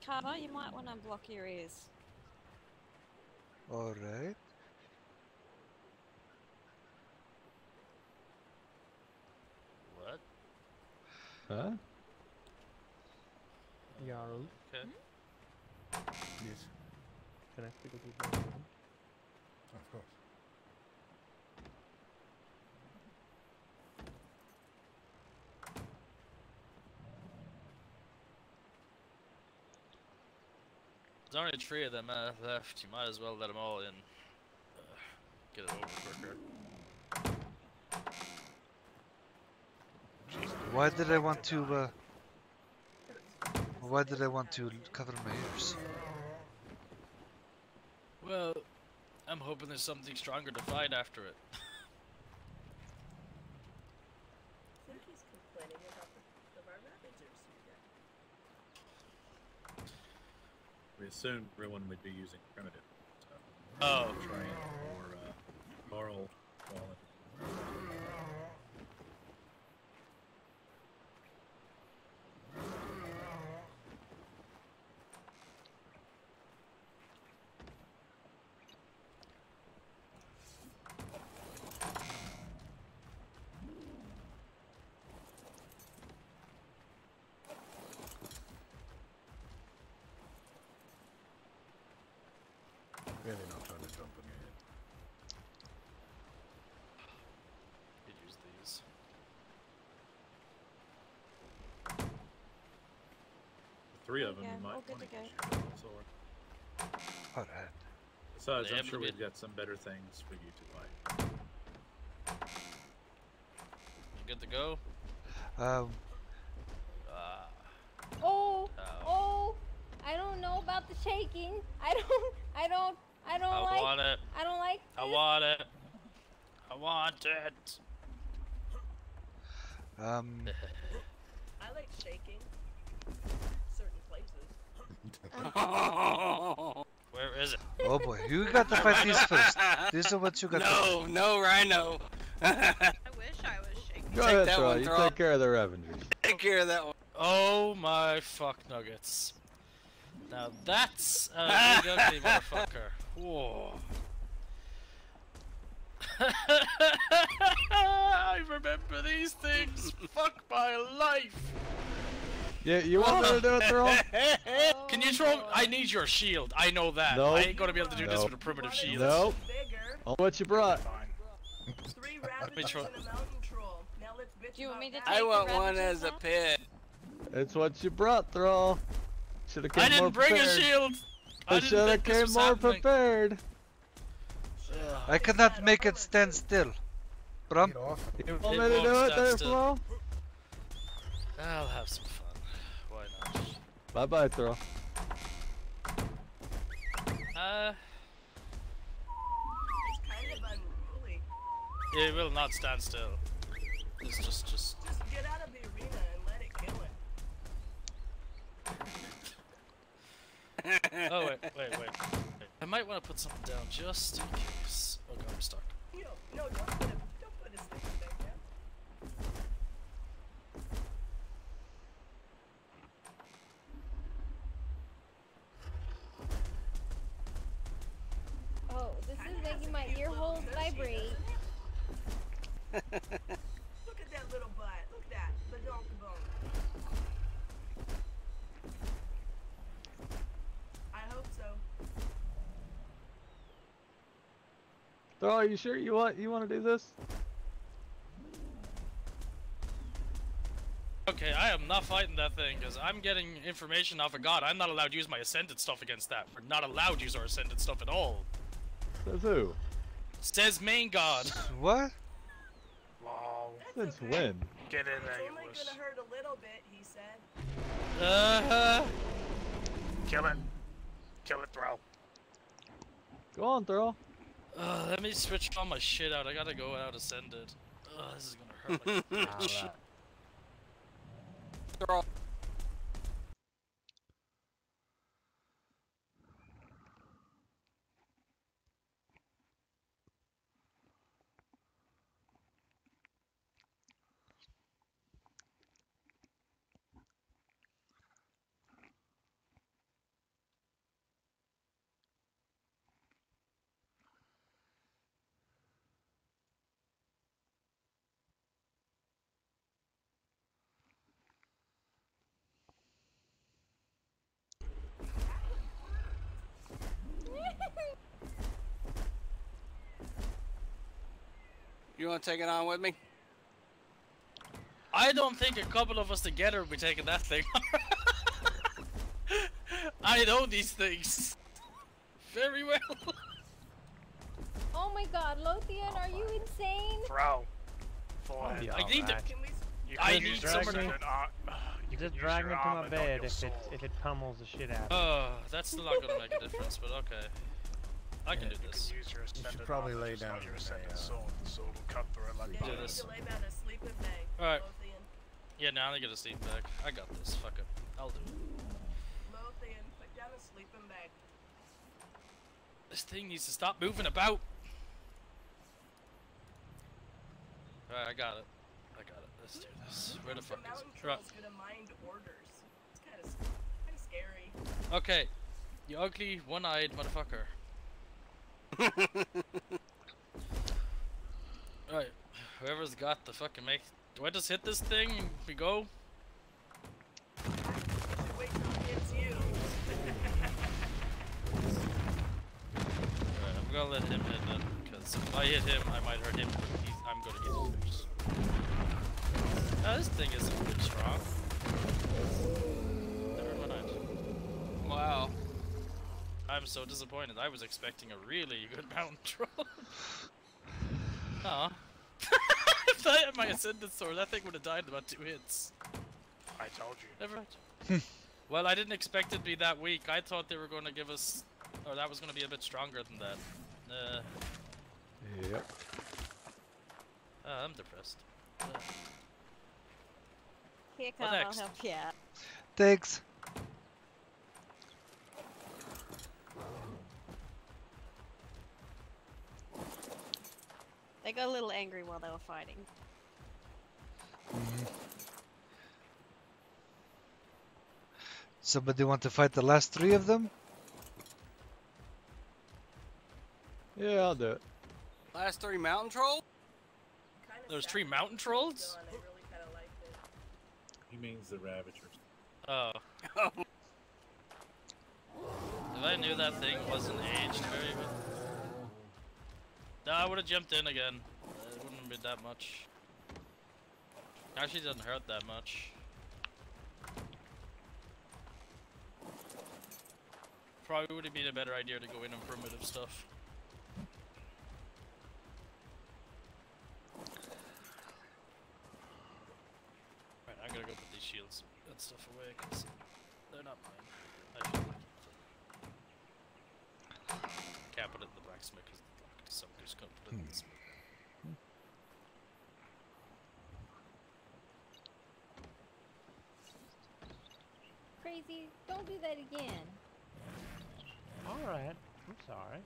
Carter, you might want to block your ears. All right. What? Huh? Jarl. Okay. Yes. Can I speak with you for a moment? Of course. There's only 3 of them left. You might as well let them all in. Get it over quicker. Why did I want to? Why did I want to cover my ears? Well, I'm hoping there's something stronger to fight after it. I think he's complaining about the Ravagers you get. We assumed everyone would be using primitive. So Oh. Train or Carl quality. Really not trying to jump on your head. Could use these. The 3 of them Yeah, you might all want good to to use your sword. All right. Besides, They I'm have sure to we've be- got some better things for you to like. You good to go? Oh, oh, I don't know about the shaking. I don't I like. want it. I don't like. I want it. I want it. I like shaking. Certain places. Where is it? Oh boy, you got to fight these first. These are what you got. No, no, Rhino. I wish I was shaking. Go Take ahead, that Troll. one, You Troll. take care of the Ravengers. Take care of that one. Oh my fuck nuggets. Now that's a big ugly motherfucker. Whoa. I remember these things. Fuck my life. Yeah, you want me to do it, Troll? Can you throw? I need your shield. I know that. Nope. I ain't gonna be able to do this Nope. with a primitive shield. Nope. On what you brought. 3 Let me Ravagers try. and a mountain troll. Now let's bitch Do you want me to about take I the want one Ravagers as a now? pet. It's what you brought, Thrall. Should have came I more didn't bring a prepared. shield. I I didn't should have think this came was more happening. prepared. I cannot make it stand still. Brum. Get off. You want It me to won't do it stand there, still. Flo? I'll have some fun. Why not? Bye bye, Thrall. It's kind of unruly. It will not stand still. It's just. Just get out of the arena and let it kill it. Oh wait. I might want to put something down just in case. Oh god, I'm stuck. No, don't put a stick thing down. Oh, this is making my ear holes vibrate. Look at that little butt. Look at that. The donkey bone. I hope so. Oh, are you sure you want to do this? Okay, I am not fighting that thing because I'm getting information off of God. I'm not allowed to use my Ascended stuff against that. We're not allowed to use our Ascended stuff at all. Says who? Says main God. What? Wow. Since when? Get in there, It's you only wuss. gonna hurt a little bit, he said. Kill it. Kill it, Throw. Go on, Throw. Let me switch all my shit out. I gotta go out Ascended. This is gonna hurt like a bitch. Throw. You want to take it on with me? I don't think a couple of us together will be taking that thing. I know these things very well. Oh my god, Lothian, are you insane? Throw. Forehead. I need to. You I could need use someone your to. you Just could drag use me your to my armor, not bed your sword. if it pummels the shit out of me. That's still not gonna make a difference, but okay. I can do this. Use your ascended probably armor, lay just down not your in ascended a, sword. The sword will cut through it like Yeah, Do you butter. need this. to lay down and sleep in bed. Alright. Lothian. Yeah, now I get a sleep bag. I got this. Fuck it. I'll do it. Lothian, put down a sleeping bag. This thing needs to stop moving about. Alright, I got it. Let's do this. Where the fuck is Mountain it? Right. troll's gonna mind orders. It's kind of scary. Okay. You ugly, one-eyed motherfucker. Right. Whoever's got the fucking make. Do I just hit this thing and we go? Wait till it hits you. Alright, I'm gonna let him hit it, because if I hit him, I might hurt him, but I'm gonna get him first. This thing isn't good strong. Never mind. Wow. I'm so disappointed. I was expecting a really good mountain troll. Aw. If I had my Ascendant Sword, that thing would have died in about 2 hits. I told you. Never mind. Well, I didn't expect it to be that weak. I thought they were going to give us... Or that was going to be a bit stronger than that. Yep. I'm depressed. Here, What come, I'll next? help you out. Thanks. They got a little angry while they were fighting. Somebody want to fight the last 3 of them? Yeah, I'll do it. Last 3 mountain trolls? There's 3 mountain trolls? He means the Ravagers. Oh. If I knew that thing wasn't aged very well. No, I would have jumped in again. It wouldn't have been that much. Actually, it doesn't hurt that much. Probably would have been a better idea to go in on primitive stuff. Right, I'm gonna go put these shields and stuff away because they're not mine. I should keep them. Can't put it in the blacksmith because somebody's gonna put it in the smith. Crazy, don't do that again. Alright, I'm sorry.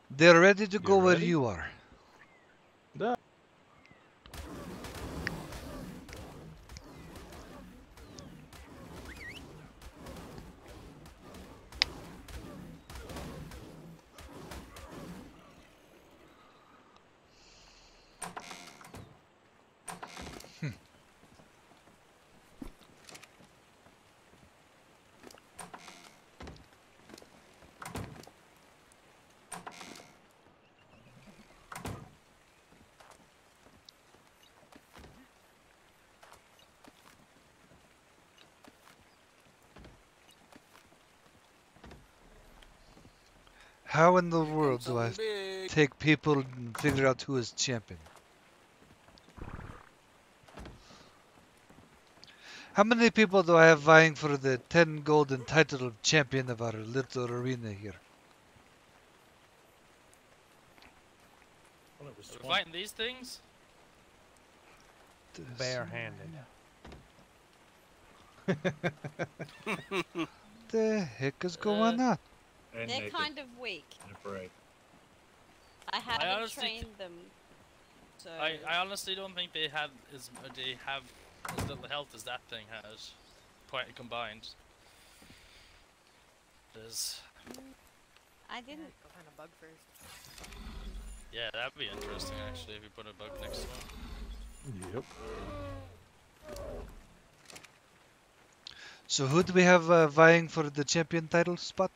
They're ready to go where ready? you are. Yeah. How in the world do I something big. take people and figure out who is champion? How many people do I have vying for the 10 golden title of champion of our little arena here? Well, it was We're fighting these things? Barehanded. The heck is going on? And They're naked. kind of weak. And afraid. I haven't honestly trained them, so I honestly don't think they have as little health as that thing has, combined. There's, I didn't. Go find a bug first. yeah, that'd be interesting actually if you put a bug next to it. Yep. So who do we have vying for the champion title spot?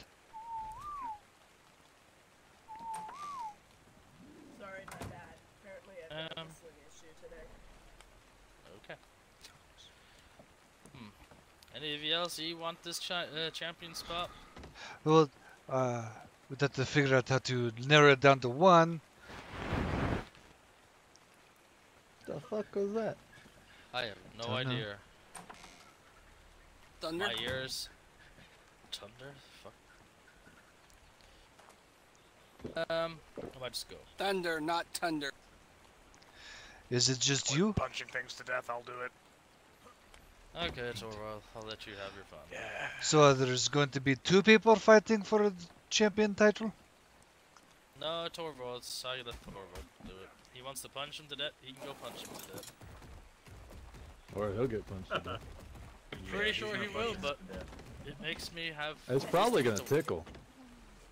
Sorry, my bad. Apparently I've got a whistling issue today. Okay. Any of you else you want this champion spot? Well, we'd have to figure out how to narrow it down to one. The fuck was that? I have no Don't know. idea. Thunder? My ears. Thunder? Fuck. I might just go. Thunder, not thunder. Is it just you? Punching things to death, I'll do it. Okay, it's over. I'll let you have your fun. Yeah. So there's going to be 2 people fighting for the champion title? No, Torvald's. I let Torvald do it. He wants to punch him to death. He can go punch him to death. Or he'll get punched to death. Pretty sure he will, but it makes me have. It's probably gonna tickle.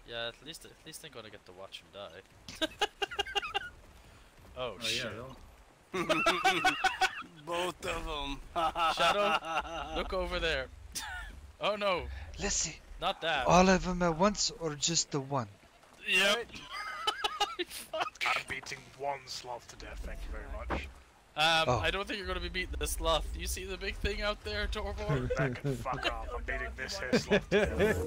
Yeah, at least they're gonna get to watch him die. Oh shit! Both of them. Shadow, look over there. Oh no! Let's see. Not that. All of them at once, or just the one? Yep. I'm beating one sloth to death, thank you very much. I don't think you're gonna be beating the sloth. Do you see the big thing out there, Torvald? That can fuck off. I'm beating this here sloth to death.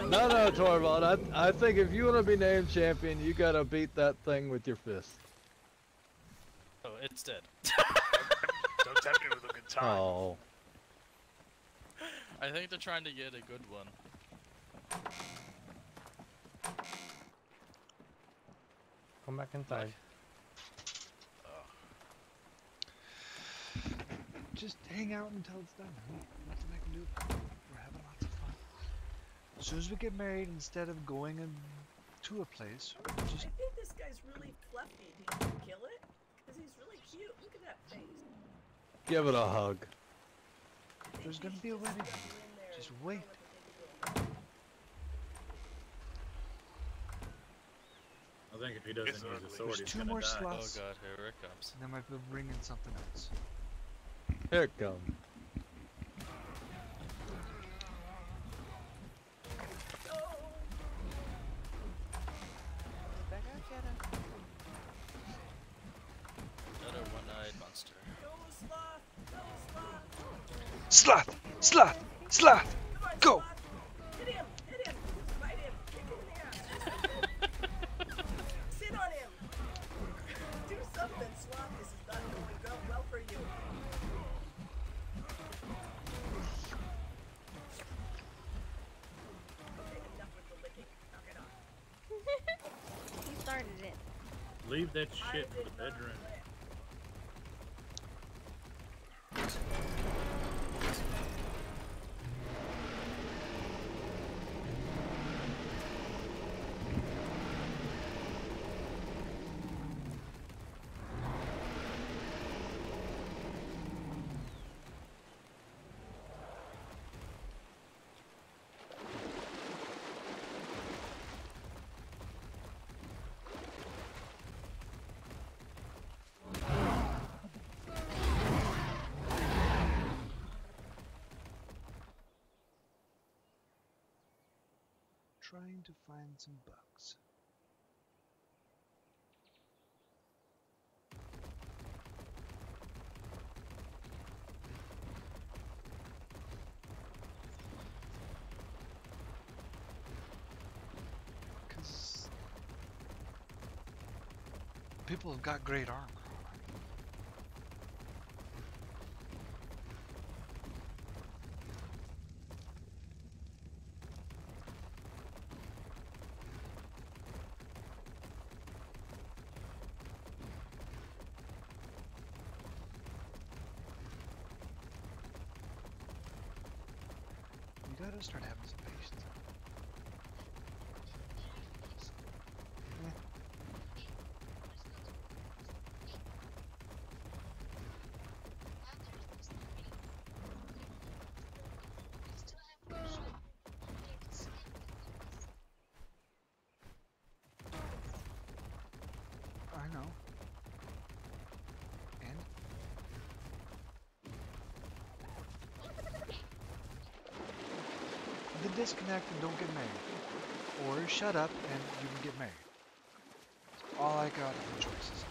No, Torvald. I think if you want to be named champion, you gotta beat that thing with your fist. Oh, it's dead. Don't tempt me with a good time. Oh. I think they're trying to get a good one. Come back inside. Just hang out until it's done. Nothing I can do about it. We're having lots of fun. As soon as we get married, instead of going to a place, just... I think this guy's really fluffy. Did you kill it? Because he's really cute. Look at that face. Give it a hug. There's gonna be a wedding. Just wait. I think if he doesn't use a sword, There's he's 2 gonna more die. slots. Oh god, here it comes. And I might be bringing something else. Here it comes. Back out, Shadow. Another one-eyed monster. Sloth! Sloth! Sloth! Go! Hit him! Hit him! Fight him! Kick him in the ass! Sit on him! Do something, Sloth. This is not going well for you. Okay, enough with the licking. Knock it off. He started it. Leave that shit in the bedroom. Trying to find some bugs. Cause people have got great armor. You gotta start having some patience. I know. And? Then disconnect and don't get married. Or shut up and you can get married. All I got are choices.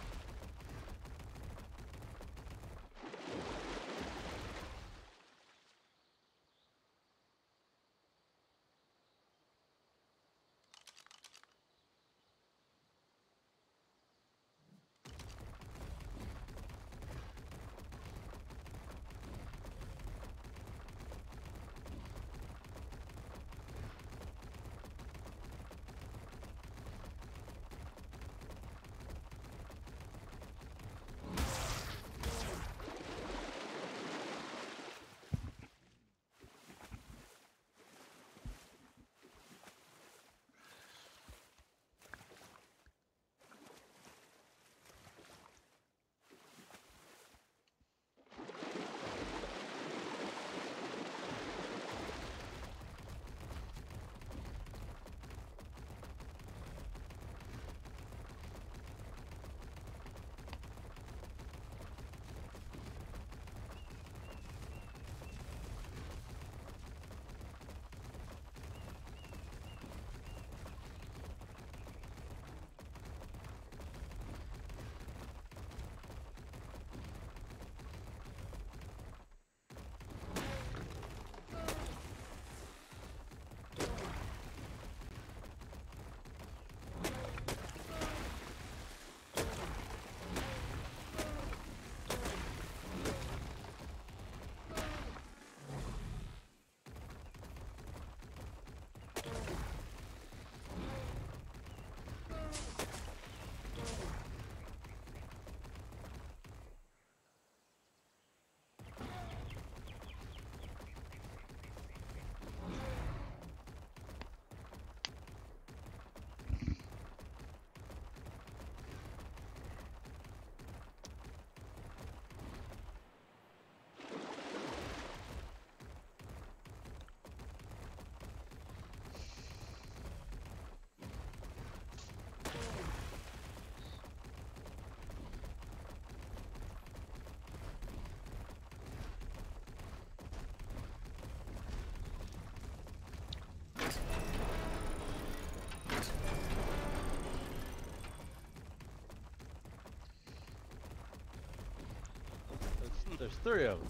There's three of them.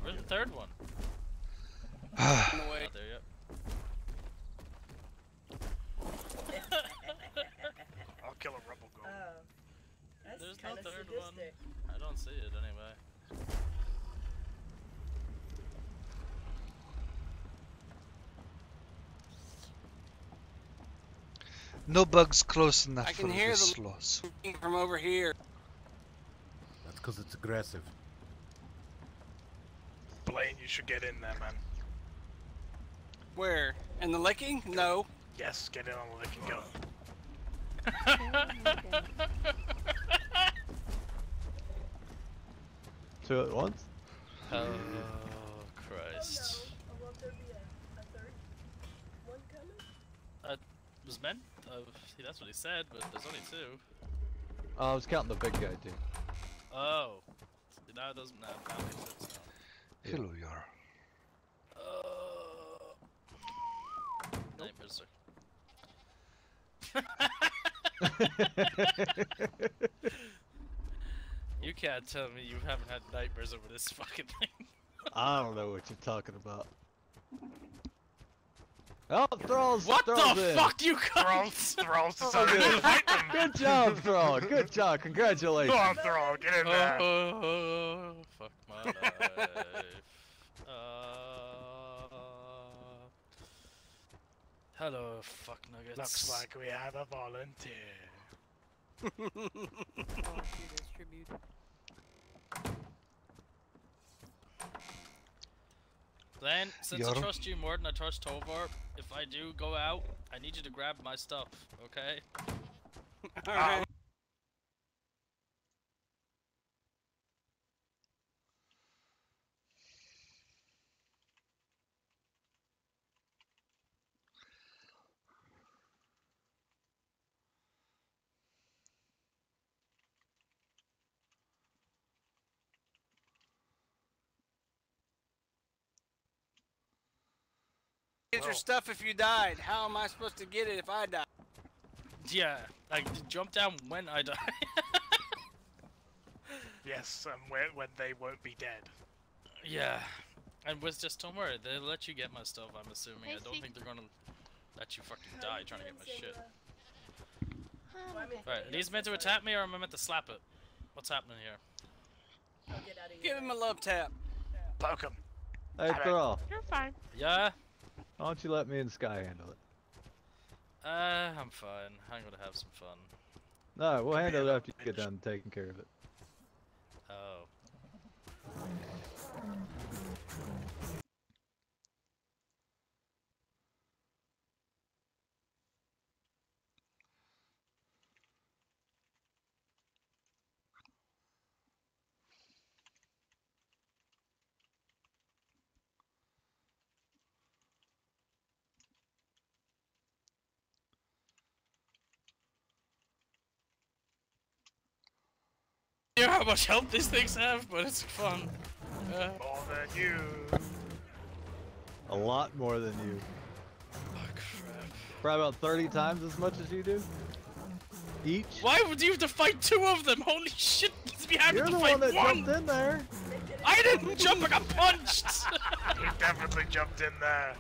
Where's the third one? On the way. Not there yet. I'll kill a rebel goat. That's There's no kind of third sadistic. one. I don't see it anyway. No bugs close enough I can for hear the the sloths. from over here. That's because it's aggressive. Blaine, you should get in there, man. Where? In the licking? No. Yes, get in on the lick and go. Two at once? Oh, Christ. Oh, will there be a third one coming? Was meant? See, that's what he said, but there's only two. I was counting the big guy too. Oh. See, now it doesn't have now makes sense now. Hello, Yar. Nightmares You can't tell me you haven't had nightmares over this fucking thing. I don't know what you're talking about. Oh, Thrall's What Thrall's the in. fuck, you cunt? Thrall's Oh, decided to fight them. Good job, Thrall. Good job. Congratulations. Go on, Thrall, get in there. Oh, fuck my life. Hello, fuck nuggets. Looks like we have a volunteer. Volunteers tribute. Then, since I Yarm. trust you more than I trust Tovar, if I do go out, I need you to grab my stuff, okay? Alright. Get your stuff if you died. How am I supposed to get it if I die? Yeah, like, jump down when I die. Yes, and when they won't be dead. Yeah, and with just don't worry, they'll let you get my stuff, I'm assuming. Hey, I don't see- think they're gonna let you fucking die trying to get my shit. Okay. Right, are these meant to attack me or am I meant to slap it? What's happening here? Give him a love tap. Poke him. Hey, Thrall. You're fine. Yeah? Why don't you let me and Sky handle it? I'm fine. I'm gonna have some fun. No, we'll handle it after you get done taking care of it. Oh. You know how much help these things have, but it's fun. More than you. A lot more than you. Oh crap. Probably about 30 times as much as you do. Each. Why would you have to fight two of them? Holy shit! Be happy You're to the fight one that jumped in there. I didn't jump. I got punched. He definitely jumped in there.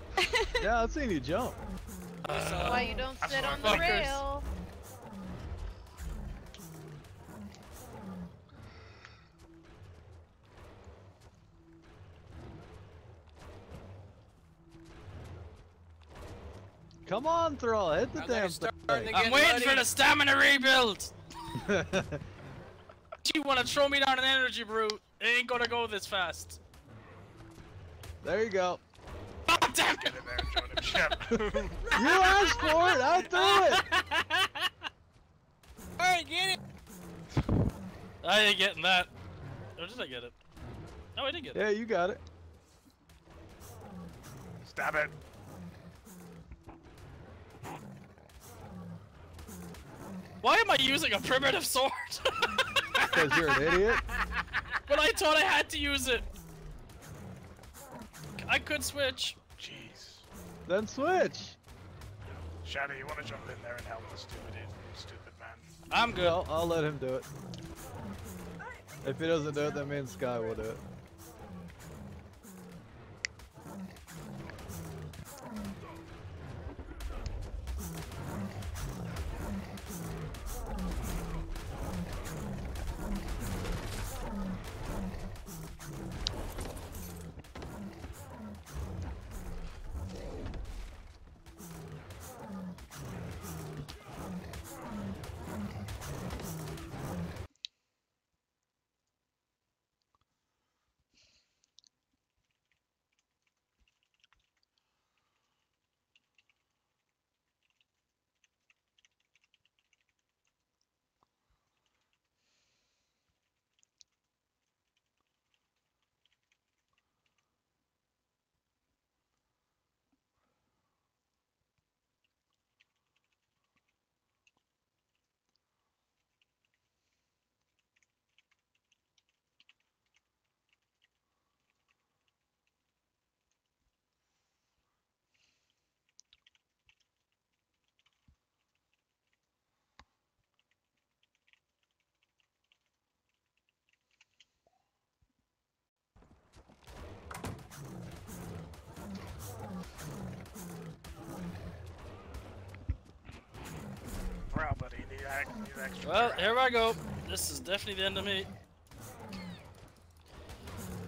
Yeah, I've seen you jump. Why you don't sit on the fuckers. rail? Come on, Thrall, hit the damn thing. I'm waiting for the stamina rebuild. You want to throw me down an energy brute? It ain't gonna go this fast. There you go. Oh, damn Get in there and join him, Shep. You asked for it. I threw it. Alright, get it! I ain't getting that. Or did I get it? No, I didn't get it. Yeah, you got it. Stab it. Why am I using a primitive sword? Because you're an idiot. But I thought I had to use it. I could switch. Jeez. Then switch. Shadow, you want to jump in there and help the stupid man? I'm good. I'll let him do it. If he doesn't do it, then me and Sky will do it. extra Well, crap. here I go. This is definitely the end of me.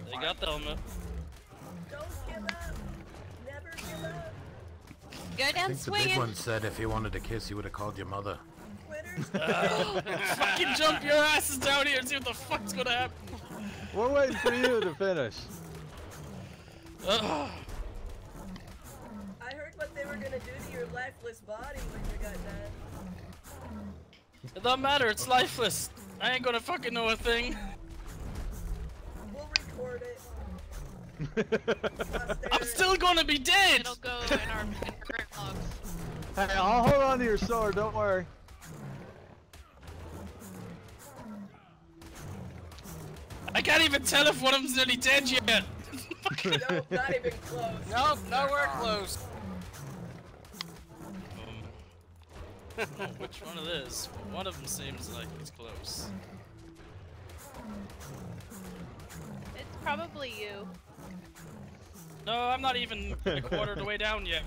They got the helmet. Don't give up. Never give up. Go I down think the big swinging. one said if he wanted a kiss, he would have called your mother. Fucking jump your asses down here and see what the fuck's gonna happen. We're waiting for you to finish. I heard what they were gonna do to your lifeless body when you got done. It don't matter, it's lifeless. I ain't gonna fucking know a thing. We'll record it. I'm still gonna be dead! It'll go in our grip logs. Hey, I'll hold on to your sword, don't worry. I can't even tell if one of them's nearly dead yet. Nope, not even close. Nope, nowhere close. I don't know which one it is, but one of them seems like it's close. It's probably you. No, I'm not even a quarter of the way down yet.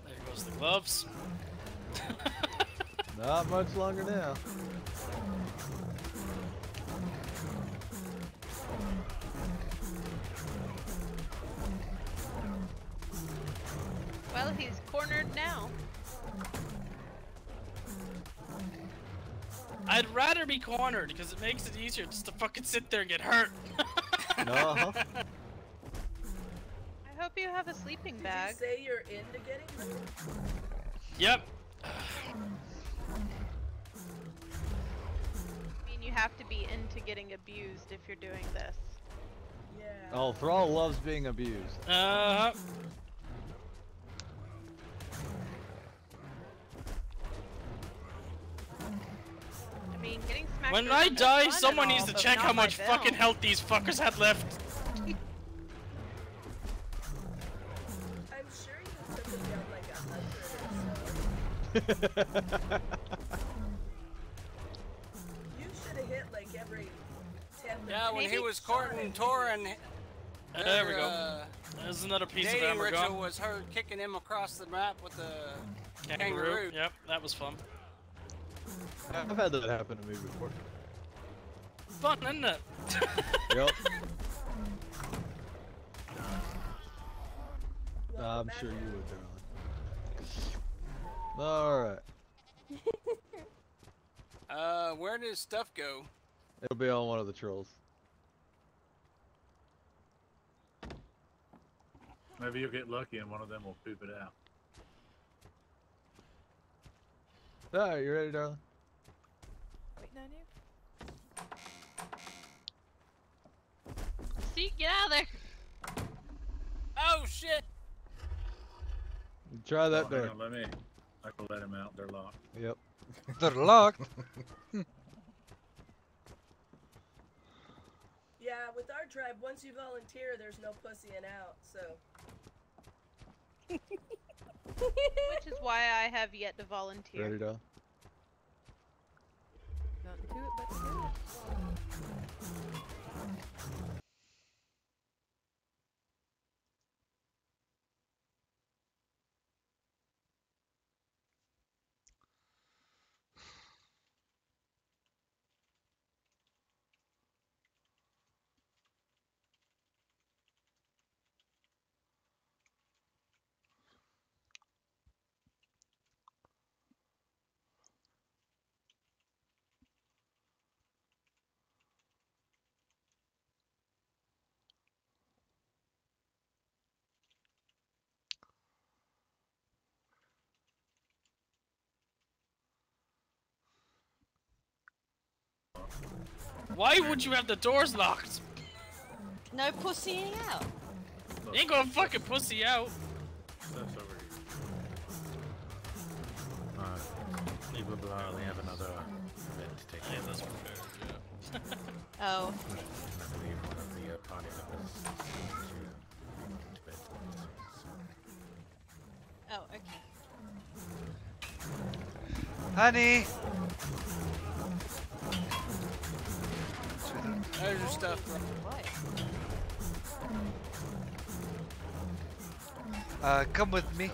There goes the gloves. Not much longer now. Well, he's cornered now. I'd rather be cornered because it makes it easier just to fucking sit there and get hurt. No. I hope you have a sleeping bag. Did you say you're into getting them? Yep. I mean, you have to be into getting abused if you're doing this. Yeah. Oh, Thrall loves being abused. I mean, getting smacked When around I is die, fun someone and needs all, to but check not how by much film. fucking health these fuckers had left. I'm sure you took them down like 100 or so. You should have hit like every 10 minutes. Yeah, when he was courting Torin, There we go. There's another piece of dating ammo ritual gone. was her kicking him across the map with the Kangaroo. Yep, that was fun. I've had that happen to me before. Fun, isn't it? Yep. I'm sure you would, darling. Alright. Where did his stuff go? It'll be on one of the trolls. Maybe you'll get lucky and one of them will poop it out. Alright, you ready, darling? Waiting on you. See, get out of there. Oh shit! Try that Oh, door. hang on, let me. I can let him out. They're locked. Yep. They're locked. Yeah, with our tribe, once you volunteer, there's no pussying out, so. Which is why I have yet to volunteer. Ready, darling? Nothing to it but to do it. Why would you have the doors locked? No pussying out. You ain't gonna fucking pussy out. That's over here. Leave Ballara, they have another event to take care of. That's prepared, yeah. Oh. I believe one of the party members is to bed. Oh, okay. Honey! There's your stuff. Come with me.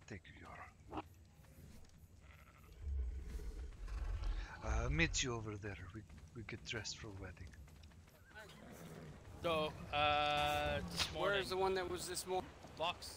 Thank you, Yara. Meet you over there. We get dressed for wedding. No, this morning. Where's the one that was this morning? Box.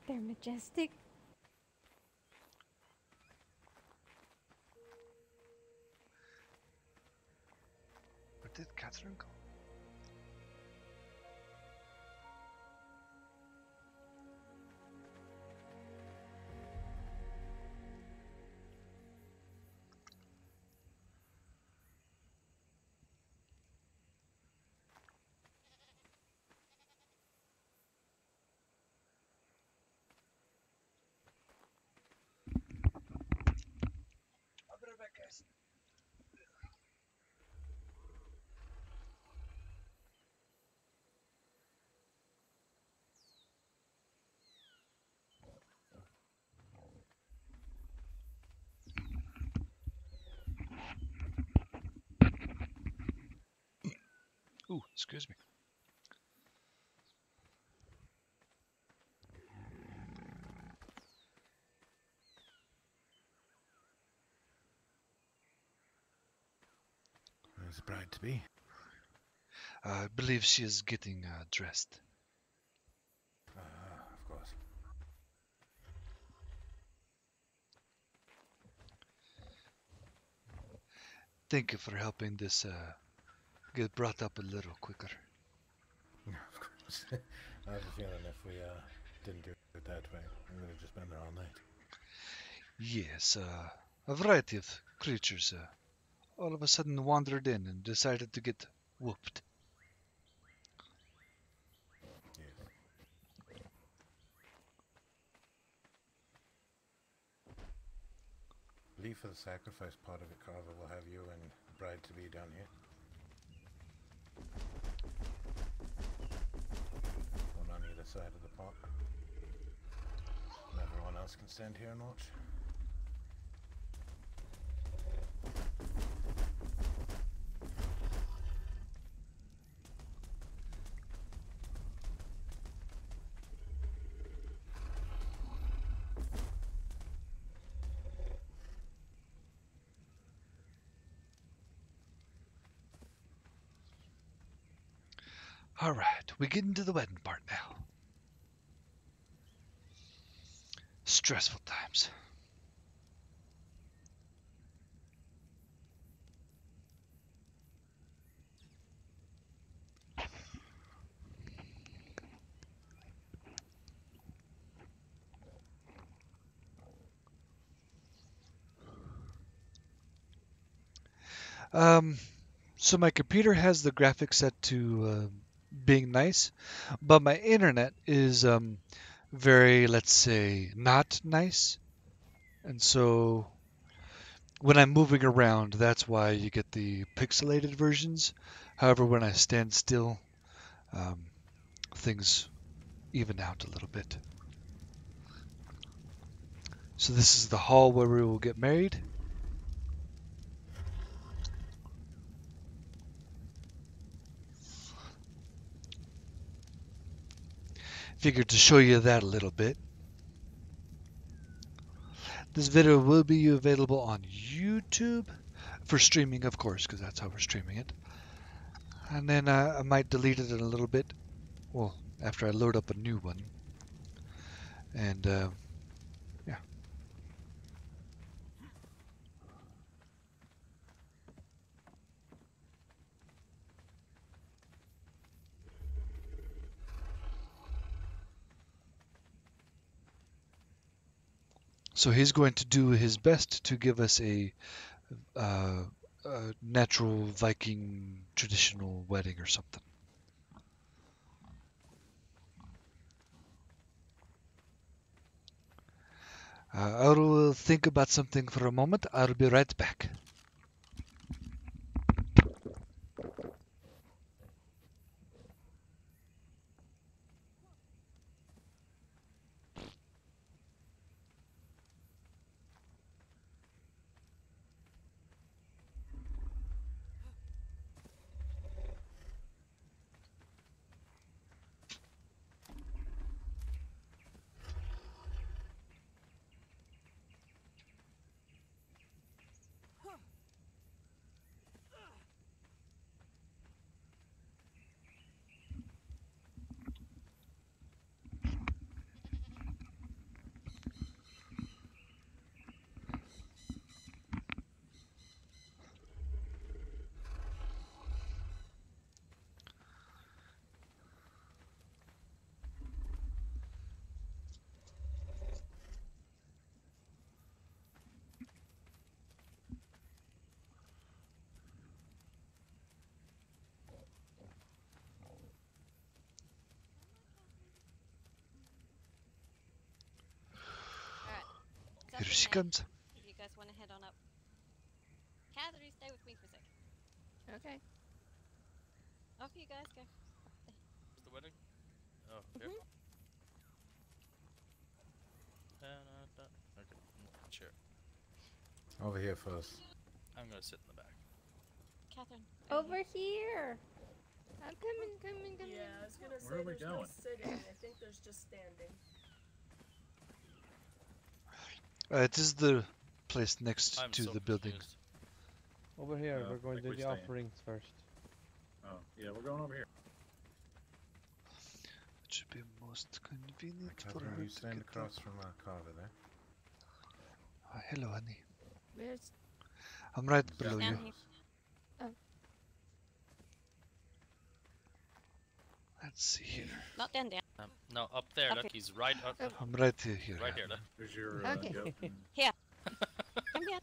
They're majestic. Where did Catherine go? I'll be right back, guys. Ooh, excuse me. Where's the bride to be? I believe she is getting dressed. Of course. Thank you for helping this get brought up a little quicker. Of course. I have a feeling if we didn't do it that way, we would have just been there all night. Yes, a variety of creatures all of a sudden wandered in and decided to get whooped. Leave for the sacrifice part of it, Carver. We'll have you and bride to be down here. One on either side of the pot. And everyone else can stand here and watch. All right, we get into the wedding part now. Stressful times. So my computer has the graphics set to being nice, but my internet is very, let's say, not nice. And so when I'm moving around, that's why you get the pixelated versions. However, when I stand still, um, things even out a little bit. So this is the hall where we will get married. Figured to show you that a little bit. This video will be available on YouTube for streaming, of course, because that's how we're streaming it. And then I might delete it in a little bit. Well, after I load up a new one. And yeah. So he's going to do his best to give us a natural Viking traditional wedding or something. I will think about something for a moment. I'll be right back. Here she comes. If you guys want to head on up. Catherine, stay with me for a second. Okay. Off you guys go. Is the wedding? Oh, here. Okay, sure. Over here first. I'm gonna sit in the back. Catherine. Over here. I'm coming. Yeah, I was gonna say Where are we there's no going? sitting. I think there's just standing. It is the place next I'm to so the building. confused. Over here, No, we're going I to think do we the stay in. offerings first. Oh, yeah, we're going over here. It should be most convenient for Catherine, her you to stand get across up. from Carver there. Hello, honey. Where's... I'm right Is below that you. Down here. Oh. Let's see here. Not down. No, up there. Up Look, here. he's right up. I'm right here. Right here. Look. There's your Okay. goat and- Here. Come here.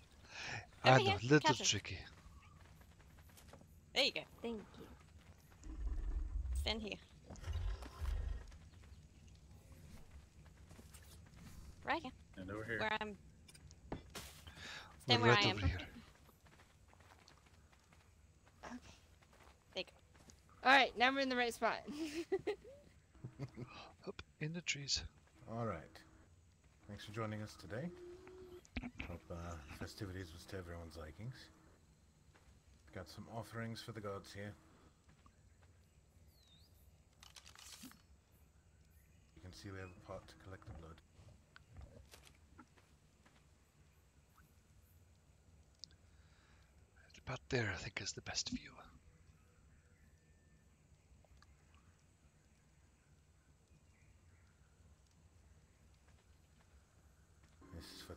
I Over know, here, little Catherine. tricky. There you go. Thank you. Stand here. Right here. and over here. Where I'm. We're Stand where right I am. over here. Okay. There you All right, now we're in the right spot. Up in the trees. All right. Thanks for joining us today. Hope festivities was to everyone's likings. Got some offerings for the gods here. You can see we have a pot to collect the blood. About there, I think, is the best view.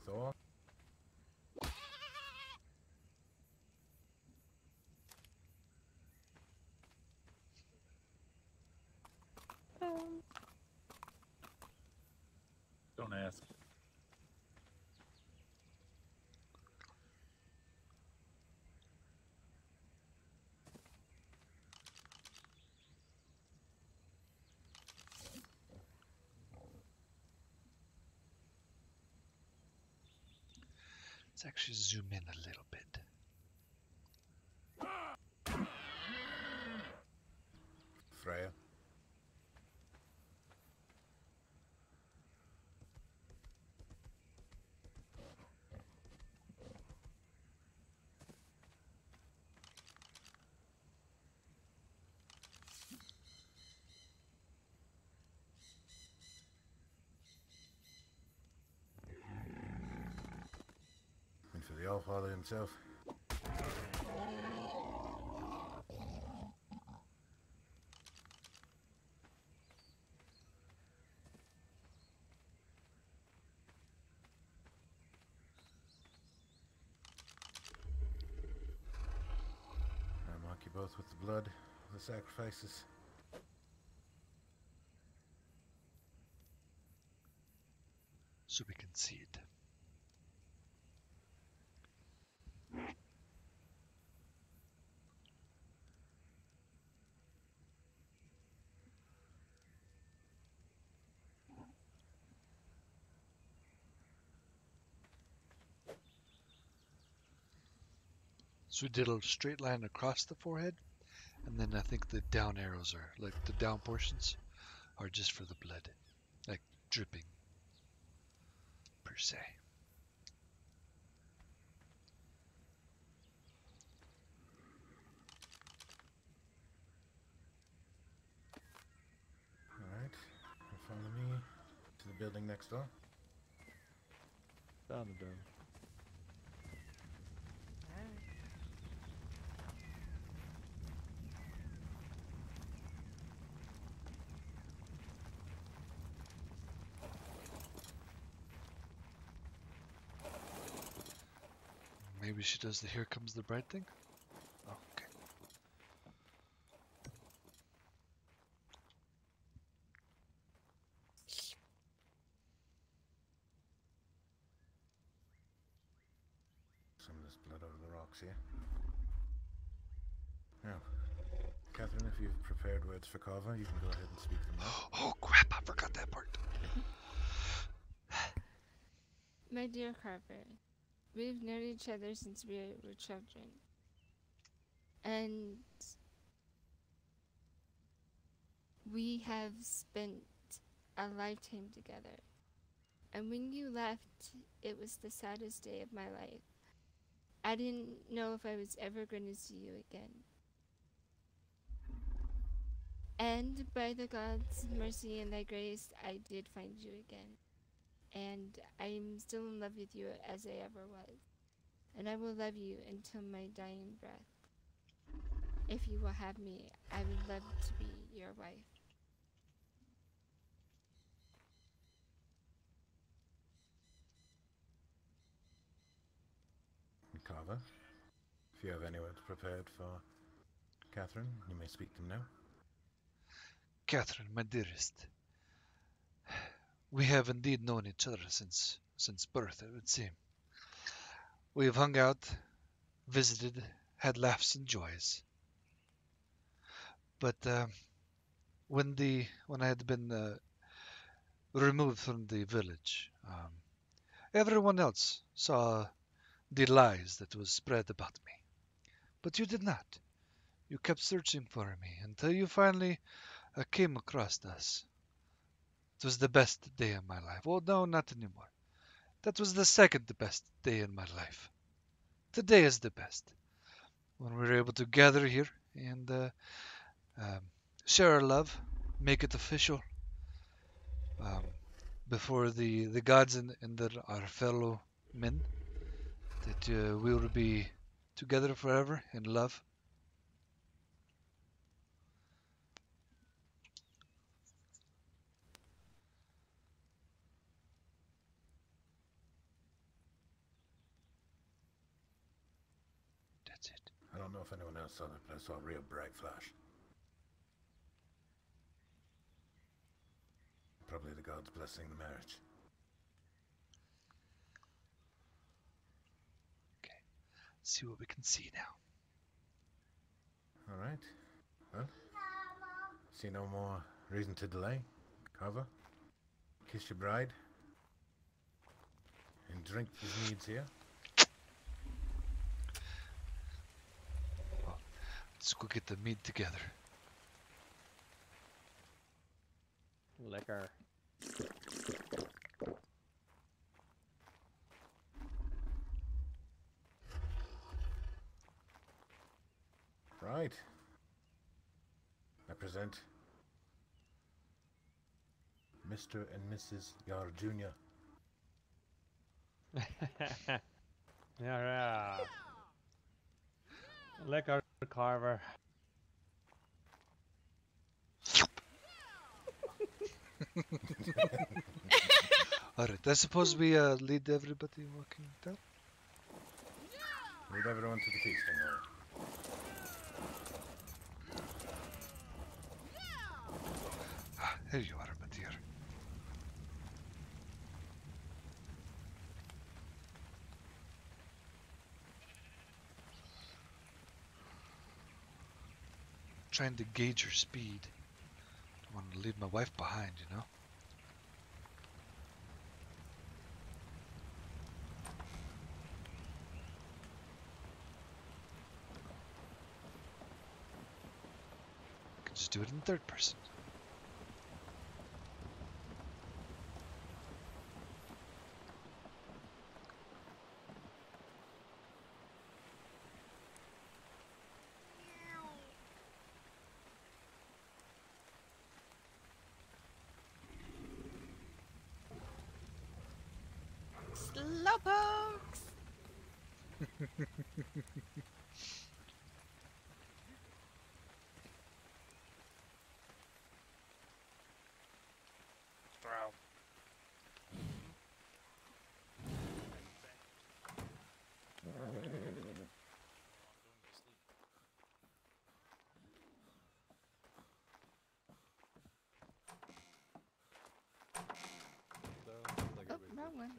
Thor. Don't ask. Let's actually zoom in a little bit. Freya. And for the Allfather himself. I mark you both with the blood of the sacrifices. So we can see it. So we did a straight line across the forehead, and then I think the down arrows are, like the down portions, are just for the blood, like dripping, per se. Alright, follow me to the building next door. Down and down. Maybe she does the "Here Comes the Bride" thing? Oh, okay. Some of this blood over the rocks here. Now, Catherine, if you've prepared words for Kava, you can go ahead and speak them now. Oh crap, I forgot that part. My dear Carver, we've known each other since we were children. And we have spent a lifetime together. And when you left, it was the saddest day of my life. I didn't know if I was ever going to see you again. And by the gods' mercy and thy grace, I did find you again. And I'm still in love with you as I ever was. And I will love you until my dying breath. If you will have me, I would love to be your wife. Kava, if you have any words prepared for Catherine, you may speak them now. Catherine, my dearest, we have indeed known each other since birth, it would seem. We have hung out, visited, had laughs and joys. But when I had been removed from the village, everyone else saw the lies that was spread about me. But you did not. You kept searching for me until you finally came across us. It was the best day of my life. Oh, no, not anymore. That was the second best day in my life. Today is the best. When we were able to gather here and share our love, make it official before the gods and our fellow men, that we will be together forever in love. don't know if anyone else saw that, but I saw a real bright flash. Probably the gods blessing the marriage. See what we can see now. All right. Well, see no more reason to delay. Carver, kiss your bride, and drink his needs here. Well, let's go get the mead together. Liquor. Right. I present Mr. and Mrs. Yar Jr. Yeah. Liquor, Carver. Alright, I suppose we lead everybody walking down? Lead everyone to the feasting hall. Here you are, my dear. Trying to gauge her speed. Don't want to leave my wife behind, you know? Could just do it in third person. Slowpokes! Throw. Oh, wrong one.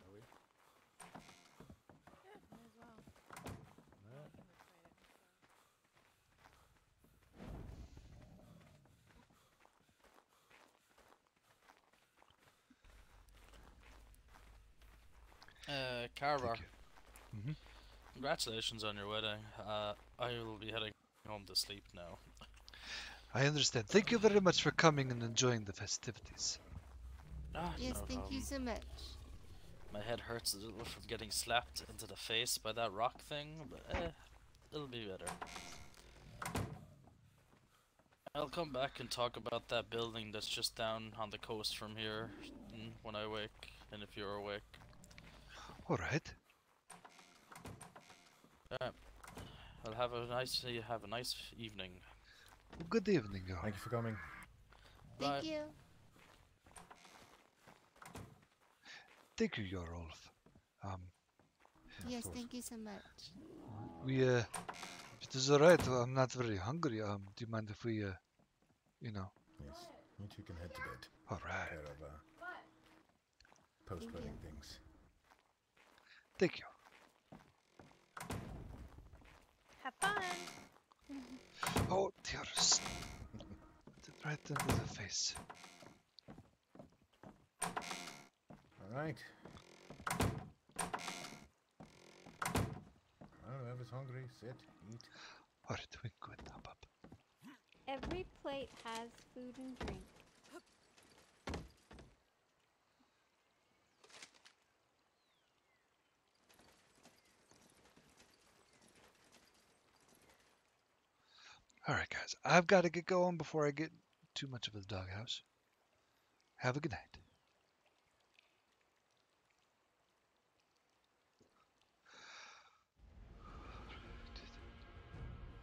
Carver. Mm-hmm. Congratulations on your wedding. I will be heading home to sleep now. I understand. Thank you very much for coming and enjoying the festivities. Yes, No thank you problem. so much. My head hurts a little from getting slapped into the face by that rock thing, but it'll be better. I'll come back and talk about that building that's just down on the coast from here when I wake, and if you're awake. Alright. I'll have a nice evening. Good evening, y'all. Thank you for coming. Thank you. Thank you, Your Olaf. Yes, thank you so much. We, if it is alright, I'm not very hungry. Do you mind if we, you know? Yes, you two can head to bed. Alright. Care of post-wedding things. Thank you. Have fun. Oh, dearest. Right into the face. Alright. Well, whoever's hungry, sit, eat. Alright, we go and hop up. Every plate has food and drink. Alright, guys. I've got to get going before I get too much of a doghouse. Have a good night.